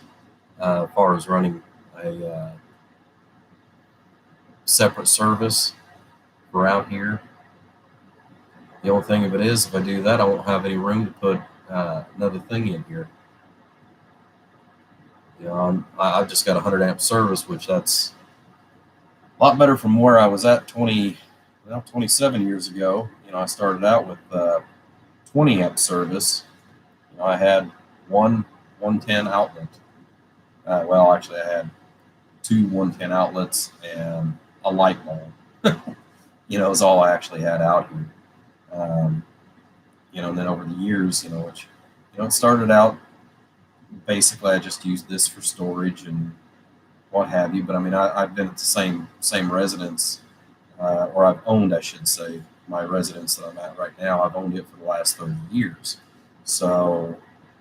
far as running a separate service for out here. The only thing of it is, if I do that, I won't have any room to put another thing in here. You know, I've just got a 100 amp service, which that's a lot better from where I was at 27 years ago. You know, I started out with 20 amp service. You know, I had one 110 outlet. Well, actually, I had 2 110 outlets and a light bulb. You know, is all I actually had out here. You know, and then over the years, you know, which, you know, it started out basically I just used this for storage and what have you. But I mean, I've been at the same residence, or I've owned, I should say, my residence that I'm at right now. I've owned it for the last 30 years. So,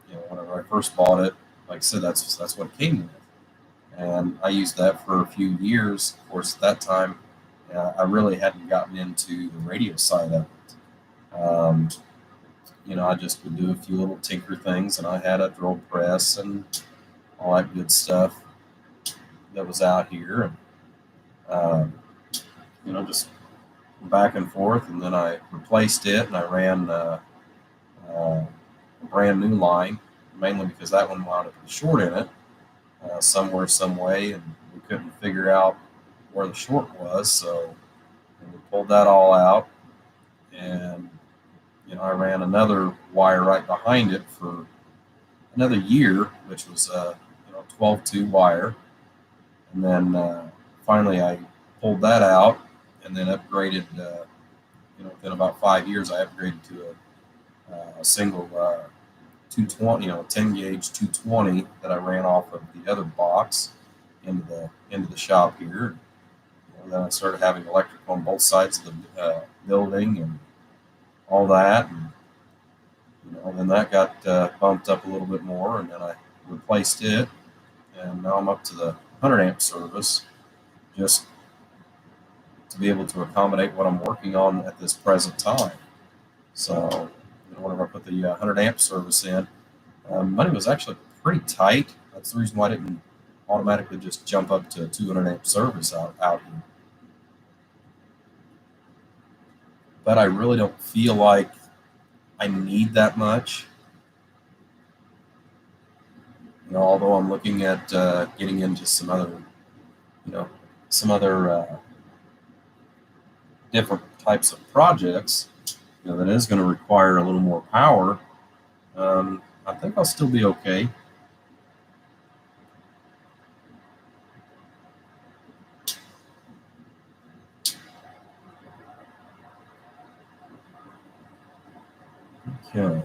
you know, whenever I first bought it, like I said, that's what it came with. And I used that for a few years. Of course, at that time, I really hadn't gotten into the radio side of it. You know, I just would do a few little tinker things, and I had a throw press and all that good stuff that was out here, and you know, just back and forth. And then I replaced it, and I ran a brand new line, mainly because that one wound up with a short in it somewhere, some way, and we couldn't figure out where the short was. So we pulled that all out, and you know, I ran another wire right behind it for another year, which was you know, 12-2 wire, and then finally I pulled that out, and then upgraded. You know, within about 5 years, I upgraded to a single 220, you know, 10 gauge 220 that I ran off of the other box into the shop here. And then I started having electrical on both sides of the building and all that, and you know, then that got bumped up a little bit more, and then I replaced it, and now I'm up to the 100 amp service, just to be able to accommodate what I'm working on at this present time. So, you know, whenever I put the 100 amp service in, money was actually pretty tight. That's the reason why I didn't automatically just jump up to a 200 amp service out here. But I really don't feel like I need that much. You know, although I'm looking at getting into some other, you know, different types of projects, you know, that is going to require a little more power. I think I'll still be okay. Okay.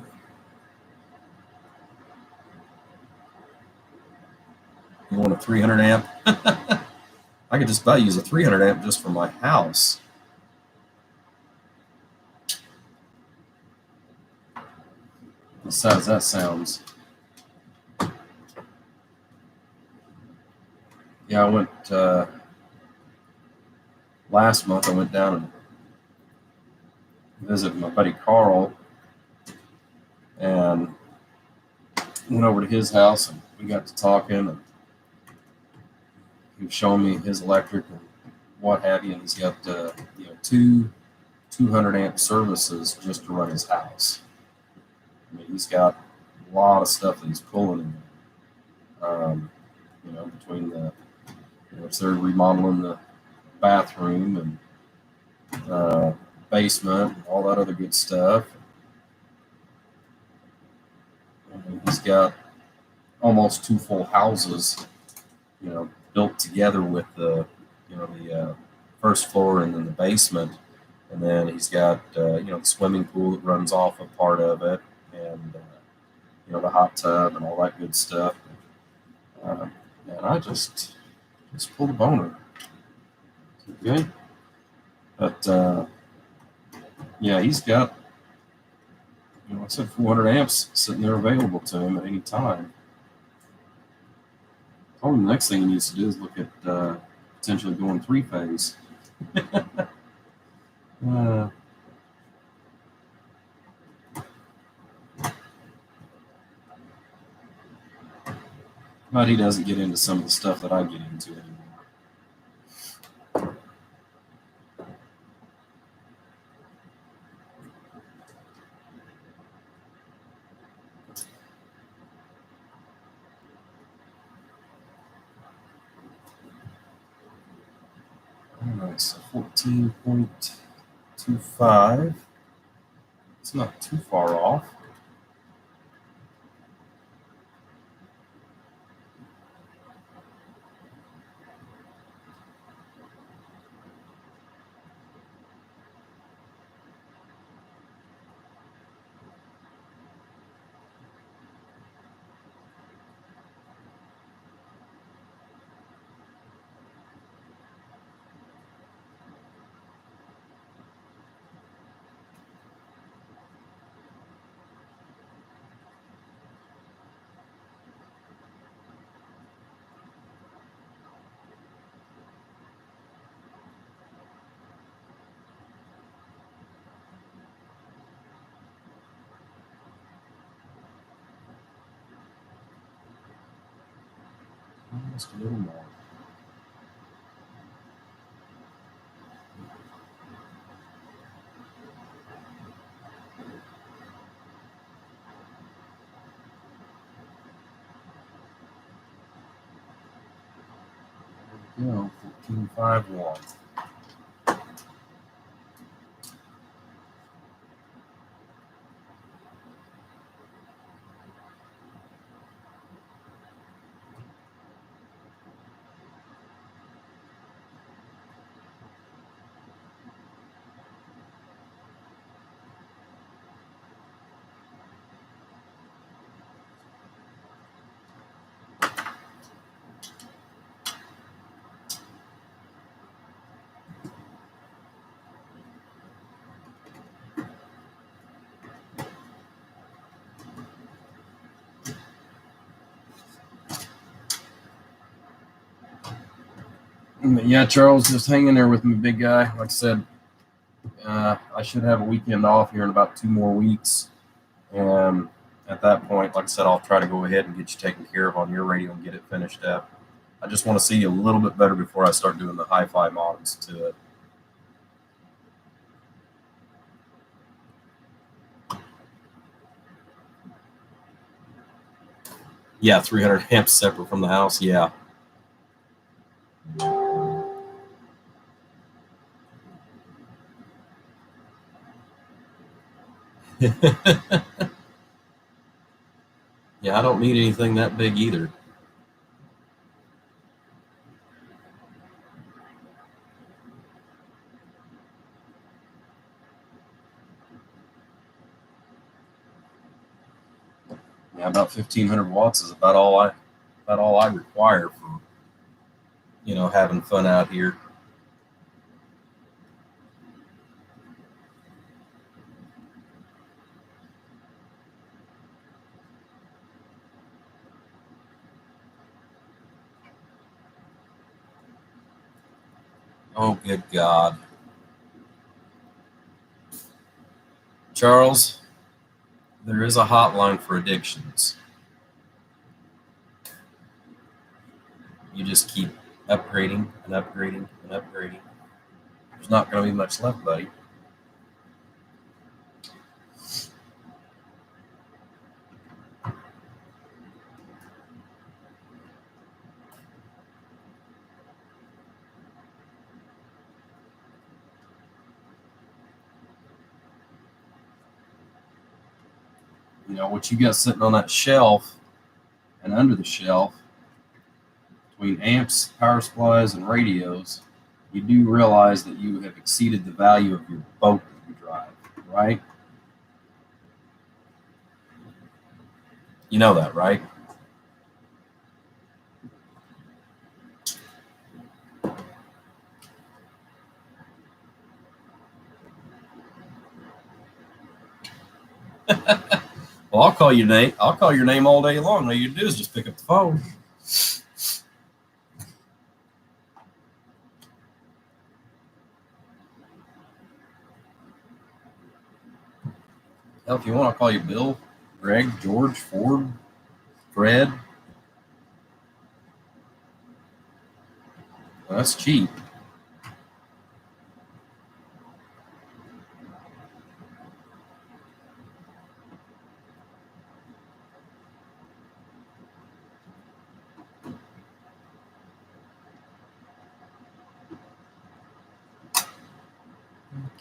You want a 300 amp? I could just about use a 300 amp just for my house. Besides, that sounds. Yeah, I went last month. I went down and visited my buddy Carl, and went over to his house, and we got to talking, and he was showing me his electric and what have you, and he's got you know, 200 amp services just to run his house. I mean, he's got a lot of stuff that he's pulling in there. You know, between the, you know, they're remodeling the bathroom and basement and all that other good stuff. I mean, he's got almost 2 full houses built together with the first floor and then the basement, and then he's got the swimming pool that runs off a part of it, and the hot tub and all that good stuff. And I just pulled a boner. Okay, but yeah, he's got I said 400 amps sitting there available to him at any time. Probably the next thing he needs to do is look at potentially going 3-phase. But he doesn't get into some of the stuff that I get into anymore. All right, so 14.25. It's not too far off. Just a little more. There we go, 14.51. Yeah, Charles, just hang in there with me, big guy. Like I said, I should have a weekend off here in about 2 more weeks. And at that point, like I said, I'll try to go ahead and get you taken care of on your radio and get it finished up. I just want to see you a little bit better before I start doing the hi-fi mods to it. Yeah, 300 amps separate from the house. Yeah. Yeah, I don't need anything that big either. Yeah, about 1,500 watts is about all I require for having fun out here. Oh, good God. Charles, there is a hotline for addictions. You just keep upgrading and upgrading and upgrading. There's not going to be much left, buddy. What you got sitting on that shelf and under the shelf, between amps, power supplies, and radios, you do realize that you have exceeded the value of your boat that you drive, right? You know that, right? Well, I'll call your name. I'll call your name all day long. All you do is just pick up the phone. Hell, if you want, I'll call you Bill, Greg, George, Ford, Fred. Well, that's cheap.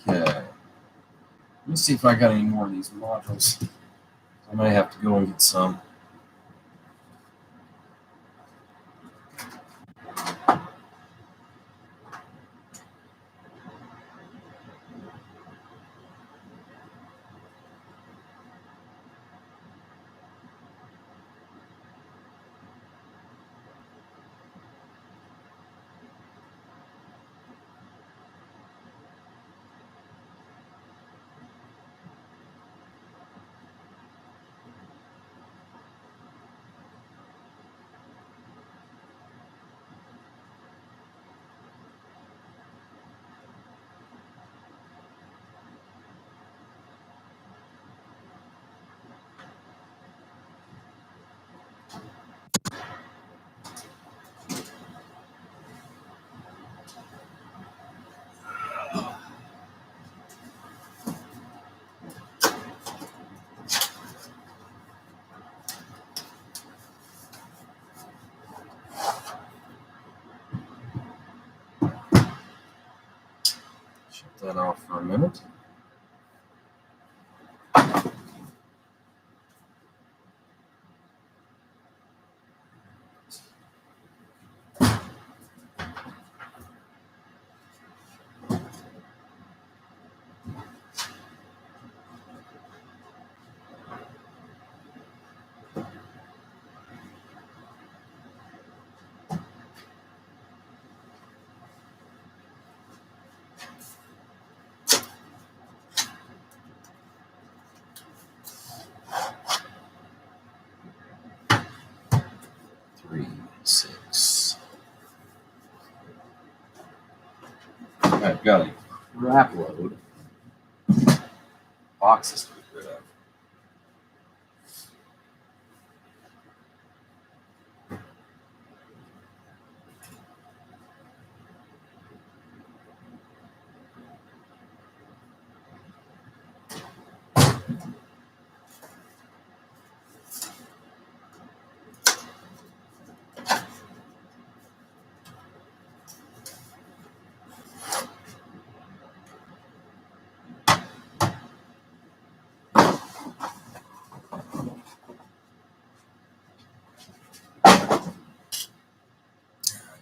Okay. Let me see if I got any more of these modules. I may have to go and get some. Shut that off for a minute. I've got a crap load boxes to get rid of.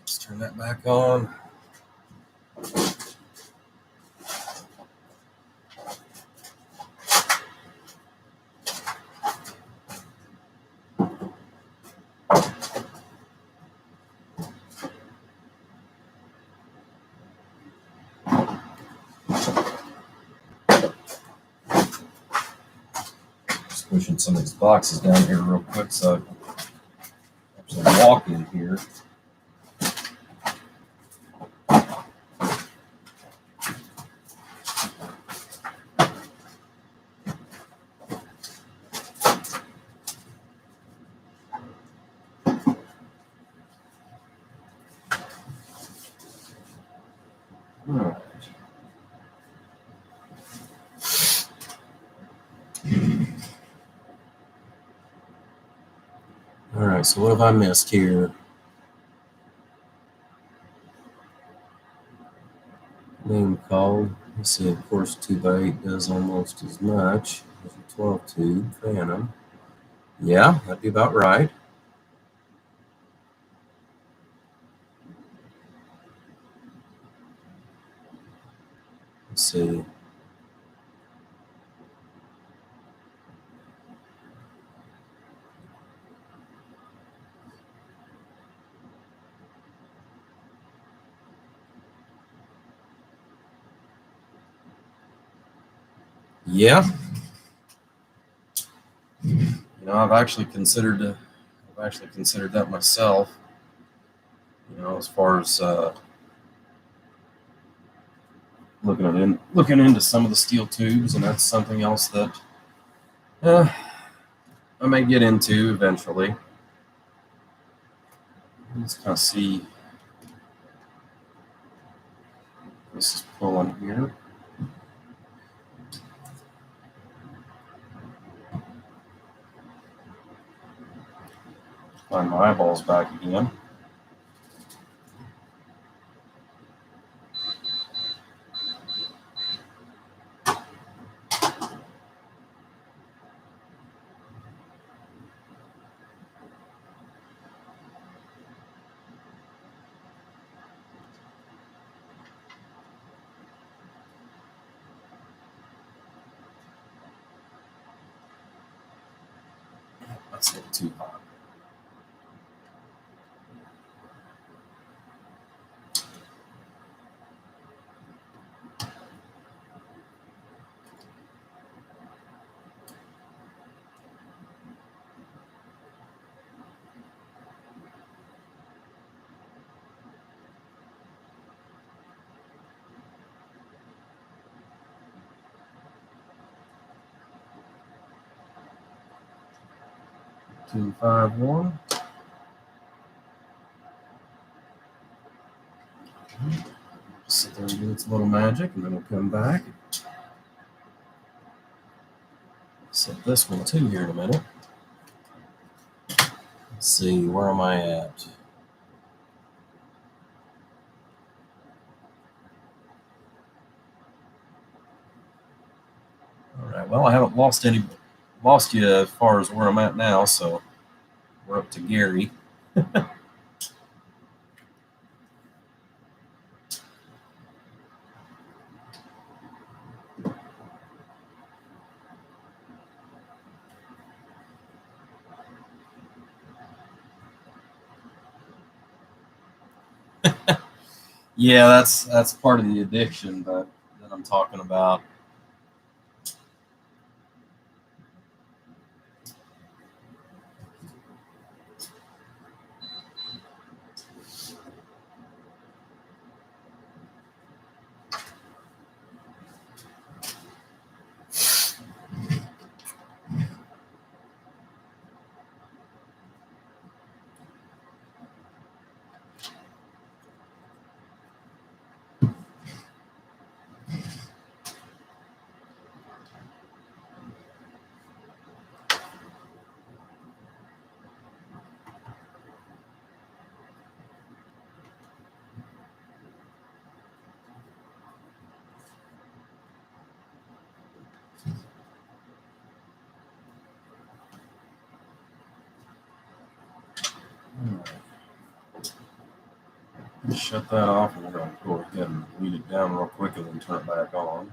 Let's turn that back on. Just pushing some of these boxes down here real quick so I can actually walk in here. All right, so what have I missed here? Name called. Let's see, of course, 2x8 does almost as much as a 12 tube Phantom. Yeah, that'd be about right. Let's see. Yeah, I've actually considered that myself. As far as looking into some of the steel tubes, and that's something else that I may get into eventually. Let's kind of see. This is pulling here. Find my eyeballs back again. That's a little too hot. Two, 5, 1. Sit there and do its little magic, and then we'll come back. Set this one too here in a minute. Let's see, where am I at? All right. Well, I haven't lost you as far as where I'm at now, so we're up to Gary. Yeah, that's part of the addiction that I'm talking about. Shut that off, and we're going to go ahead and weed it down real quick and then turn it back on.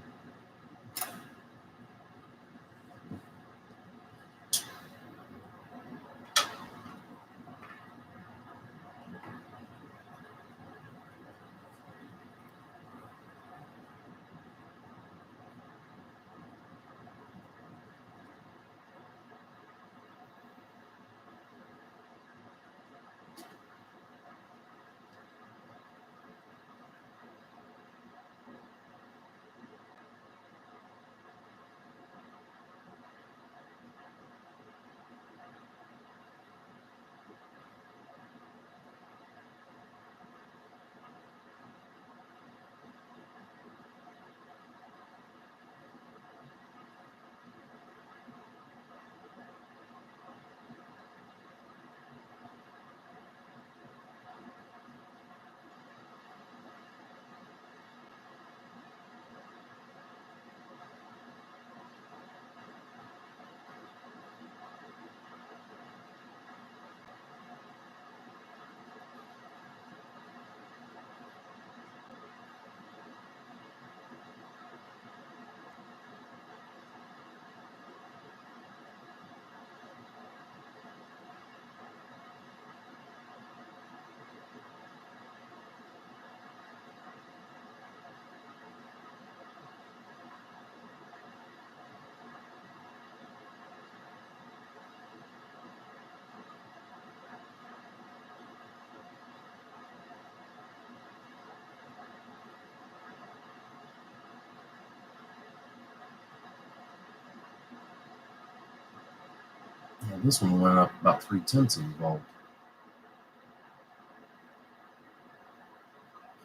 This one went up about 3/10 of a volt.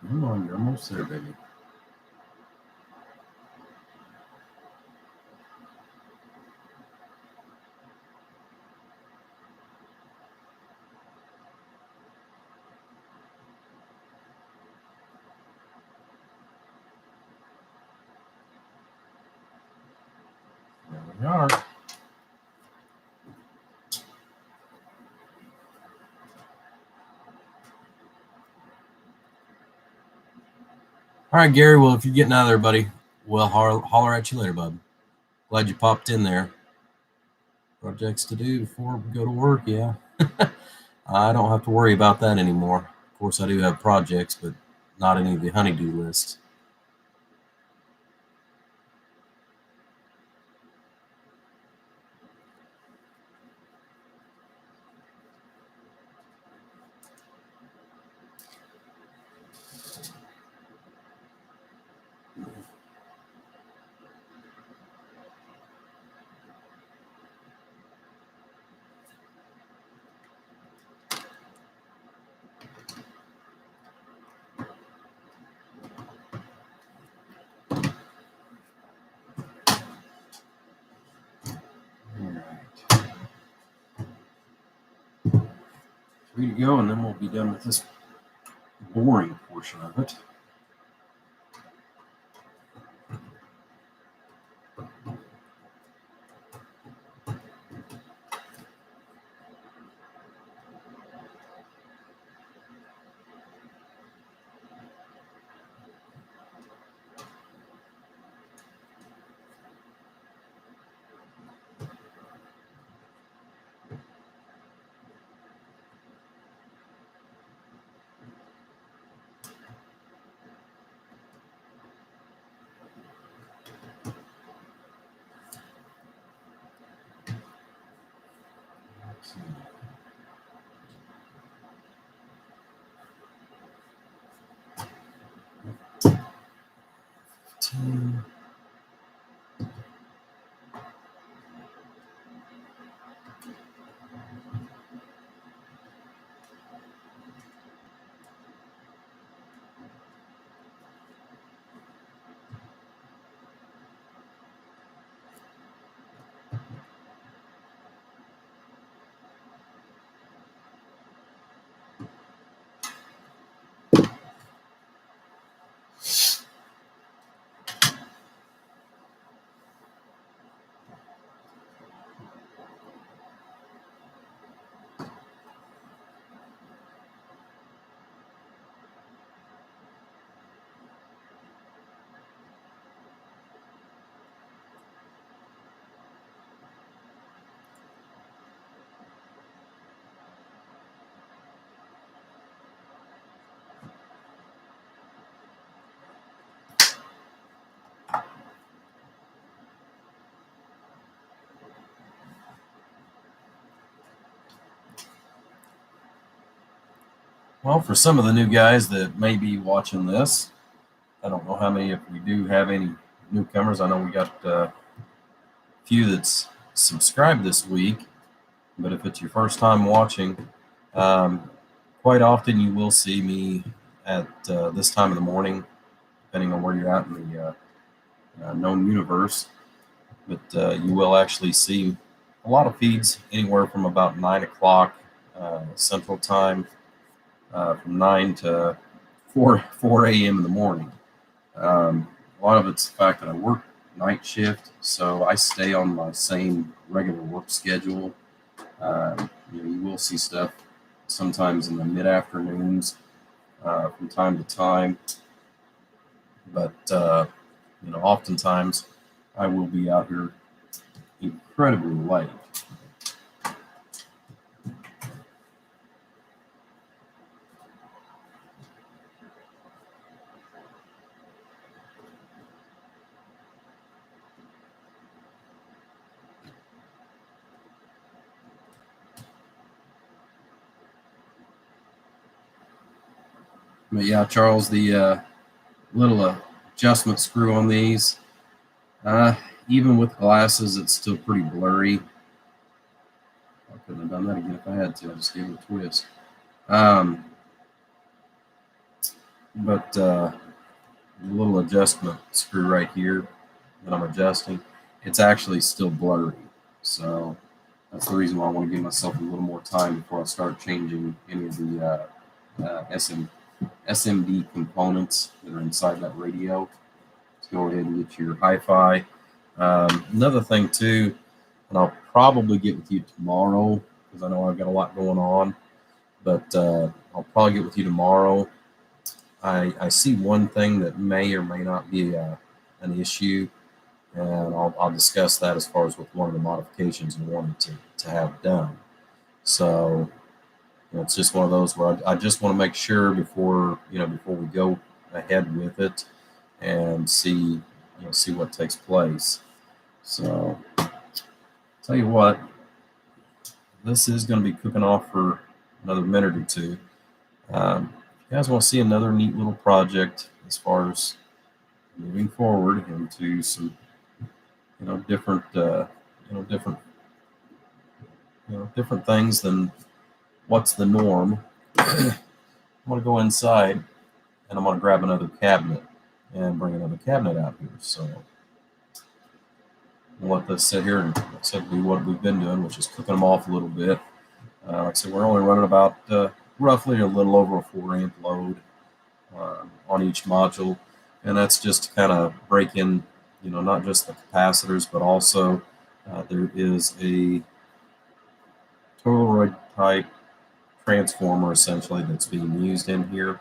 Come on, you're almost there, baby. There we are. All right, Gary. Well, if you're getting out of there, buddy, we'll holler at you later, bud. Glad you popped in there. Projects to do before we go to work, yeah. I don't have to worry about that anymore. Of course, I do have projects, but not any of the honeydew lists. Three to go, and then we'll be done with this boring portion of it. Well, for some of the new guys that may be watching this, I don't know how many, if we do have any newcomers. I know we got a few that's subscribed this week, but if it's your first time watching, quite often you will see me at this time of the morning, depending on where you're at in the known universe. But you will actually see a lot of feeds anywhere from about 9 o'clock Central Time, from 9 to 4 a.m. in the morning. A lot of it's the fact that I work night shift, so I stay on my same regular work schedule. You will see stuff sometimes in the mid-afternoons from time to time, but oftentimes I will be out here incredibly late. But yeah, Charles, the little adjustment screw on these, even with glasses, it's still pretty blurry. I'll Couldn't have done that again if I had to. I just gave it a twist. But a little adjustment screw right here that I'm adjusting, it's actually still blurry. So that's the reason why I want to give myself a little more time before I start changing any of the SMD components that are inside that radio. Let's go ahead and get your hi-fi. Another thing too, and I'll probably get with you tomorrow because I know I've got a lot going on, but I'll probably get with you tomorrow. I see one thing that may or may not be an issue, and I'll discuss that as far as with one of the modifications I wanted to have done. So it's just one of those where I just want to make sure before we go ahead with it and see what takes place. So tell you what, this is going to be cooking off for another minute or two. You guys want to see another neat little project as far as moving forward into some different different things than what's the norm. I'm going to go inside and I'm going to grab another cabinet and bring another cabinet out here. So we'll let this sit here and do what we've been doing, which is cooking them off a little bit. Like I said, we're only running about roughly a little over a 4-amp load on each module, and that's just to kind of break in, not just the capacitors, but also there is a toroid type transformer essentially that's being used in here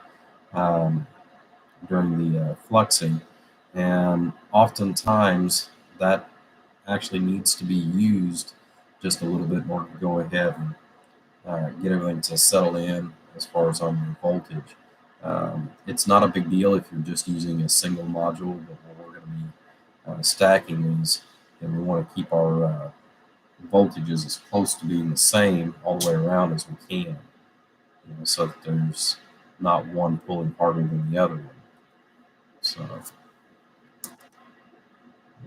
during the fluxing, and oftentimes that actually needs to be used just a little bit more to go ahead and get everything to settle in as far as on your voltage. It's not a big deal if you're just using a single module, but when we're going to be stacking these, and we want to keep our voltages as close to being the same all the way around as we can, so that there's not one pulling harder than the other one. So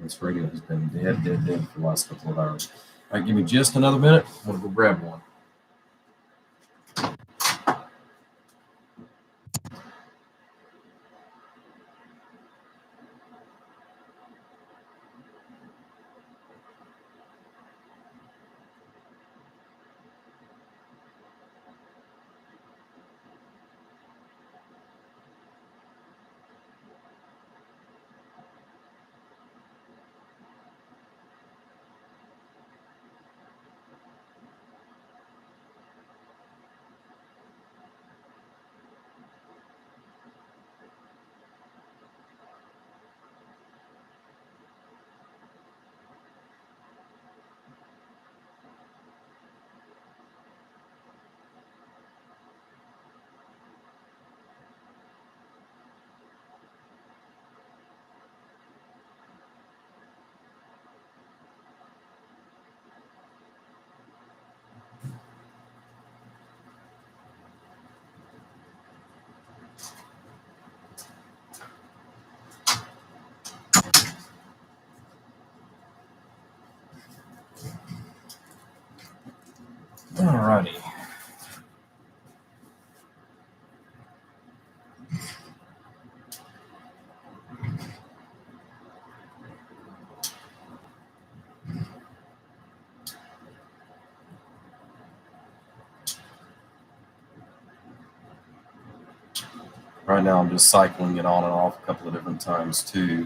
this radio has been dead for the last couple of hours. All right, give me just another minute. I'm going to go grab one. Alrighty. Right now I'm just cycling it on and off a couple of different times too.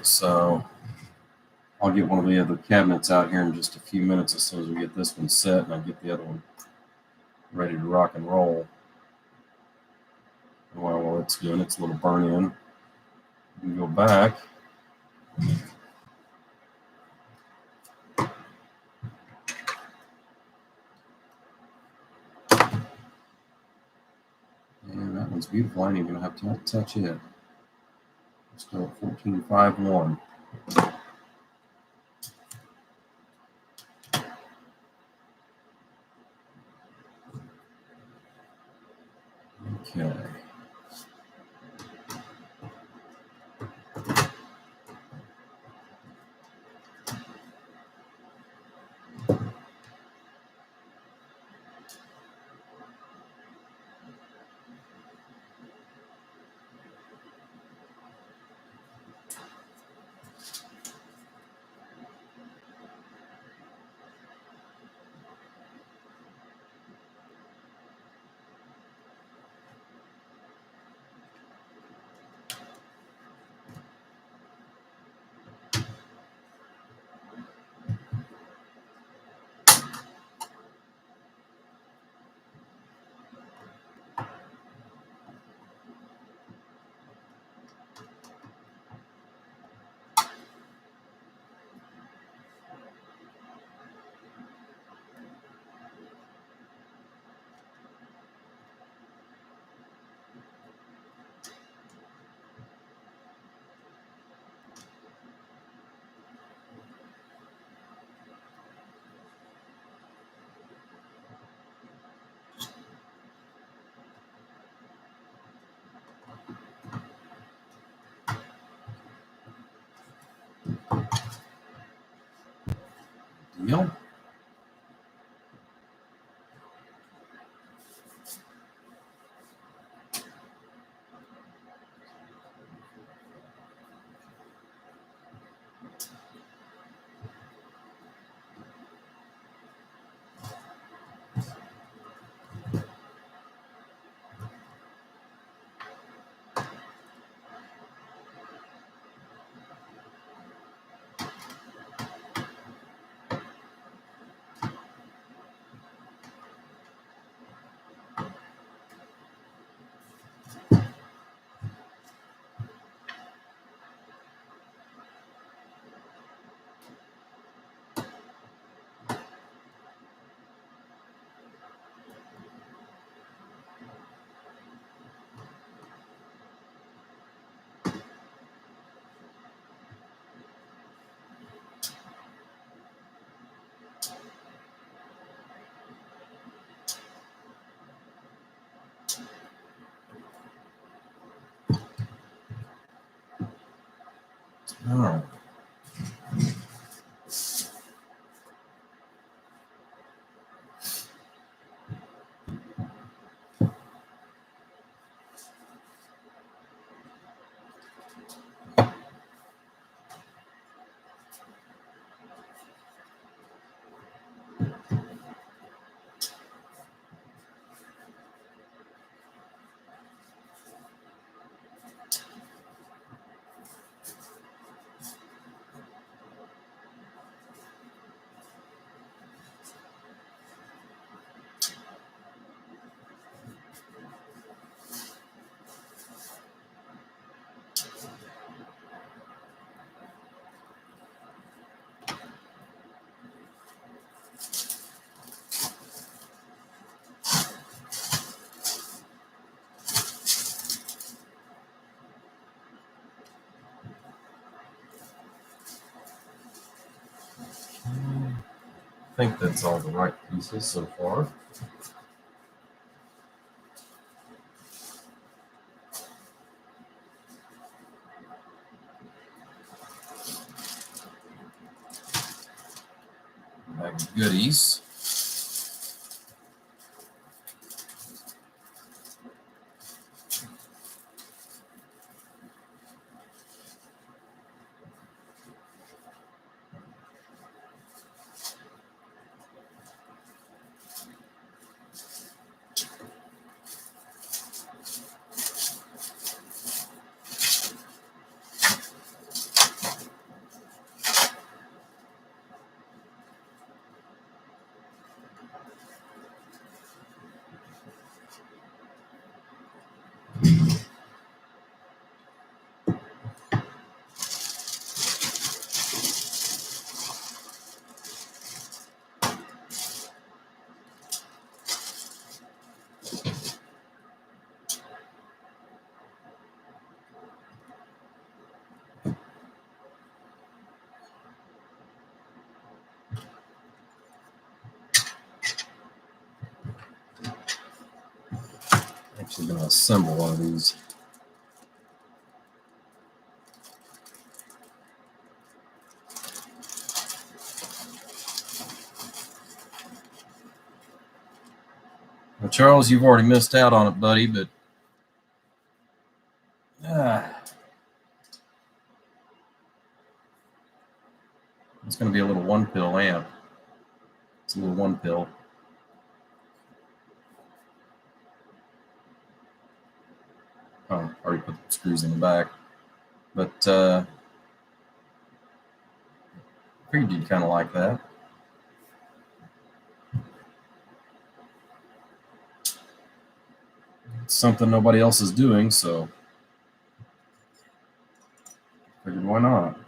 So I'll get one of the other cabinets out here in just a few minutes as soon as we get this one set, and I'll get the other one ready to rock and roll. And while it's doing its little burn in, we can go back. And that one's beautiful. I ain't even going to have to touch it. Let's go at 14.51. deal. All right. I think that's all the right pieces so far. Bag of goodies. Actually going to assemble one of these. Well, Charles, you've already missed out on it, buddy, but it's going to be a little one pill amp. It's a little one pill. Oh, already put the screws in the back. But figured you'd kind of like that. It's something nobody else is doing, so figured why not?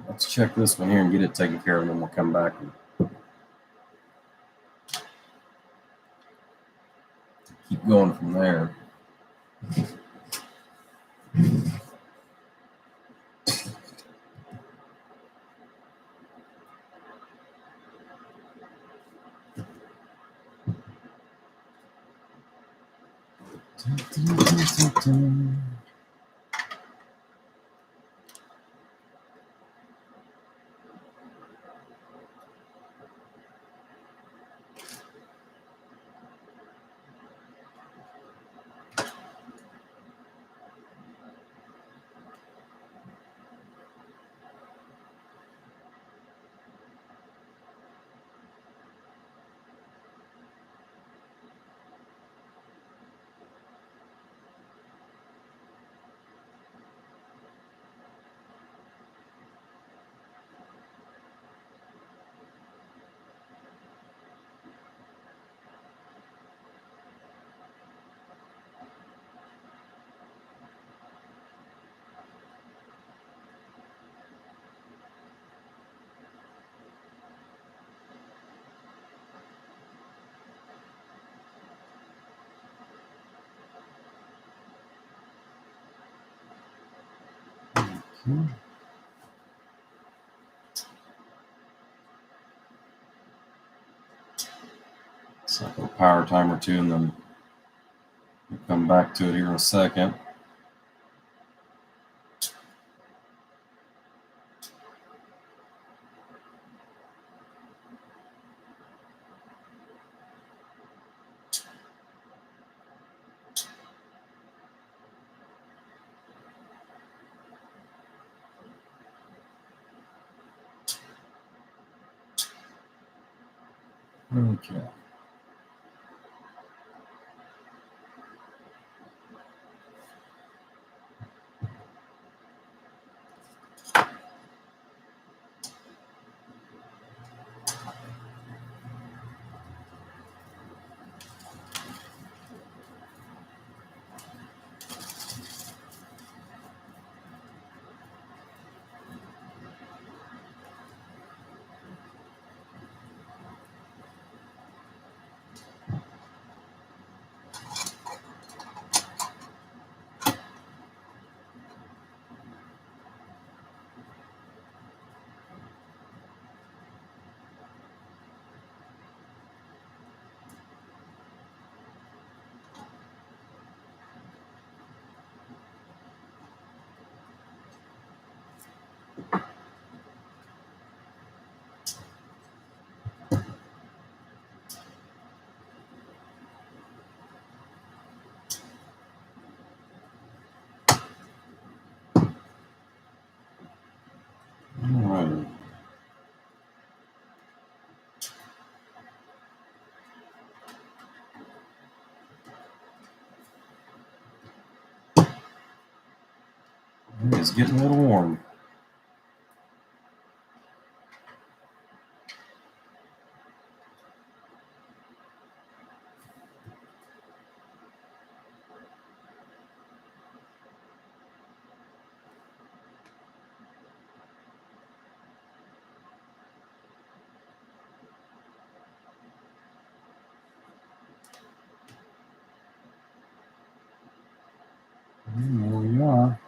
let's check this one here and get it taken care of, and then we'll come back and keep going from there. Set a power timer too, and then we'll come back to it here in a second. Okay. All right. It's getting a little warm. There we are.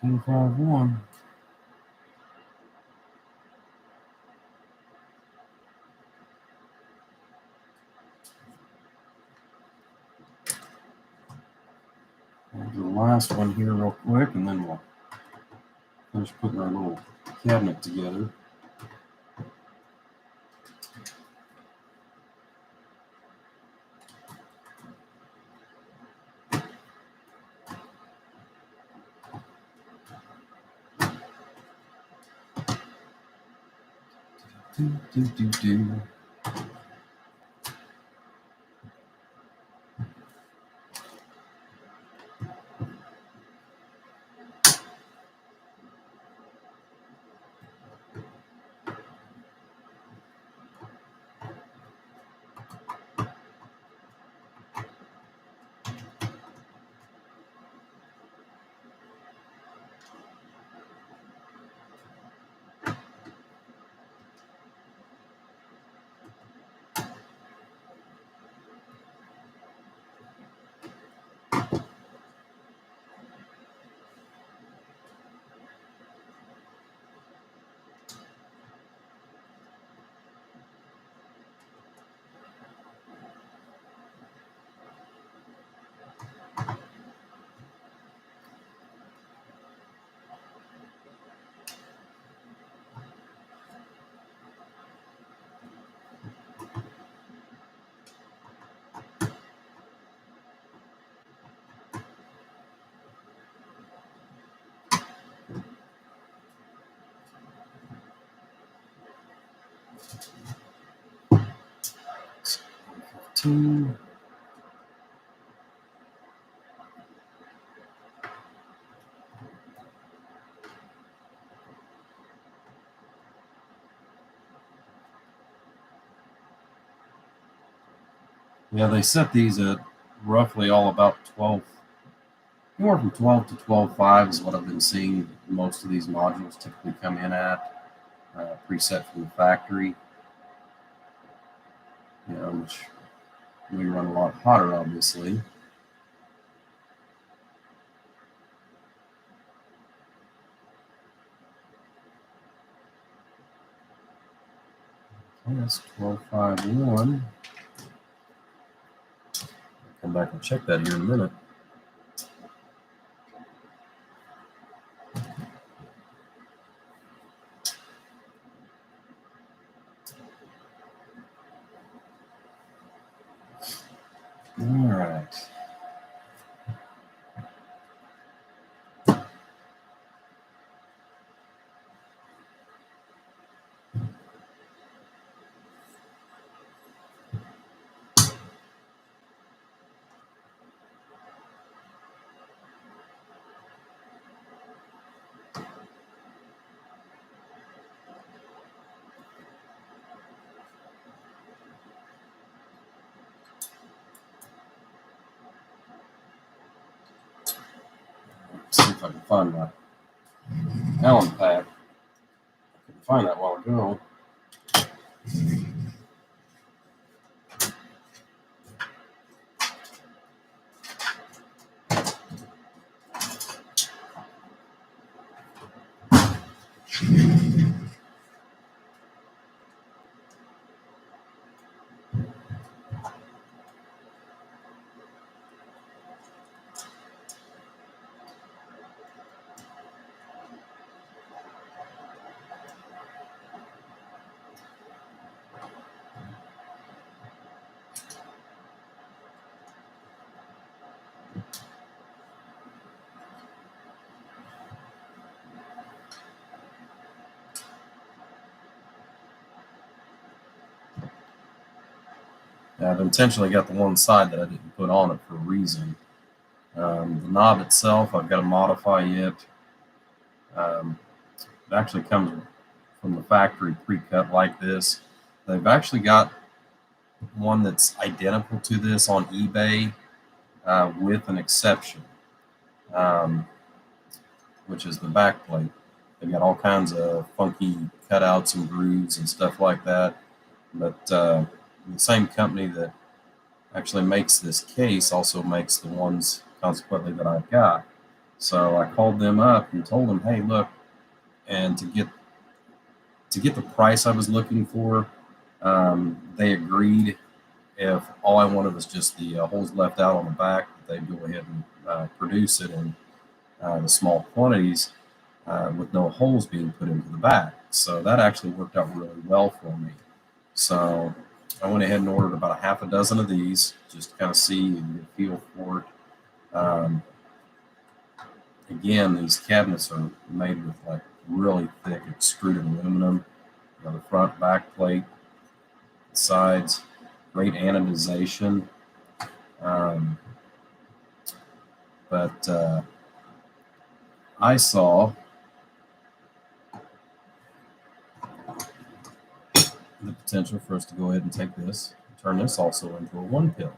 1051. We'll do the last one here real quick, and then we'll finish putting our little cabinet together. Do. 2. Yeah, they set these at roughly all about 12, anywhere from 12 to 12.5 is what I've been seeing most of these modules typically come in at, preset from the factory. You know, which we run a lot hotter, obviously. Okay, that's 12.5.1. Come back and check that here in a minute. All right. See if I can find my Allen pack. I couldn't find that a while ago. I've intentionally got the one side that I didn't put on it for a reason. The knob itself, I've got to modify it. It actually comes from the factory pre-cut like this. They've actually got one that's identical to this on eBay with an exception, which is the back plate. They've got all kinds of funky cutouts and grooves and stuff like that. But the same company that actually makes this case also makes the ones consequently that I've got. So I called them up and told them, hey, look, and to get the price I was looking for, they agreed. If all I wanted was just the holes left out on the back, they'd go ahead and produce it in the small quantities with no holes being put into the back. So that actually worked out really well for me. So I went ahead and ordered about a half a dozen of these just to kind of see and get a feel for it. Again, these cabinets are made with like really thick extruded aluminum. You know, the front, back plate, the sides, great anodization. But I saw the potential for us to go ahead and take this and turn this also into a one pill.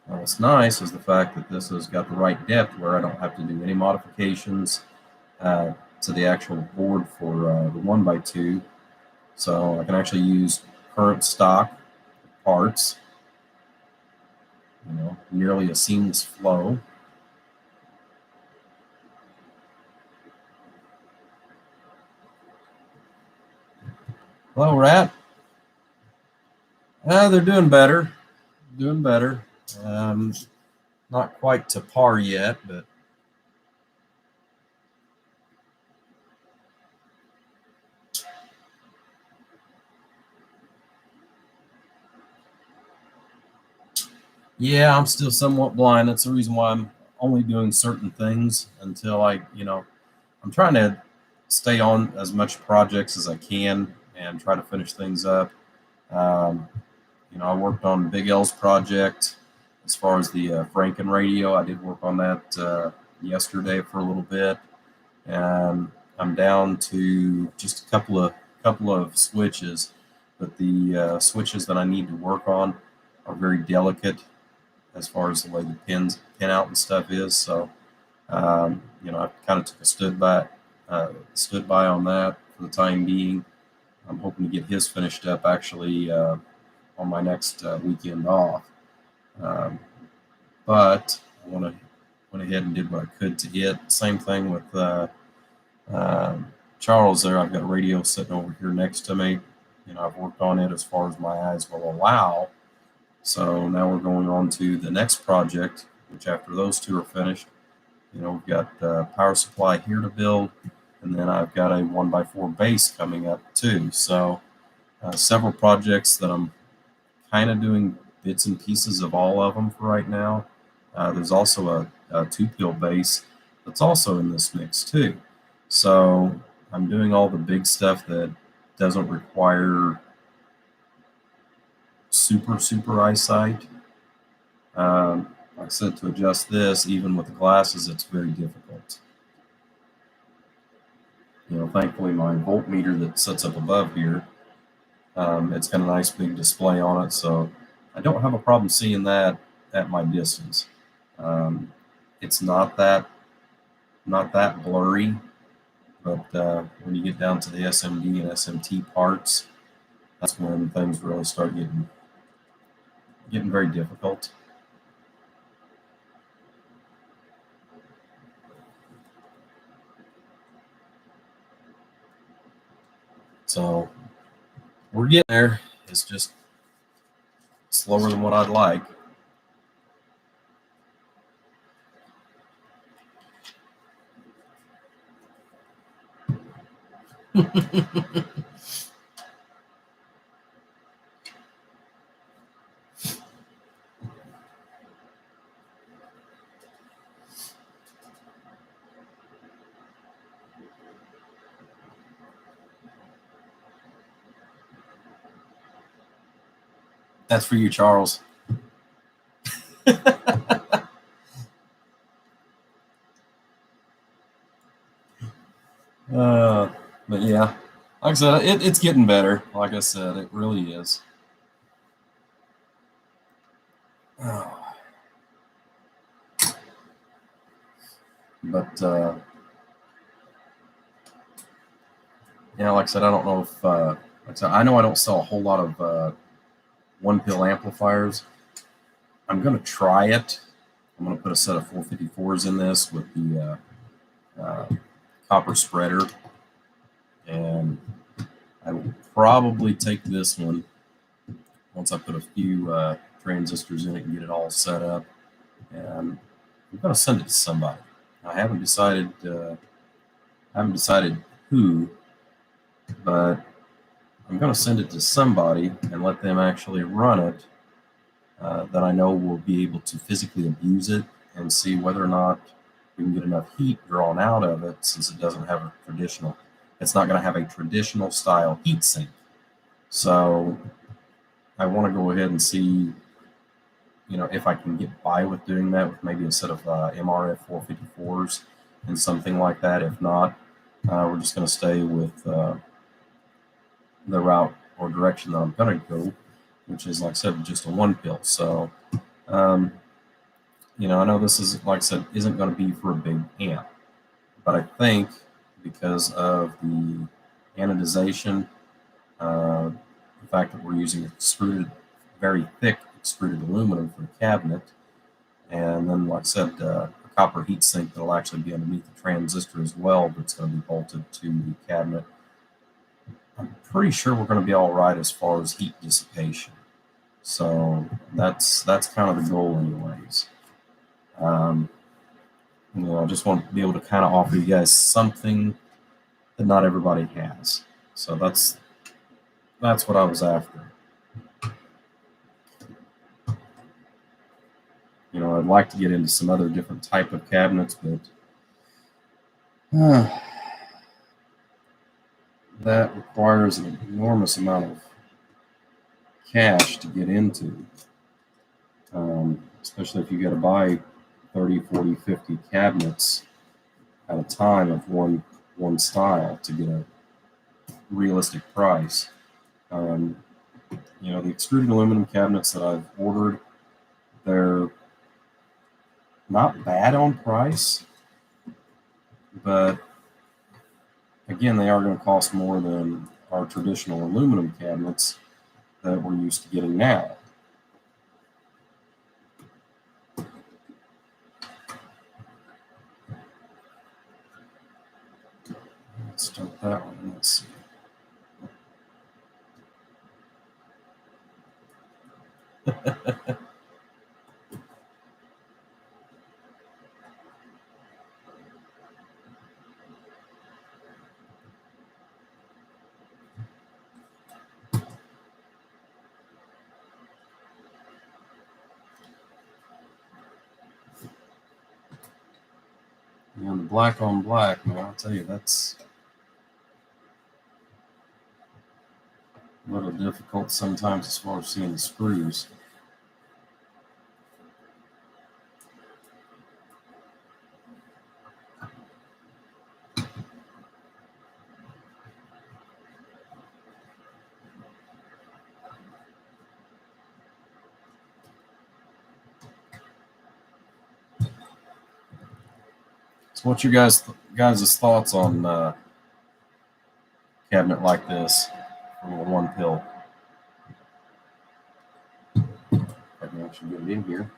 Now, what's nice is the fact that this has got the right depth where I don't have to do any modifications to the actual board for the 1x2. So I can actually use current stock parts, you know, nearly a seamless flow. Hello, Rat. They're doing better. Doing better. Not quite to par yet, but yeah, I'm still somewhat blind. That's the reason why I'm only doing certain things until I'm trying to stay on as much projects as I can and try to finish things up. I worked on Big L's project as far as the Franken radio. I did work on that yesterday for a little bit, and I'm down to just a couple of switches, but the switches that I need to work on are very delicate as far as the way the pin out and stuff is. So I kind of took a stood by on that for the time being. I'm hoping to get his finished up actually on my next weekend off. But I went ahead and did what I could to it. Same thing with Charles there. I've got a radio sitting over here next to me. I've worked on it as far as my eyes will allow. So now we're going on to the next project, which after those two are finished, we've got power supply here to build, and then I've got a 1x4 base coming up too. So several projects that I'm kind of doing bits and pieces of all of them for right now. There's also a 2-peel base that's also in this mix too. So I'm doing all the big stuff that doesn't require super eyesight. Like I said, to adjust this, even with the glasses, it's very difficult. Thankfully my voltmeter that sits up above here, it's got a nice big display on it, so I don't have a problem seeing that at my distance. It's not that blurry, but when you get down to the SMD and SMT parts, that's when things really start getting very difficult. So we're getting there. It's just slower than what I'd like. That's for you, Charles. But yeah, like I said, it's getting better. Like I said, it really is. But like I said, I don't know if like I said, I know I don't sell a whole lot of 1-peel amplifiers. I'm going to try it. I'm going to put a set of 454s in this with the copper spreader, and I will probably take this one once I put a few transistors in it and get it all set up, and I'm going to send it to somebody. I haven't decided who, but I'm going to send it to somebody and let them actually run it that I know will be able to physically abuse it and see whether or not we can get enough heat drawn out of it, since it doesn't have it's not going to have a traditional style heat sink. So I want to go ahead and see, if I can get by with doing that with maybe a set of MRF 454s and something like that. If not, we're just going to stay with the route or direction that I'm going to go, which is, like I said, just a 1-peel. So, I know this is, like I said, isn't going to be for a big amp, but I think because of the anodization, the fact that we're using very thick extruded aluminum for the cabinet, and then, like I said, a copper heat sink that'll actually be underneath the transistor as well, that's going to be bolted to the cabinet. I'm pretty sure we're going to be all right as far as heat dissipation. So that's kind of the goal anyways. I just want to be able to kind of offer you guys something that not everybody has. So that's what I was after. I'd like to get into some other different type of cabinets, but that requires an enormous amount of cash to get into, especially if you got to buy 30, 40, 50 cabinets at a time of one style to get a realistic price. The extruded aluminum cabinets that I've ordered, they're not bad on price, but again, they are going to cost more than our traditional aluminum cabinets that we're used to getting now. Let's start that one. Let's see. And the black on black, man, I'll tell you, that's a little difficult sometimes as far as seeing the screws. So what's your guys' thoughts on a cabinet like this from a one pill? I can actually get it in here.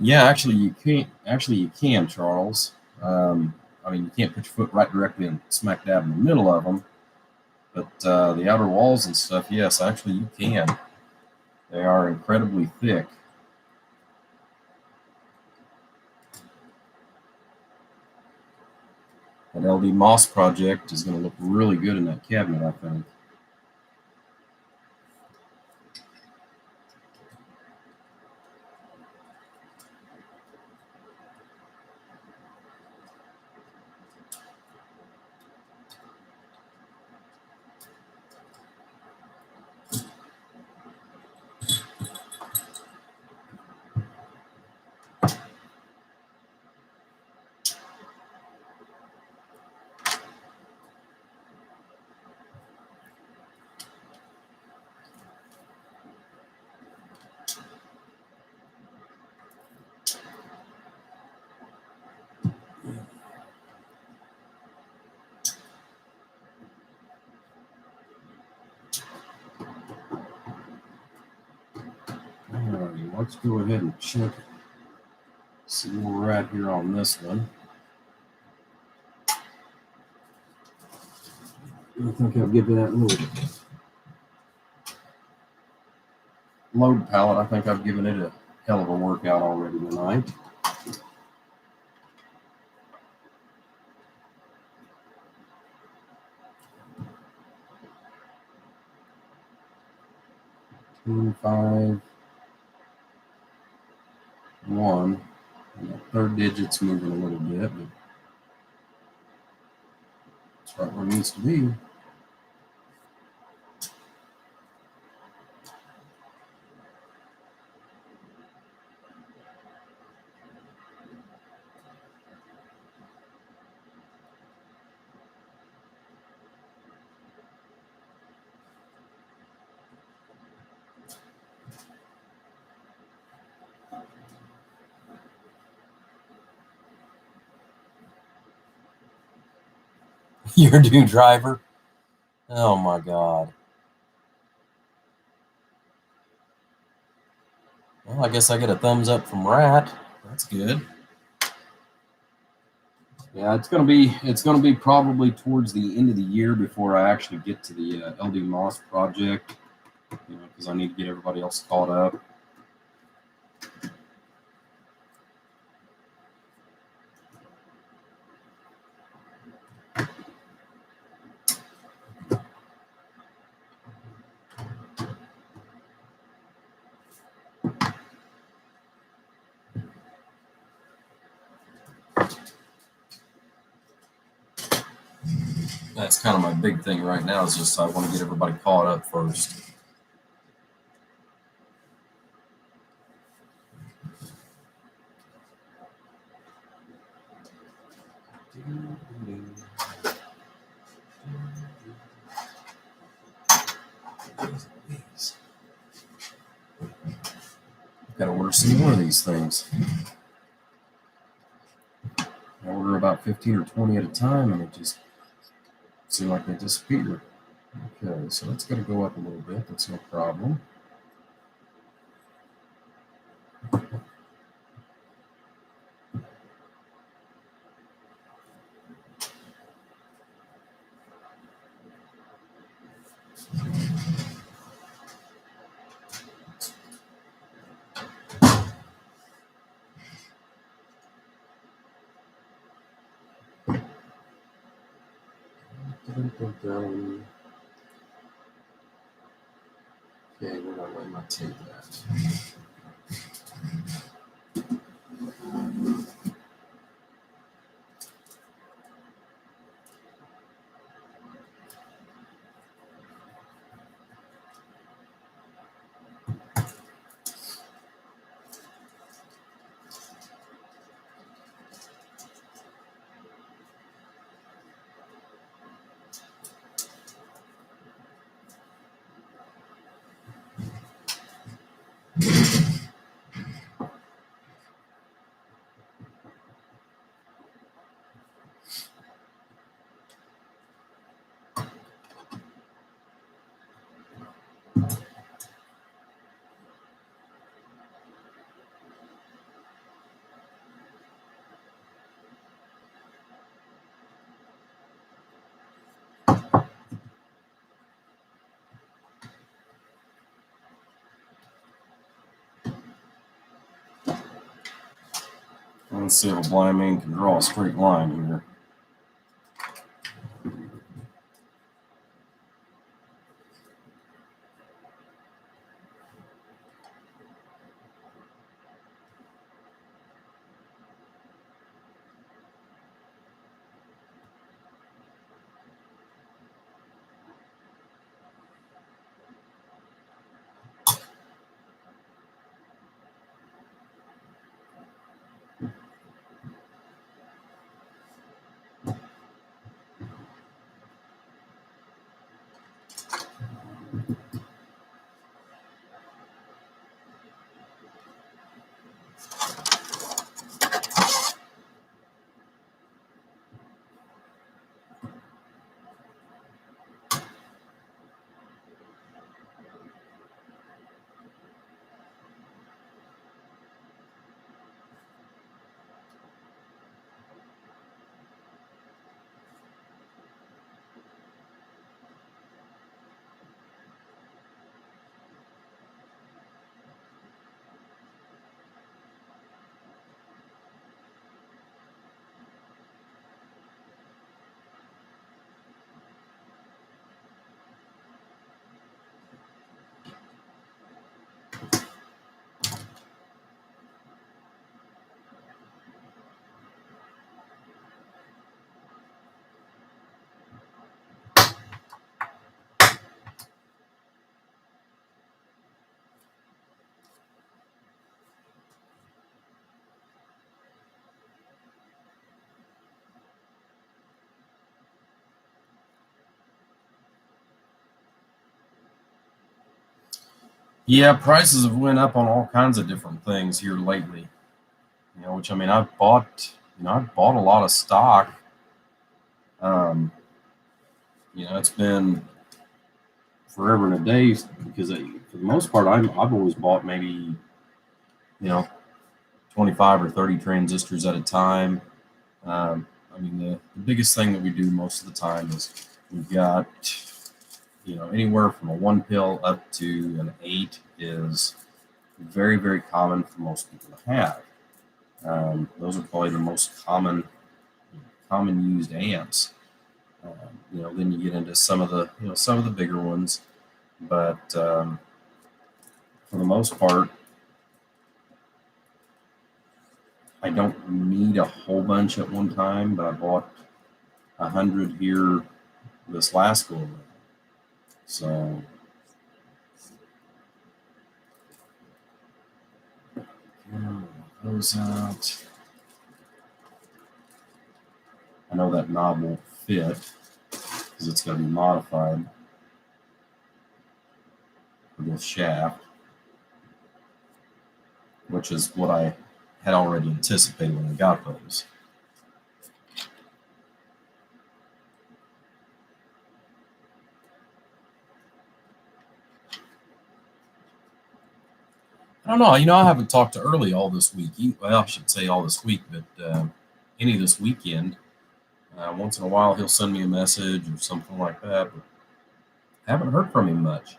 Yeah, actually you can, Charles. You can't put your foot right directly in smack dab in the middle of them, but the outer walls and stuff, yes, actually you can. They are incredibly thick. That LD Moss project is going to look really good in that cabinet, I think. Alrighty, let's go ahead and check. See where we're at here on this one. I think I've given that load pallet. I think I've given it a hell of a workout already tonight. Two, 5, 1. And the third digit's moving a little bit, but it's right where it needs to be. Your new driver? Oh my God. Well, I guess I get a thumbs up from Rat. That's good. Yeah, it's gonna be probably towards the end of the year before I actually get to the LD Moss project. Because I need to get everybody else caught up. That's kind of my big thing right now, is just I want to get everybody caught up first. Got to order some more of these things. I order about 15 or 20 at a time, and it just seems like they disappear. Okay, so that's going to go up a little bit. That's no problem. Okay, where do I lay my tape at? Let's see if a blind man can draw a straight line here. Yeah, prices have went up on all kinds of different things here lately. Which I mean, I've bought a lot of stock. It's been forever and a day because for the most part, I've always bought maybe 25 or 30 transistors at a time. I mean, the biggest thing that we do most of the time is we've got anywhere from a 1 pill up to an 8 is very, very common for most people to have. Those are probably the most common used amps. Then you get into some of the bigger ones, but for the most part, I don't need a whole bunch at one time. But I bought 100 here this last go around. So those out. I know that knob won't fit because it's going to be modified for this shaft, which is what I had already anticipated when I got those. I don't know. I haven't talked to Early all this week. Well, I should say all this week, but any this weekend. Once in a while, he'll send me a message or something like that, but I haven't heard from him much.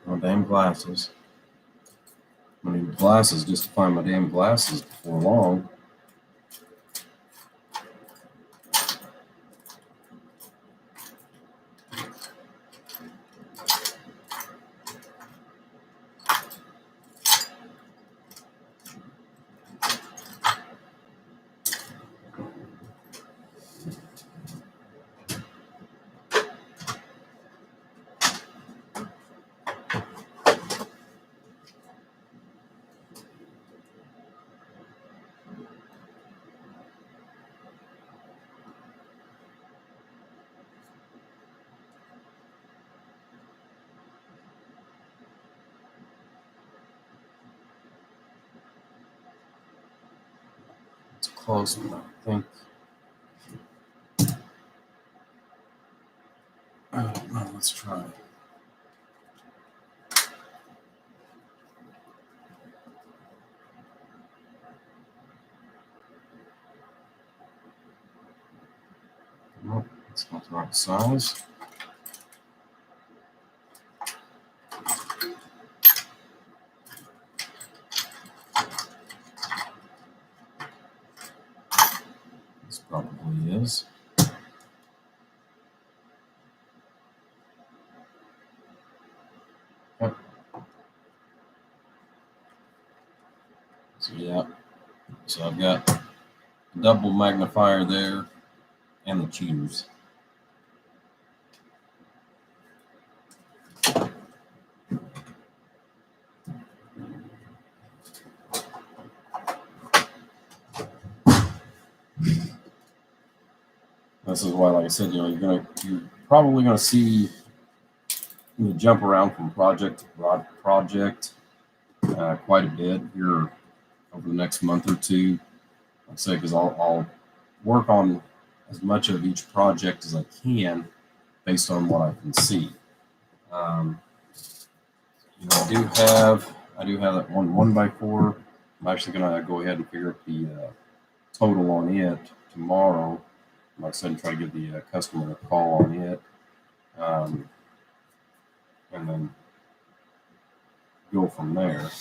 My damn glasses. I need glasses just to find my damn glasses before long. It's close, but I think. Oh, well, let's try. Nope, it's not the right size. This probably is. Yep. So yeah, so I've got a double magnifier there and the cheaters. This is why, like I said, you're probably gonna see me jump around from project to project quite a bit here over the next month or two. Like I say, because I'll work on as much of each project as I can based on what I can see. I do have that one 1x4. I'm actually gonna go ahead and figure out the total on it tomorrow. Like I said, and try to give the customer a call on it, and then go from there.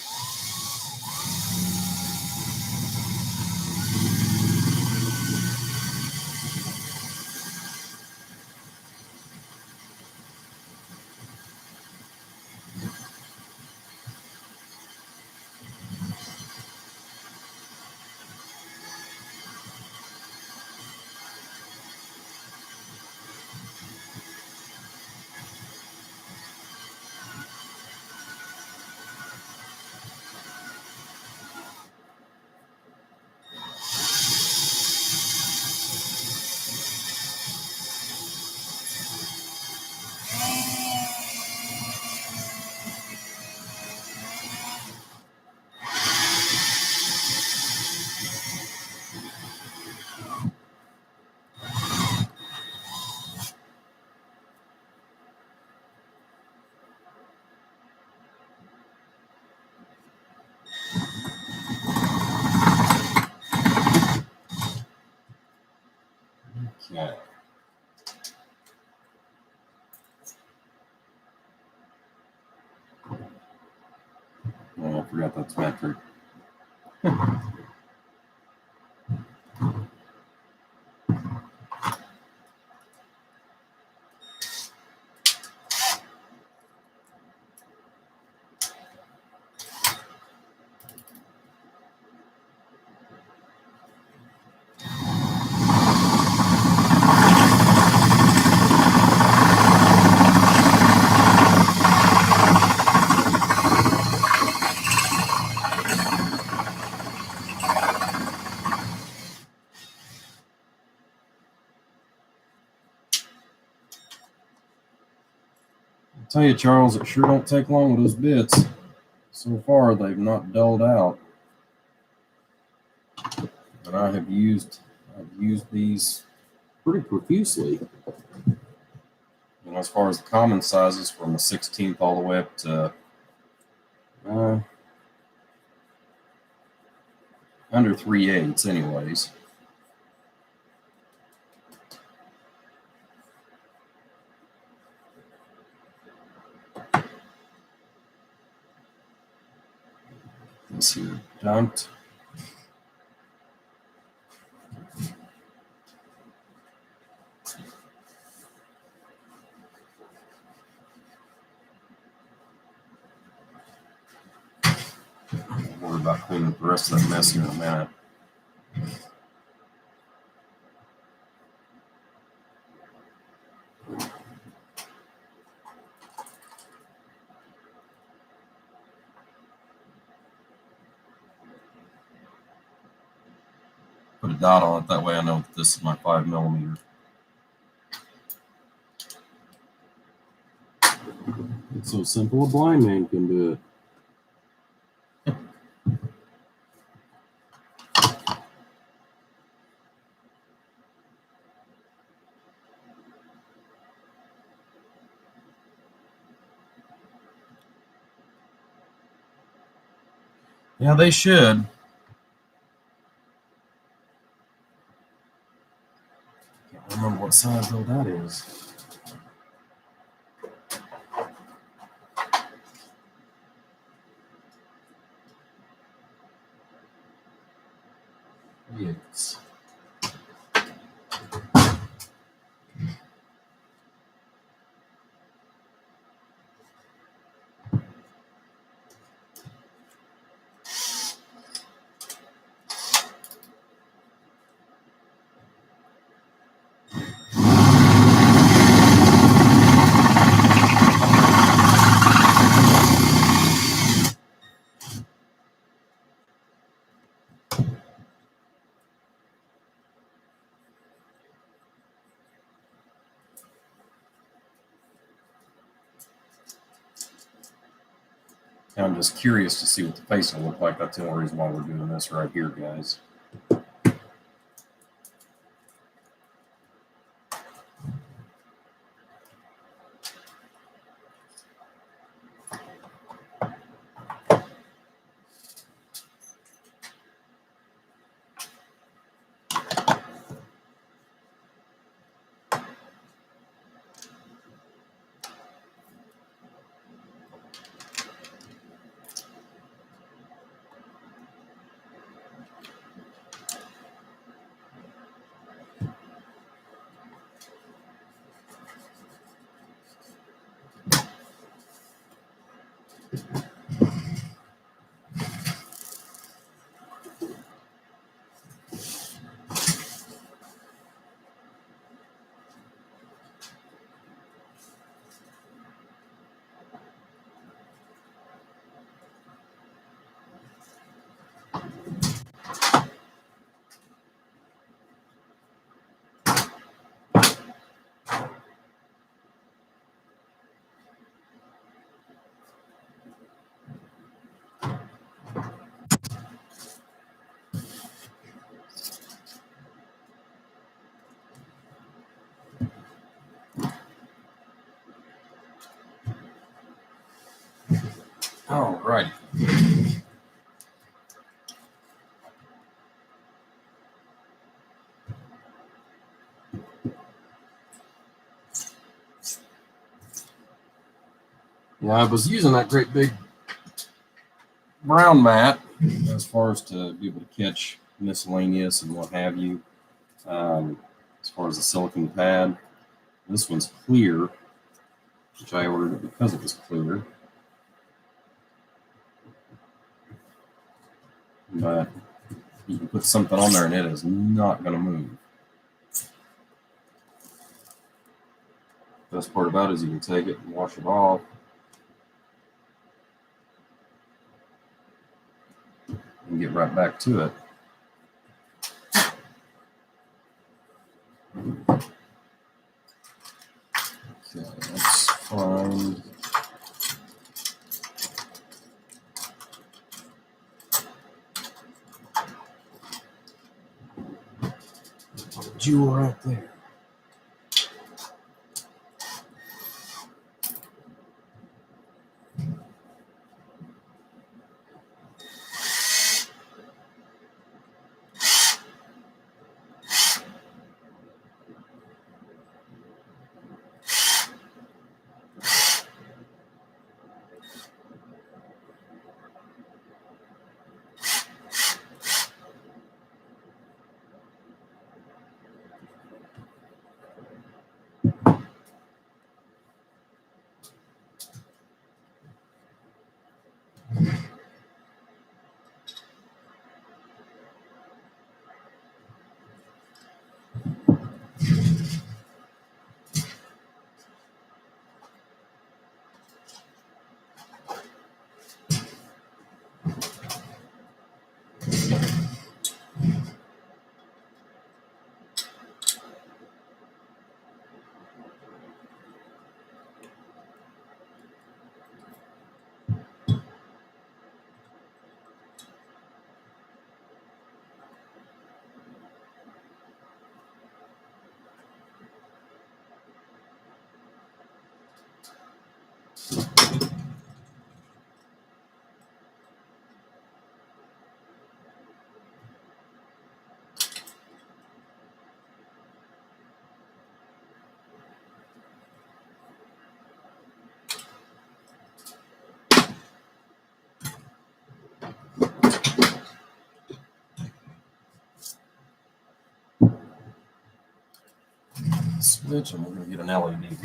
Okay. Oh, I forgot that's metric. I'll tell you, Charles, it sure don't take long with those bits. So far, they've not dulled out. And I've used these pretty profusely. As far as the common sizes, from a 16th all the way up to under 3/8, anyways. This here dumped. Don't worry about cleaning up the rest of that mess here in a minute. Put a dot on it, that way I know that this is my 5mm. It's so simple a blind man can do it. Yeah, they should. Can't remember what size though that is. Yes. I'm just curious to see what the face will look like. That's the only reason why we're doing this right here, guys. Yeah, I was using that great big brown mat as far as to be able to catch miscellaneous and what have you. As far as the silicone pad, this one's clear, which I ordered because it was clear. But you can put something on there and it is not going to move. Best part about it is you can take it and wash it off. And get right back to it. Okay, let's find. Jewel right there. Switch and we're going to get an LED.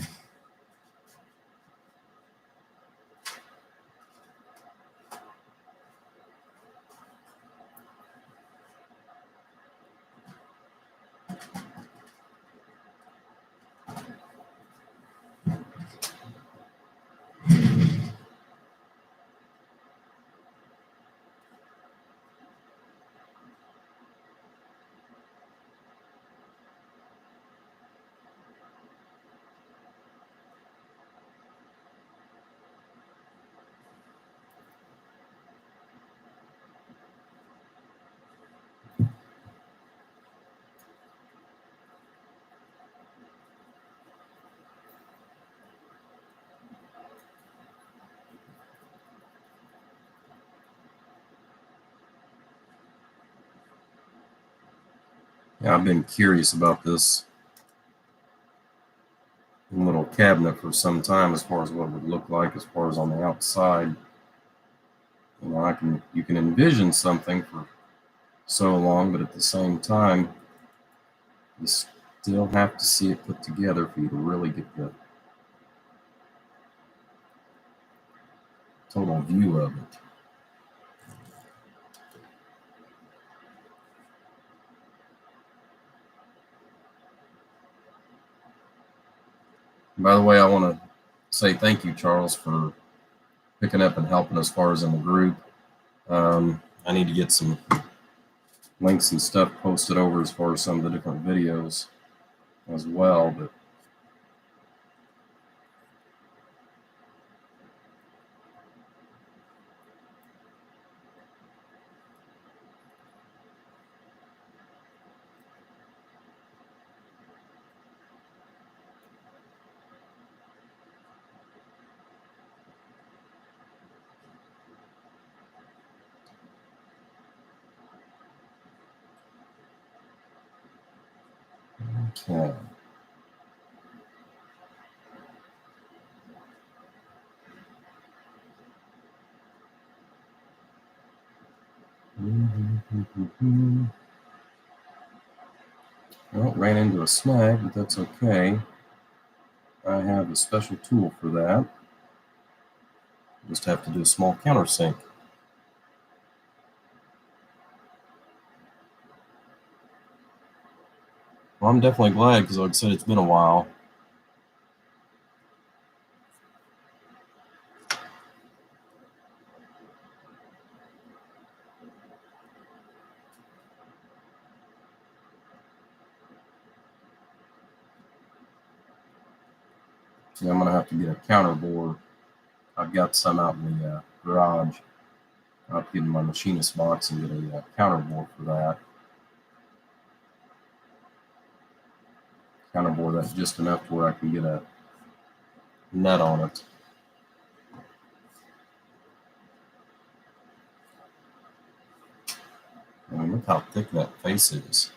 Yeah, I've been curious about this little cabinet for some time as far as what it would look like as far as on the outside. You know, you can envision something for so long, but at the same time, you still have to see it put together for you to really get the total view of it. By the way, I want to say thank you, Charles, for picking up and helping as far as in the group. I need to get some links and stuff posted over as far as some of the different videos as well, but okay. Well, ran into a snag, but that's okay. I have a special tool for that. Just have to do a small countersink. Well, I'm definitely glad because, like I said, it's been a while. Yeah, I'm going to have to get a counter bore. I've got some out in the garage. I'll have to get in my machinist box and get a counter bore for that. Counter bore that's just enough to where I can get a nut on it. I mean, look how thick that face is.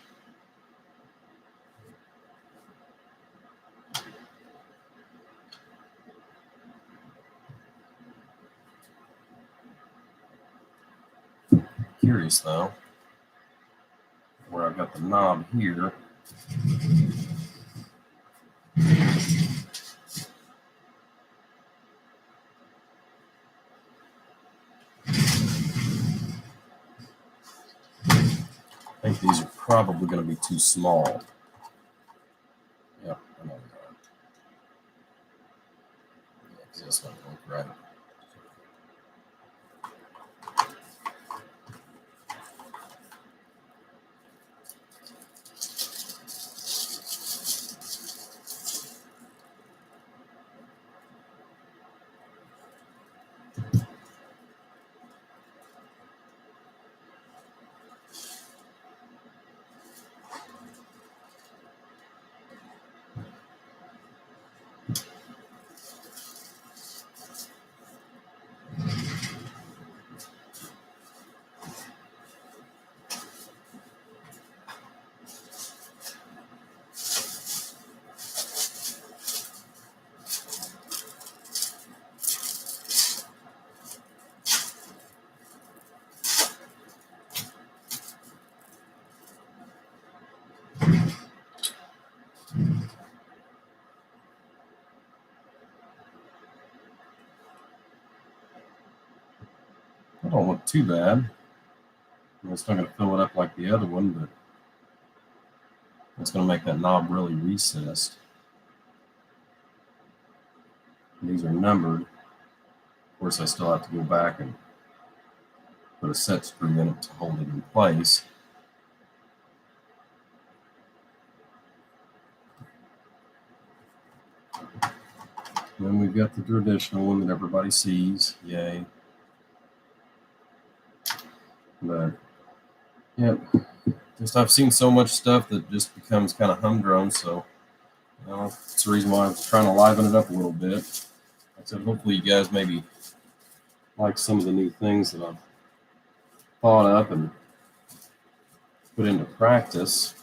Curious though, where I've got the knob here. I think these are probably going to be too small. Yep, I know they are. Yeah, because that's not going to look right. That don't look too bad. It's not going to fill it up like the other one, but it's going to make that knob really recessed. These are numbered. Of course, I still have to go back and put a set screw in it to hold it in place. Then we've got the traditional one that everybody sees. Yay. But, yep. Just I've seen so much stuff that just becomes kind of humdrum, so that's the reason why I'm trying to liven it up a little bit. I said, hopefully you guys maybe like some of the new things that I've thought up and put into practice.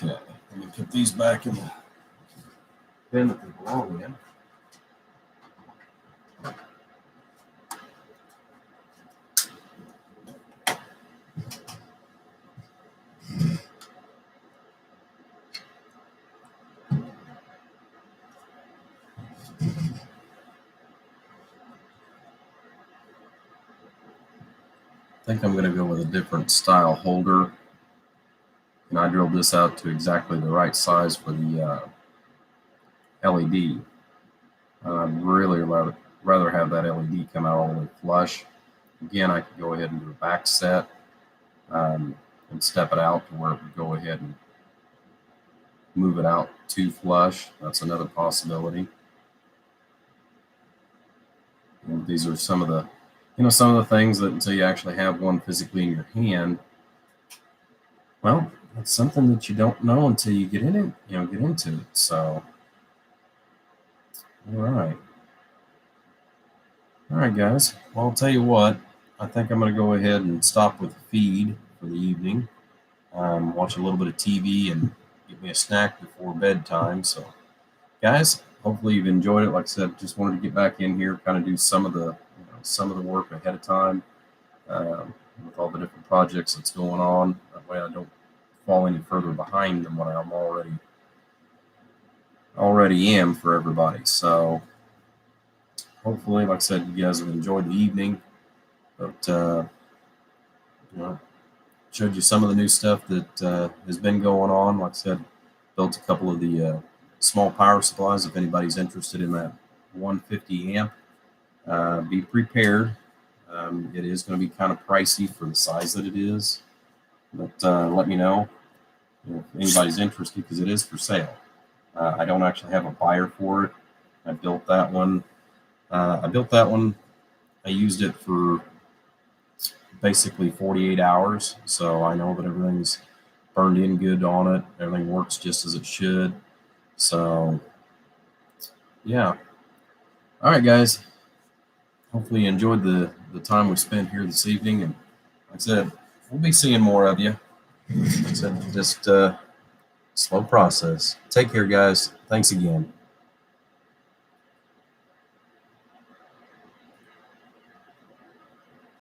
Okay, let me put these back in the bin that they belong in. I think I'm going to go with a different style holder. And I drilled this out to exactly the right size for the LED. I'd really rather have that LED come out all the way flush. Again, I could go ahead and do a back set and step it out to where it would go ahead and move it out to flush. That's another possibility. And these are some of the things that until you actually have one physically in your hand, well, it's something that you don't know until you get in it, get into it. So, all right. All right, guys. Well, I'll tell you what. I think I'm going to go ahead and stop with the feed for the evening. Watch a little bit of TV and get me a snack before bedtime. So, guys, hopefully you've enjoyed it. Like I said, just wanted to get back in here, kind of do some of the work ahead of time with all the different projects that's going on. That way, I don't fall any further behind than what I'm already am for everybody. So, hopefully, like I said, you guys have enjoyed the evening. But showed you some of the new stuff that has been going on. Like I said, built a couple of the small power supplies. If anybody's interested in that 150 amp, be prepared. It is going to be kind of pricey for the size that it is, but let me know if anybody's interested, because it is for sale. I don't actually have a buyer for it. I built that one. I used it for basically 48 hours, so I know that everything's burned in good on it. Everything works just as it should. So, yeah. All right, guys. Hopefully you enjoyed the time we spent here this evening. And like I said, we'll be seeing more of you. Like I said, just slow process. Take care, guys. Thanks again.